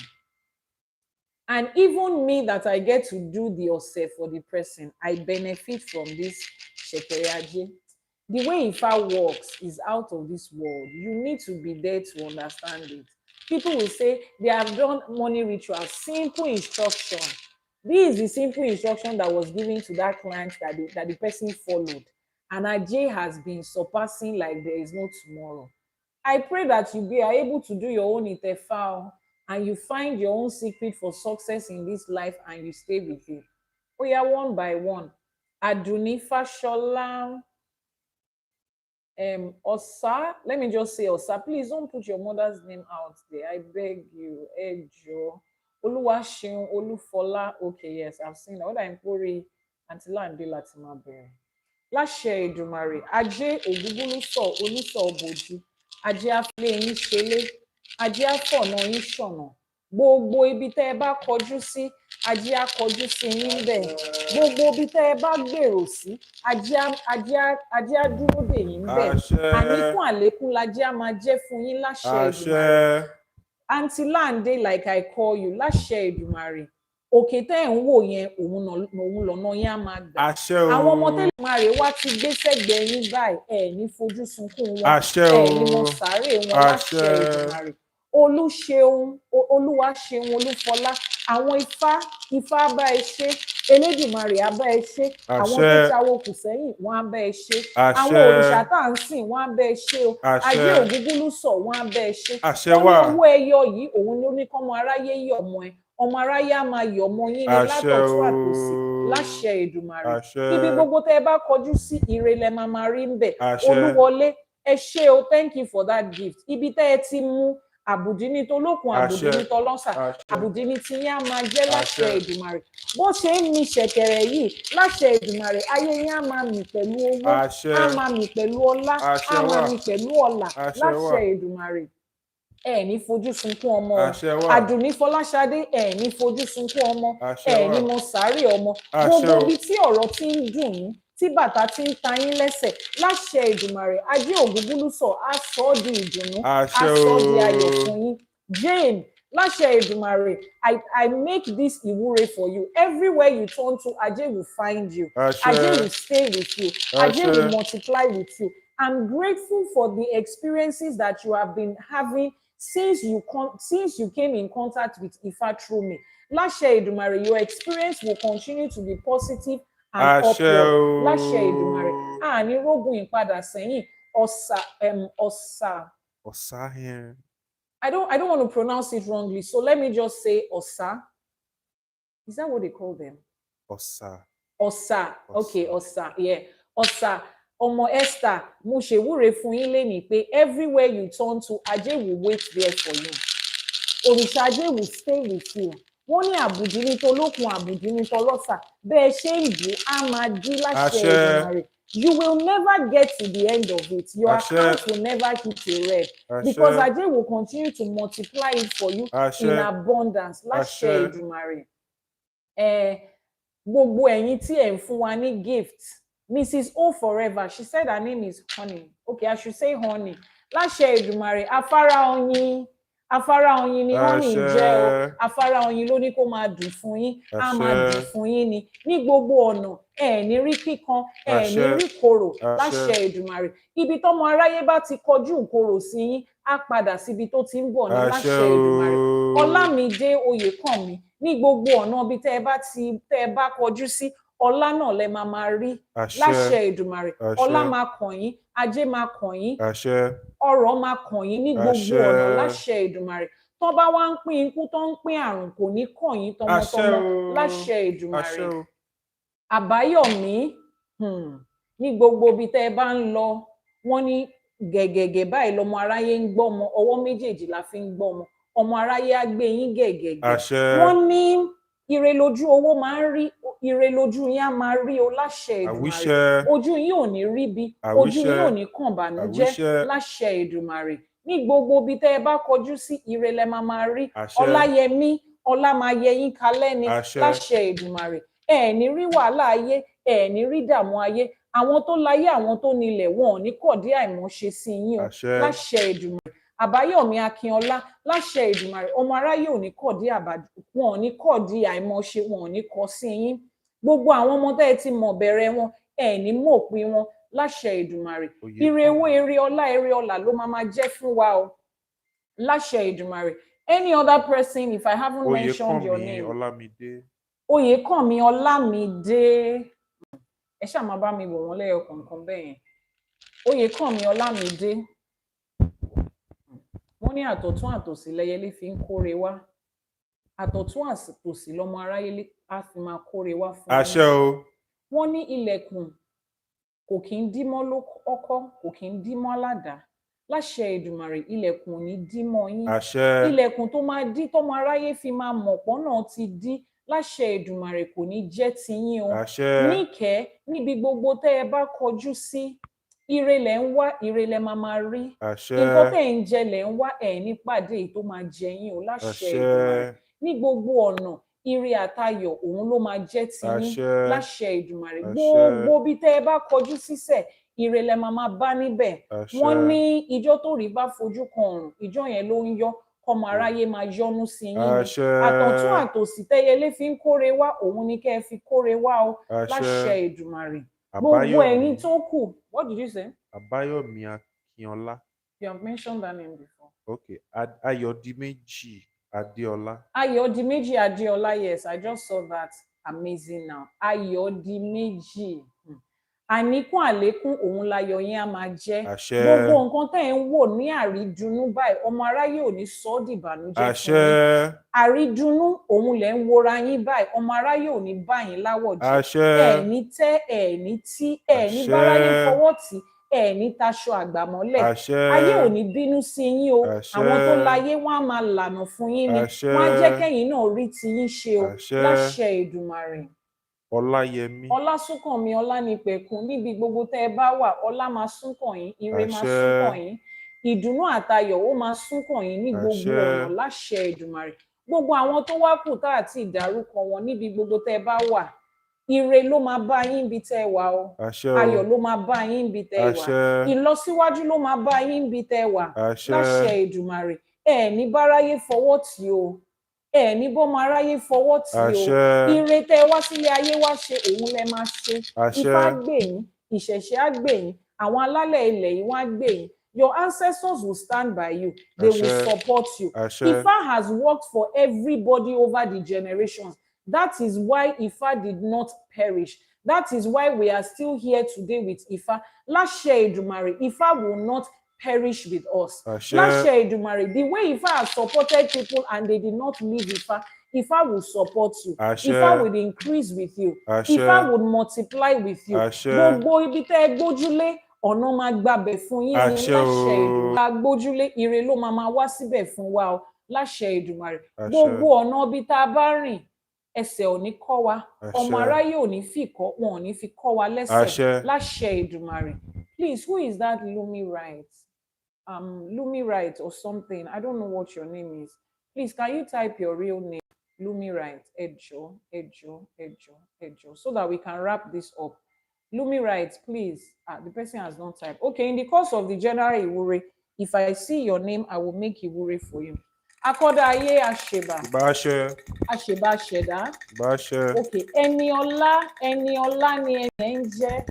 And even me that I get to do the Ọ̀sẹ̀ for the person, I benefit from this ṣẹ̀kẹ̀rẹ̀ Ajé. The way Ifa works is out of this world. You need to be there to understand it. People will say they have done money rituals, simple instruction. This is the simple instruction that was given to that client that the person followed. And Ajé has been surpassing like there is no tomorrow. I pray that you are able to do your own Itefa and you find your own secret for success in this life and you stay with it. Oh yeah, one by one. Aduni Fashola, Osa. Let me just say Osa. Please don't put your mother's name out there. I beg you. Ejo. Oluwaseun Olufola. Okay, yes, I've seen that. What I'm Iwori until I'm de Latimabere. Láṣẹ Èdùmàrè, Ajé Ògúngúlùsọ Onísọ Bòjú, Ajé Afilé yín ṣelé, Ajé Afọ̀nà yín ṣọ̀nà. Gbogbo ibi tẹ́ ẹ bá kọjú sí, Ajé á kọjú sí yín bẹ́ẹ̀. Gbogbo ibi tẹ́ ẹ bá gbèrò sí, Ajé á dúró dè yín bẹ́ẹ̀. Àníkún àlékún lajé á máa jẹ́ fún yín láṣẹ Èdùmàrè. Aunty Lande, like I call you, láṣẹ Èdùmàrè. Òkè tẹ́ ẹ̀ ń wò yẹn òun lọ́nà yẹn á máa gbà. Àwọn ọmọ tẹ́lẹ̀ Èdùmàrè wá ti gbé sẹ́gbẹ̀ẹ́ yín báyìí, ẹ̀ ní fojú sunkún wọn, ẹ̀ ní mọ sàárè wọn láṣẹ Èdùmàrè. Olúṣeun, Olúwaṣeun Olúfọlá, àwọn Ifá bá ẹ ṣe, Elédùmarè á bá ẹ ṣe, àwọn tó ṣàwó kù sẹ́yìn wọ́n á bá ẹ ṣe, àwọn òrìṣà tá à ń sìn wọ́n á bá ẹ ṣe o, Ajé Ògúngúlùsọ wọ́n á bá ẹ ṣe. Wọ́n ní owó ẹyọ yìí òun ló ní kọ́mọ aráyé yọ̀ ọmọ ẹ, ọmọ aráyé á máa yọ̀ ọmọ yín ní látọ̀tún àtòsì láṣẹ Èdùmàrè. Ibi gbogbo tẹ́ ẹ bá kọjú sí ire lẹ máa rí ń bẹ̀. Olúwọlé, ẹ ṣé o, thank you for that gift. Ibi tẹ́ ẹ ti mú àbùdí ní tolókun àbùdí ní tọlọ́sà, àbùdí ní tiyín á máa jẹ́ láṣẹ Èdùmàrè. Bó ṣe ń mi ṣẹ̀kẹ̀rẹ̀ yìí láṣẹ Èdùmàrè, ayé yín á máa mì pẹ̀lú owó, á máa mì pẹ̀lú ọlá, á máa mì pẹ̀lú ọlà láṣẹ Èdùmàrè. Ẹ ní fojú sunkún ọmọ o. Àdùnní Fọláṣadé, ẹ ní fojú sunkún ọmọ, ẹ ní mọ sàárè ọmọ. Gbogbo ibi tí ọ̀rọ̀ ti ń dùn yín, tí bàtà ti ń ta yín lẹ́sẹ̀ láṣẹ Èdùmàrè, Ajé Ògúngúlùsọ á sọ ọ́ di ìdùnnú, á sọ ọ́ di ayọ̀ fún yín. Jane, láṣẹ Èdùmàrè, I make this ìwúre for you. Everywhere you turn to, Ajé will find you. Ajé will stay with you. Ajé will multiply with you. I'm grateful for the experiences that you have been having since you came in contact with Ifa through me. Láṣẹ Èdùmàrè, your experience will continue to be positive and upward. Láṣẹ Èdùmàrè, àní rógun ìpadà sẹ́yìn. Ọ̀sà here. I don't want to pronounce it wrongly, so let me just say Osa. Is that what they call them? Osa. Okay, Osa. Yeah, Osa. Ọmọ Esther, mo ṣèwúre fún yín lénìí pé everywhere you turn to, Ajé will wait there for you. Òrìṣà Ajé will stay with you. Wọ́n ní àbùdí ní tolókun, àbùdí ní tọlọ́sà. Bẹ́ẹ̀ ṣe ń bù á máa dí láṣẹ Èdùmàrè. You will never get to the end of it. Your account will never hit a red. Because Ajé will continue to multiply it for you in abundance. Láṣẹ Èdùmàrè. Gbogbo ẹ̀yin tí ẹ̀ ń fún wa ní gift. Mrs. O Forever, she said her name is Honey. Okay, I should say Honey. Láṣẹ Èdùmàrè, afárá oyin ni Honey jẹ́ o. Afárá oyin ló ní kó máa dùn fún yín, á máa dùn fún yín ni. Ní gbogbo ọ̀nà, ẹ ní rí kíkan, ẹ ní rí korò láṣẹ Èdùmàrè. Ibi tọ́mọ aráyé bá ti kọjú ìkorò sí yín, á padà síbi tó ti ń bọ̀ ní láṣẹ Èdùmàrè. Ọlámídé Oyèkànmí, ní gbogbo ọ̀nà bí tẹ́ ẹ bá kọjú sí, ọlá náà lẹ máa rí láṣẹ Èdùmàrè. Ọlá máa kàn yín, Ajé máa kàn yín, ọrọ̀ máa kàn yín ní gbogbo ọ̀nà láṣẹ Èdùmàrè. Tó bá wá ń pín ikú, tó ń pín àrùn, kò ní kàn yín tọmọtọmọ láṣẹ Èdùmàrè. Àbáyọ̀mí, ní gbogbo ibi tẹ́ ẹ bá ń lọ, wọ́n ní gẹ̀gẹ̀gẹ̀ báyìí lọmọ aráyé ń gbọ́mọ, ọwọ́ méjèèjì la fi ń gbọ́mọ, ọmọ aráyé á gbé yín gẹ̀gẹ̀gẹ̀. Wọ́n ní ire lójú owó máa ń rí, ire lójú yín á máa rí o láṣẹ Èdùmàrè. Ojú yín ò ní rí bí, ojú yín ò ní kàn bànújẹ́ láṣẹ Èdùmàrè. Ní gbogbo ibi tẹ́ ẹ bá kọjú sí, ire lẹ máa rí. Ọláyẹmí, ọlá máa yẹ yín kalẹ́ ni láṣẹ Èdùmàrè. Ẹ ní rí wàhálà ayé, ẹ ní rí dààmú ayé. Àwọn tó láyé, àwọn tó nílẹ̀, wọn ò ní kọ̀dí àìmọ̀ṣe sí yín o láṣẹ Èdùmàrè. Àbáyọ̀mí Akínọlá, láṣẹ Èdùmàrè, ọmọ aráyé ò ní kọ̀dí àìmọ̀ṣe, wọn ò ní kọ sí yín. Gbogbo àwọn ọmọ tẹ́ ẹ ti mọ̀ bẹ̀rẹ̀ wọn, ẹ ní mọ̀ òpin wọn láṣẹ Èdùmàrè. Ire owó, ire ọlá ló máa jẹ́ fún wa o láṣẹ Èdùmàrè. Any other person, if I haven't mentioned your name? Oyèkànmí Ọlámídé. Ẹ ṣáà máa bá mi wò wọ́n lẹ́yọ kọ̀ọ̀kan bẹ́ẹ̀ yẹn. Oyèkànmí Ọlámídé. Wọ́n ní àtọ̀tún àtòsí lẹyẹlé fi ń kóre wá. Àtọ̀tún àtòsí lọmọ aráyé á fi máa kóre wá fún yín. wọ́n ní ilẹ̀kùn kò kí ń dí mọ́ ọkọ́, kò kí ń dí mọ́ aládàá. Láṣẹ Èdùmàrè, ilẹ̀kùn ò ní dí mọ́ yín. àṣẹ. Ilẹ̀kùn tó máa dí tọ́mọ aráyé fi máa mọ̀ pọ́nà ti dí. Láṣẹ Èdùmàrè, kò ní jẹ́ tiyín o. àṣẹ. Níkẹ́, níbi gbogbo tẹ́ ẹ bá kọjú sí, ire lẹ̀ ń wá, ire lẹ̀ máa rí. àṣẹ. Nǹkan tẹ́ ẹ̀ ń jẹ lẹ̀ ń wá, ẹ̀ ní pàdé èyí tó máa jẹ yín o. Láṣẹ Èdùmàrè, ní gbogbo ọ̀nà ire àtayọ̀ òun ló máa jẹ́ tiyín. Láṣẹ Èdùmàrè, gbogbo bí tẹ́ ẹ bá kọjú sísẹ̀, ire lẹ̀ máa bá níbẹ̀. Wọ́n ní ijó tó rí bá fojú kan ọ̀run, ijó yẹn ló ń yọ́, kọ́mọ aráyé máa yọ́nú sí yín ni. Àtọ̀tún àtòsì tẹ́yẹlé fi ń kóre wá, òun ni kẹ́ ẹ fi kóre wá o. Láṣẹ Èdùmàrè, gbogbo ẹ̀yin tó kù. What did you say? Àbáyọ̀mí Akínọlá. You have mentioned that name before. Okay, Ayọ̀dìméjì Adéọlá. Ayọ̀dìméjì Adéọlá, yes, I just saw that. Amazing now. Ayọ̀dìméjì. Àníkún àlékún òun láyọ̀ yín á máa jẹ́. Gbogbo nǹkan tẹ́ ẹ̀ ń wò ní àrídùnnú báyìí, ọmọ aráyé ò ní sọ ọ́ dìbànújẹ́ fún yín. Àrídùnnú òun lẹ̀ ń wora yín báyìí, ọmọ aráyé ò ní bá yín láwọ̀ jẹ́. Ẹ̀ ní tẹ́, ẹ̀ ní tí, ẹ̀ ní báráyé fọwọ́ tì, ẹ̀ ní taṣọ àgbà mọ́lẹ̀. Ayé ò ní bínú sí yín o. Àwọn tó láyé wọ́n á máa lànà fún yín ni. Wọ́n á jẹ́ kẹ́yìn náà rí tiyín ṣe o. Láṣẹ Èdùmàrè. Ọláyẹmí. Ọlásúnkànmí Ọlánipẹ̀kun, níbi gbogbo tẹ́ ẹ bá wà, ọlá máa súnkàn yín, ire máa súnkàn yín, ìdùnnú àtayọ̀ ó máa súnkàn yín ní gbogbo ọ̀nà. Láṣẹ Èdùmàrè, gbogbo àwọn tó wá kù tá àti ìdárúkọ wọn, níbi gbogbo tẹ́ ẹ bá wà, ire ló máa bá yín bí tẹ́ ẹ wà o. Ayọ̀ ló máa bá yín bí tẹ́ ẹ wà. Ìlọsíwájú ló máa bá yín bí tẹ́ ẹ wà. Láṣẹ Èdùmàrè, ẹ ní báráyé fọwọ́ tì o. Ẹ ní bọ́mọ aráyé fọwọ́ tì o. Ire tẹ́ wá sílé ayé wá ṣe, òun lẹ máa ṣe. Ifá gbè yín, ìṣẹ̀ṣẹ̀ á gbè yín, àwọn alálẹ̀ ilẹ̀ yìí wọ́n á gbè yín. Your ancestors will stand by you. They will support you. Ifá has worked for everybody over the generations. That is why Ifá did not perish. That is why we are still here today with Ifá. Láṣẹ Èdùmàrè, Ifá will not perish with us. Láṣẹ Èdùmàrè, the way Ifá has supported people and they did not leave Ifá, Ifá will support you. Ifá will increase with you. Ifá will multiply with you. Gbogbo ibi tẹ́ ẹ gbójúlé, ọ̀nà máa gbàbẹ̀ fún yín ní. Láṣẹ Èdùmàrè, gbójúlé, ire ló máa wá síbẹ̀ fún wa o. Láṣẹ Èdùmàrè, gbogbo ọ̀nà ibi tá a bá rìn, ẹsẹ̀ ò ní kọ́ wa, ọmọ aráyé ò ní fi kọ́, wọn ò ní fi kọ́ wa lẹ́sẹ̀. Láṣẹ Èdùmàrè. Please, who is that Lumi Right? Lumi Right or something. I don't know what your name is. Please, can you type your real name? Lumi Right. Ejo, so that we can wrap this up. Lumi Right, please. The person has not typed. Okay, in the course of the general Iwori, if I see your name, I will make Iwori for you. Akoda Aye Asheba. Bashe. Asheba Sheda. Bashe. Okay, Eniola ni Enje.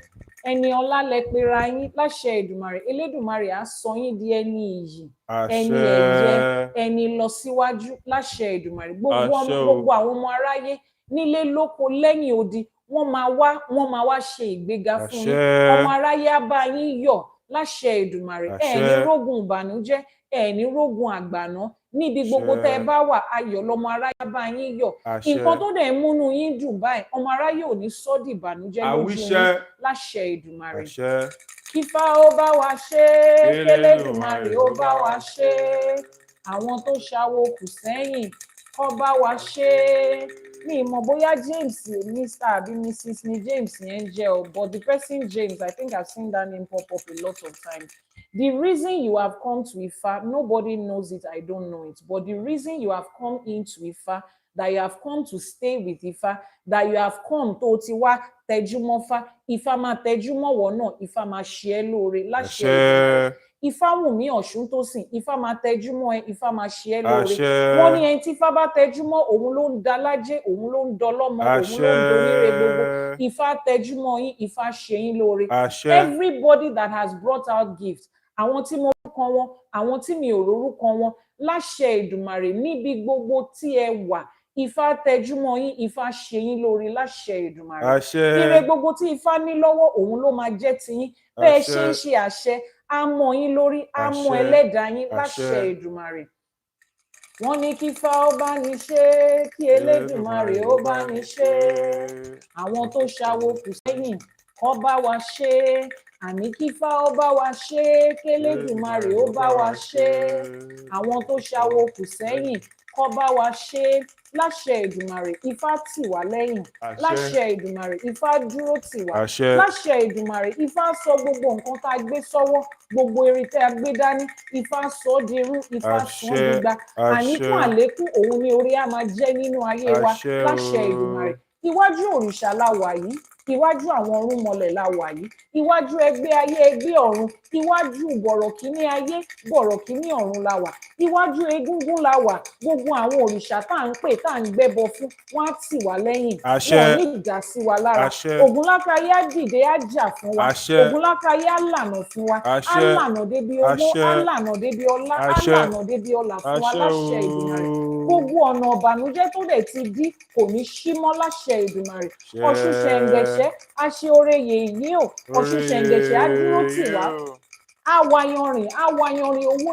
Eniola lẹ pera yín. Láṣẹ Èdùmàrè, Elédùmarè á sọ yín di ẹni iyì, ẹni ẹ̀yẹ, ẹni lọ síwájú. Láṣẹ Èdùmàrè, gbogbo àwọn ọmọ aráyé nílé lóko lẹ́yìn odi, wọ́n máa wá ṣe ìgbéga fún yín. Ọmọ aráyé á bá yín yọ̀. Láṣẹ Èdùmàrè, ẹ ní rógun ìbànújẹ́, ẹ ní rógun àgbàná. Níbi gbogbo tẹ́ ẹ bá wà, ayọ̀ lọmọ aráyé bá yín yọ̀. Nǹkan tó dẹ̀ ń múnú yín dùn báyìí, ọmọ aráyé ò ní sọ di ìbànújẹ́ lójú yín. Láṣẹ Èdùmàrè. Kífá ó bá wa ṣe, k'Elédùmarè ó bá wa ṣe. Àwọn tó ṣàwo kù sẹ́yìn, kó bá wa ṣe. Mi mọ̀ bóyá James, Mr. àbí Mrs. ni James yẹn jẹ́ o, but the person James, I think I've seen that name pop up a lot of times. The reason you have come to Ifá, nobody knows it, I don't know it, but the reason you have come into Ifá, that you have come to stay with Ifá, that you have come tó ti wá tẹjúmọ́ Fá, Ifá máa tẹjúmọ́ wọ náà, Ifá máa ṣe ẹ́ lóore. Láṣẹ Èdùmàrè. Ifáwùnmí Ọ̀ṣúntósìn, Ifá máa tẹjúmọ́ ẹ, Ifá máa ṣe ẹ́ lóore. Wọ́n ní ẹni tí Ifá bá tẹjúmọ́, òun ló ń dalájé, òun ló ń dọlọ́mọ, òun ló ń doníre gbogbo. Ifá tẹjúmọ́ yín, Ifá ṣe yín lóore. Everybody that has brought out gifts, àwọn tí mo rúkọ wọn, àwọn tí mi ò rórúkọ wọn, láṣẹ Èdùmàrè, níbi gbogbo tí ẹ wà, Ifá tẹjúmọ́ yín, Ifá ṣe yín lóore. Láṣẹ Èdùmàrè. Ire gbogbo tí Ifá ní lọ́wọ́, òun ló máa jẹ́ tiyín. Bẹ́ẹ̀ ṣe ń ṣe àṣẹ, á mọ́ yín lórí, á mọ́ ẹlẹ́dàá yín. Láṣẹ Èdùmàrè. wọ́n ní kí Ifá ó bá ní ṣe kí Elédùmarè ó bá ní ṣe àwọn tó ṣàwo kù sẹ́yìn kó bá wa ṣe àní kí Ifá ó bá wa ṣe kí Elédùmarè ó bá wa ṣe àwọn tó ṣàwo kù sẹ́yìn kó bá wa ṣe láṣẹ Èdùmàrè Ifá tì wá lẹ́yìn láṣẹ Èdùmàrè Ifá dúró tì wá láṣẹ Èdùmàrè Ifá sọ gbogbo nǹkan tá a gbé sọ́wọ́ gbogbo eré tẹ́ a gbé dání Ifá sọ ọ́ di irú Ifá sọ ọ́ di igba àníkún àlékún òun ni orí á máa jẹ́ nínú ayé wa láṣẹ Èdùmàrè iwájú òrìṣà la wà yìí iwájú àwọn ọ̀rúnmọlẹ̀ la wà yìí iwájú ẹgbẹ́ ayé ẹgbẹ́ ọ̀run iwájú bọ̀rọ̀kíní ayé bọ̀rọ̀kíní ọ̀run la wà iwájú egúngún la wà gbogbo àwọn òrìṣà tá à ń pè tá à ń gbẹ́bọ fún wọn á tì wá lẹ́yìn wọn ò ní ìjà sí wa lára Ògúnlákayé á dìde á jà fún wa Ògúnlákayé á lànà fún wa á lànà débi owó á lànà débi ọlá á lànà débi ọlà fún wa láṣẹ Èdùmàrè gbogbo ọ̀nà ọ̀bànújẹ́ tó dẹ̀ ti dí kò ní ṣí mọ́ láṣẹ Èdùmàrè Ọ̀ṣun Ṣẹ̀ǹgẹ̀ṣẹ̀ a ṣe oore yèyé o Ọ̀ṣun Ṣẹ̀ǹgẹ̀ṣẹ̀ á dúró tì wá àwàyanrìn owó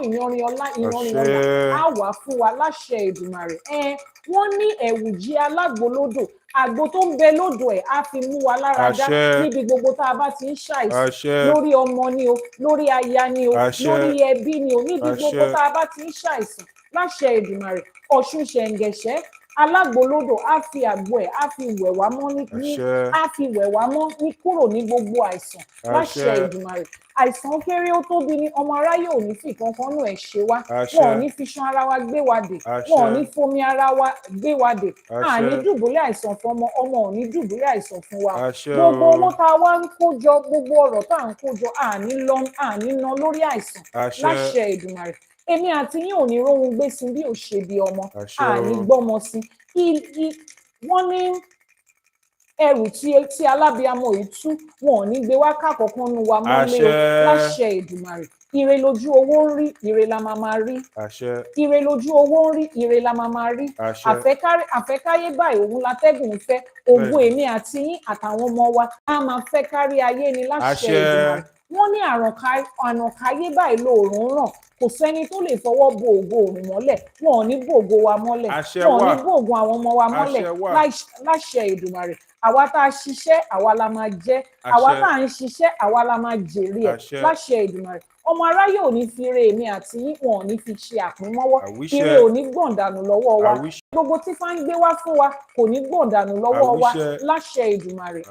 ìyanrìn ọlá ìyanrìn ọlá á wà fún wa láṣẹ Èdùmàrè wọ́n ní ẹ̀wùjí alágbolódò àgbo tó ń bẹ lódò ẹ̀ á fi mú wa lára dá níbi gbogbo tá a bá ti ń ṣàìsàn lórí ọmọ ni o lórí aya ni o lórí ẹbí ni o níbi gbogbo tá a bá ti ń ṣàìsàn láṣẹ Èdùmàrè Ọ̀ṣun Ṣẹ̀ǹgẹ̀ṣẹ̀ alágbolódò á fi àgbo ẹ̀ á fi wẹ̀ wá mọ́ á fi wẹ̀ wá mọ́ ní kúrò ní gbogbo àìsàn láṣẹ Èdùmàrè àìsàn kéré ó tóbi ní ọmọ aráyé ò ní fi kankan nù ẹ̀ ṣe wá wọn ò ní fi ṣan ara wa gbé wa dè wọn ò ní fomi ara wa gbé wa dè àní dùbúlẹ̀ àìsàn fún ọmọ ò ní dùbúlẹ̀ àìsàn fún wa gbogbo owó tá a wá ń kó jọ gbogbo ọ̀rọ̀ tá à ń kó jọ àní ná lórí àìsàn láṣẹ Èdùmàrè èmi àti yín ò ní róhun gbé sí bí ò ṣe bí ọmọ àní gbọ́mọ sí wọ́n ní ẹrù tí alábíàmọ yìí tú wọn ò ní gbé wá kákọ̀ọ́kan nu wa mọ́lé o láṣẹ Èdùmàrè ire lójú owó ń rí ire la máa rí ire lójú owó ń rí ire la máa rí àfẹ́káyé báyìí òun látẹ́gùn ń fẹ́ ògo èmi àti yín àtàwọn ọmọ wa á máa fẹ́ kárí ayé ni láṣẹ Èdùmàrè wọ́n ní àrànkáyé báyìí lóòrùn ràn kò sẹ́ni tó lè fọwọ́ bo ògo òrùn mọ́lẹ̀ wọn ò ní bo ògo wa mọ́lẹ̀ wọn ò ní bo ògo àwọn ọmọ wa mọ́lẹ̀ láṣẹ Èdùmàrè àwa tá a ṣiṣẹ́ àwa la máa jẹ́ àwa tá a ń ṣiṣẹ́ àwa la máa jèrè ẹ̀ láṣẹ Èdùmàrè ọmọ aráyé ò ní fi ire èmi àti yín wọn ò ní fi ṣe àpínmọ́wọ́ ire ò ní gbọ̀ǹdànù lọ́wọ́ wa gbogbo tí fá ń gbé wá fún wa kò ní gbọ̀ǹdànù lọ́wọ́ wa láṣẹ Èdùmàrè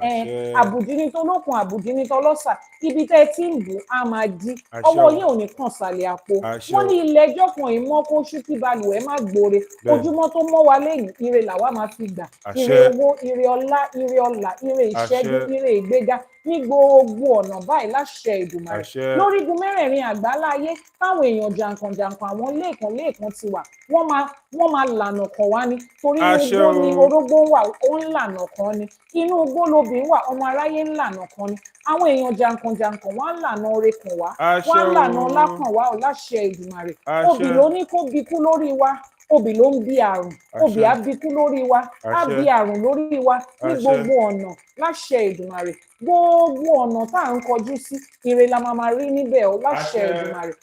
àbùdíní tó lókun àbùdíní tó lọ́sà ibi tẹ́ ẹ ti ń bù á máa di ọwọ́ yín ò ní kàn sàlẹ̀ àpò wọ́n ní ilé ẹjọ́ kan ìmọ̀ kó ṣú kí balùwẹ̀ má gbòòrè ojúmọ́ tó mọ́ wa lẹ́yìn ire làwa máa fi gbà ire owó ire ọlá ire ọlà ire ìṣẹ́gun ire ìgbéga ní gbogbo ọ̀nà báyìí láṣẹ Èdùmàrè lórígun mẹ́rẹ̀ẹ̀rin àgbáláyé táwọn èèyàn jàǹkànjàǹkàn àwọn lẹ́ẹ̀kan ti wà wọ́n máa lànà kan wá ní torí inú igbó ni orógbó wà ó ń lànà kan ni inú igbó lobìnrin wà ọmọ aráyé ń lànà kan ni àwọn èèyàn jàǹkànjàǹkàn wọ́n á lànà oore kan wá wọ́n á lànà ọlá kan wá ò láṣẹ Èdùmàrè obì ló ní kó bikú lórí wa obì ló ń bí àrùn obì á bikú lórí wa á bí àrùn lórí wa ní gbogbo ọ̀nà láṣẹ Èdùmàrè gbogbo ọ̀nà tá à ń kọjú sí ire la máa rí níbẹ̀ ọ́ láṣẹ Èdùmàrè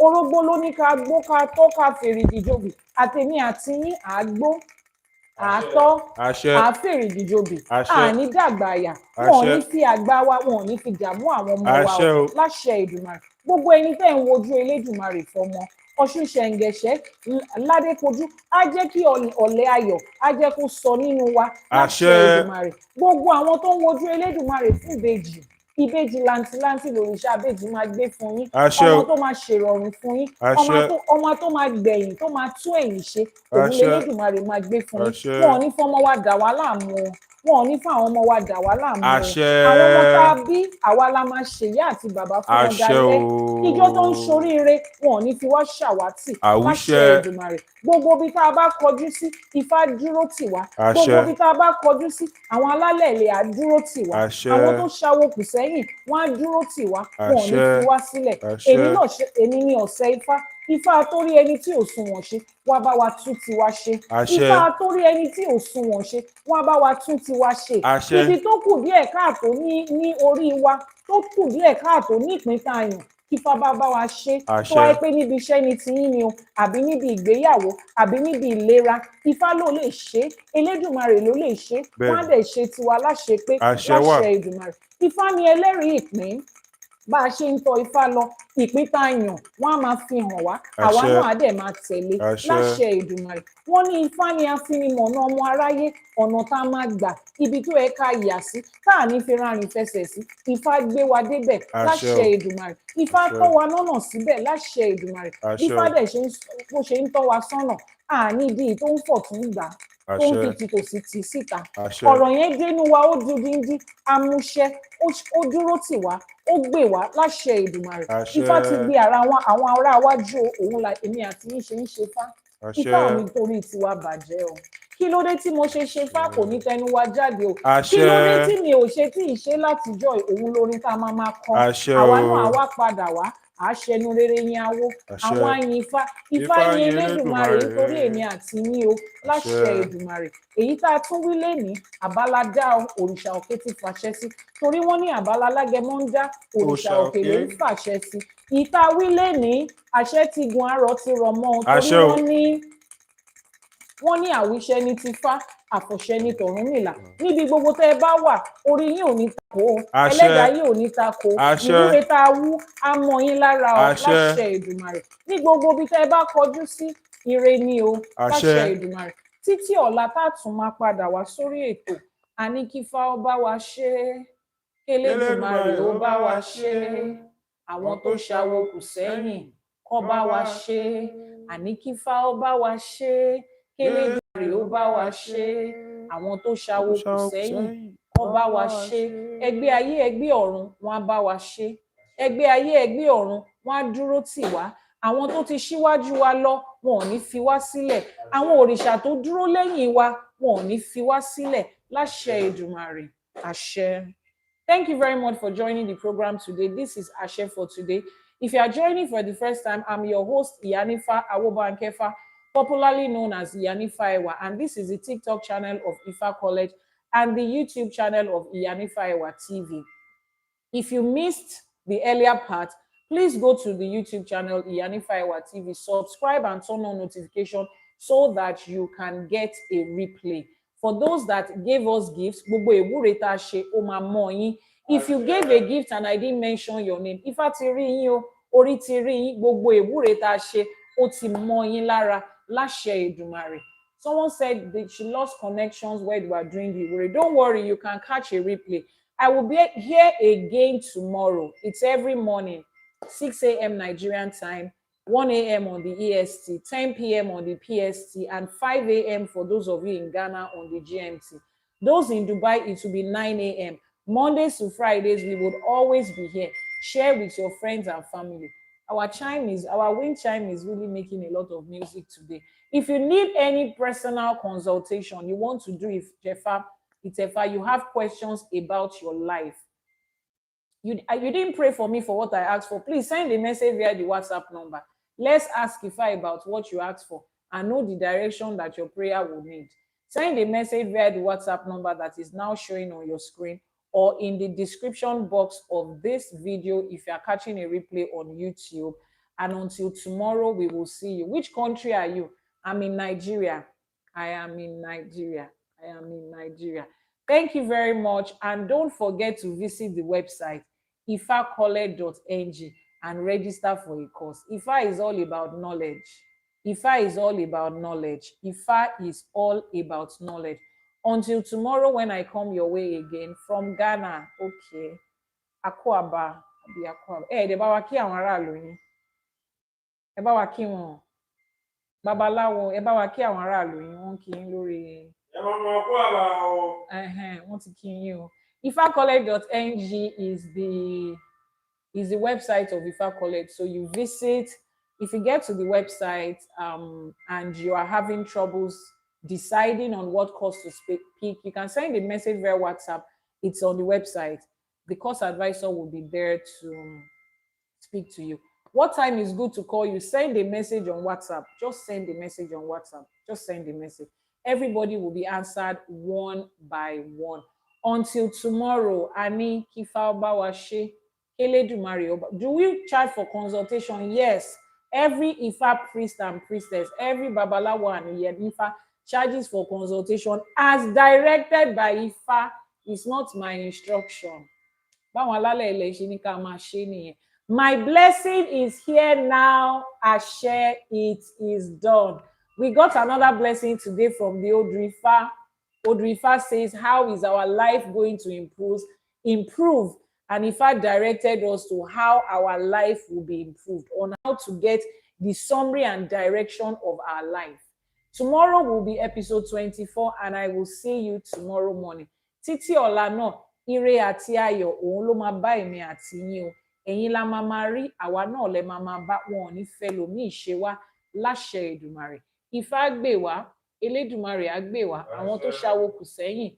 orógbó ló ní ká gbó ká tọ́ ká fèrègì jòbì àtèmi àti yín àágbó àátọ́ àáfèrègì jòbì àní dàgbà àyà wọn ò ní fi àgbà wa wọn ò ní fi dààmú àwọn ọmọ wa ọ́ láṣẹ Èdùmàrè gbogbo ẹni tẹ́ ń wojú Elédùmarè fọmọ Ọ̀ṣun Ṣẹ̀ǹgẹ̀ṣẹ̀ ládékojú á jẹ́ kí ọ̀lẹ́ ayọ̀ á jẹ́ kó sọ nínú wa láṣẹ Èdùmàrè gbogbo àwọn tó ń wojú Elédùmarè fún ìbejì làǹtìlanti lòrìṣà ìbejì máa gbé fún yín ọmọ tó máa ṣèrọ̀rùn fún yín ọmọ tó máa gbẹ̀yìn tó máa tú ẹ̀yìn ṣe òun Elédùmarè máa gbé fún yín wọn ò ní fọmọ wa dà wá láàmú o wọn ò ní fún àwọn ọmọ wa dà wá láàmú o àwọn ọmọ tá a bí àwa la máa ṣèyá àti bàbá fún wọn dalẹ̀ ìjọ tó ń ṣoríire wọn ò ní fi wá ṣàwátì láṣẹ Èdùmàrè gbogbo bí tá a bá kọjú sí Ifá dúró tì wá gbogbo bí tá a bá kọjú sí àwọn alálẹ̀ ilẹ̀ á dúró tì wá àwọn tó ṣàwó kù sẹ́yìn wọ́n á dúró tì wá wọn ò ní fi wá sílẹ̀ èmi ní ọ̀sẹ̀ Ifá àtórí ẹni tí ò sunwọ̀n ṣe wá bá wa tún tiwa ṣe Ifá àtórí ẹni tí ò sunwọ̀n ṣe wá bá wa tún tiwa ṣe ibi tó kù díẹ̀ káàtó ní orí wa tó kù díẹ̀ káàtó ní ìpín tá a yàn kífá bá wa ṣe tó àṣẹ wáyé pé níbi iṣẹ́ ni tiyín ni o àbí níbi ìgbéyàwó àbí níbi ìlera ifá ló lè ṣe elédùnmarè ló lè ṣe wọ́n á bẹ́ẹ̀ni dẹ̀ ṣe tiwa láṣẹ pé àṣẹ wà láṣẹ ìdùnmarè ifá ni ẹlẹ́rìí ìpín bá a ṣe ń tọ ifá lọ ìpín tá a yàn wọ́n á máa fi hàn wá àwa àṣẹ náà á dẹ̀ máa tẹ̀lé àṣẹ láṣẹ ìdùnmarè wọ́n ní ifá ni afinimọ̀nà ọmọ aráyé ọ̀nà tá a máa gbà ibi tó yẹ ká yà sí tá à ní fi rárìn fẹsẹ̀ sí ifá gbé wa débẹ̀ àṣẹ láṣẹ o ìdùnmarè ifá àṣẹ tọ́ wa lọ́nà síbẹ̀ láṣẹ ìdùnmarè àṣẹ ifá o dẹ̀ bó ṣe ń tọ́ wa sọ́nà àní ìdí tó ń fọ̀ tún gbà tó ń àṣẹ fi tìtòsí tì síta àṣẹ ọ̀rọ̀ yẹn dénú wa ó dún díndín amúṣẹ ó dúró tì wá ó gbè wá láṣẹ ìdùmarè àṣẹ ifá ti gbé ara wọn àwọn ará wájú òun la èmi àti yín ṣe ń ṣe fá ifá ò ní àṣẹ torí tiwa bàjẹ́ o kí ló dé tí mo ṣe ṣe fá kò ní tẹnu wa jáde o kí àṣẹ ló dé tí mi ò ṣe tí ì ṣe látijọ́ òun lórin tá a máa kọ àṣẹ àwa o náà àwa padà wá àṣẹnu rere yín awó àṣẹ àwọn ayin ifá ifá ifá yin yin elédùmarè Elédùmarè nítorí èmi àti yín o láṣẹ àṣẹ ìdùmarè èyí tá a tún wí lénìí àbáládá òrìṣà òkè ti fàṣẹ sí torí wọ́n ní àbálá lágẹmọ ń dá òrìṣà òkè ló ń fàṣẹ sí ìta wí lénìí àṣẹ ti gun àárọ̀ ti rọ̀ mọ́ ọ torí àṣẹ o wọ́n ní àwíṣẹ ní ti fá àfọ̀ṣẹ ní tọ̀rúnmìlà níbi gbogbo tẹ́ ẹ bá wà orí yín ò ní tako àṣẹ ẹlẹ́dàá yín ò ní tako àṣẹ ìwúre tá a wú á mọ yín lára ọ àṣẹ láṣẹ ìdùmarè ní gbogbo ibi tẹ́ ẹ bá kọjú sí ire ni o àṣẹ láṣẹ ìdùmarè títí ọ̀la tá a tún máa padà wá sórí ètò àní kífá ó bá wa ṣe kélédùmarè ó bá wa ṣe àwọn tó ṣàwo kù sẹ́yìn kó bá wa ṣe àní kífá ó bá wa ṣe kélédùmarè ó bá wa ṣe àwọn tó ṣàwo kù sẹ́yìn kó bá wa ṣe ẹgbẹ́ ayé ẹgbẹ́ ọ̀run wọn á bá wa ṣe ẹgbẹ́ ayé ẹgbẹ́ ọ̀run wọn á dúró tì wá àwọn tó ti ṣíwájú wa lọ wọn ò ní fi wá sílẹ̀ àwọn òrìṣà tó dúró lẹ́yìn wa wọn ò ní fi wá sílẹ̀ láṣẹ Èdùmàrè àṣẹ. Thank you very much for joining the program today. This is Ashe for today. If you are joining for the first time, I'm your host, Iyanifa Awobankefa, popularly known as Iyanifa Ewa, and this is the TikTok channel of Ifa College and the YouTube channel of Iyanifa Ewa TV. If you missed the earlier part, please go to the YouTube channel Iyanifa Ewa TV, subscribe and turn on notification so that you can get a replay. For those that gave us gifts, gbogbo ewúre tá a ṣe ó máa mọ́ yín. If you gave a gift and I didn't mention your name, Ifá ti rí yín o, orí ti rí yín, gbogbo ewúre tá a ṣe ó ti mọ́ yín lára láṣẹ Èdùmàrè. Someone said that she lost connections while they were doing the ewúre. Don't worry, you can catch a replay. I will be here again tomorrow. It's every morning, 6 a.m. Nigerian time, 1 a.m. on the EST, 10 p.m. on the PST, and 5 a.m. for those of you in Ghana on the GMT. Those in Dubai, it will be 9 a.m. Mondays to Fridays, we would always be here. Share with your friends and family. Our wind chime is really making a lot of music today. If you need any personal consultation, you want to do Itefa, you have questions about your life. You didn't pray for me for what I asked for. Please send a message via the WhatsApp number. Let's ask Ifa about what you asked for and know the direction that your prayer will need. Send a message via the WhatsApp number that is now showing on your screen or in the description box of this video if you are catching a replay on YouTube. And until tomorrow, we will see you. Which country are you? I'm in Nigeria. I am in Nigeria. I am in Nigeria. Thank you very much. And don't forget to visit the website ifacollege.ng and register for a course. Ifa is all about knowledge. Ifa is all about knowledge. Ifa is all about knowledge. Until tomorrow when I come your way again from Ghana. Okay. Akwaba. De bá wa kí àwọn aráàlú yín. Ẹ bá wa kí wọn. Babaláwo, ẹ bá wa kí àwọn aráàlú yín. Wọ́n kí yín lórí. Wọ́n ti kí yín o. ifacollege.ng is the website of Ifa College. So you visit. If you get to the website and you are having troubles deciding on what course to pick, you can send a message via WhatsApp. It's on the website. The course advisor will be there to speak to you. What time is good to call you? Send a message on WhatsApp. Just send a message on WhatsApp. Just send a message. Everybody will be answered one by one. Until tomorrow, Ani Kifa Bawashe. Kélédùmarè ọba. Do we charge for consultation? Yes. Every Ifa priest and priestess, every Babalawo and Ifa charges for consultation as directed by Ifa. It's not my instruction. Báwọn alálẹ̀ ilẹ̀ ṣe ní ká máa ṣe nìyẹn. My blessing is here now. Ashe, it is done. We got another blessing today from the Odrifa. Odrifa says, how is our life going to improve? And Ifa directed us to how our life will be improved, on how to get the summary and direction of our life. Tomorrow will be episode 24, and I will see you tomorrow morning. Títí ọ̀la náà, ire àti ayọ̀ òun ló máa bá èmi àti yín o. Ẹ̀yin la máa rí, àwa náà lẹ máa bá, wọn ò ní fẹ́ lòmíì ṣe wá láṣẹ Èdùmàrè. Ifá gbè wá, Elédùmarè á gbè wá, àwọn tó ṣawo kù sẹ́yìn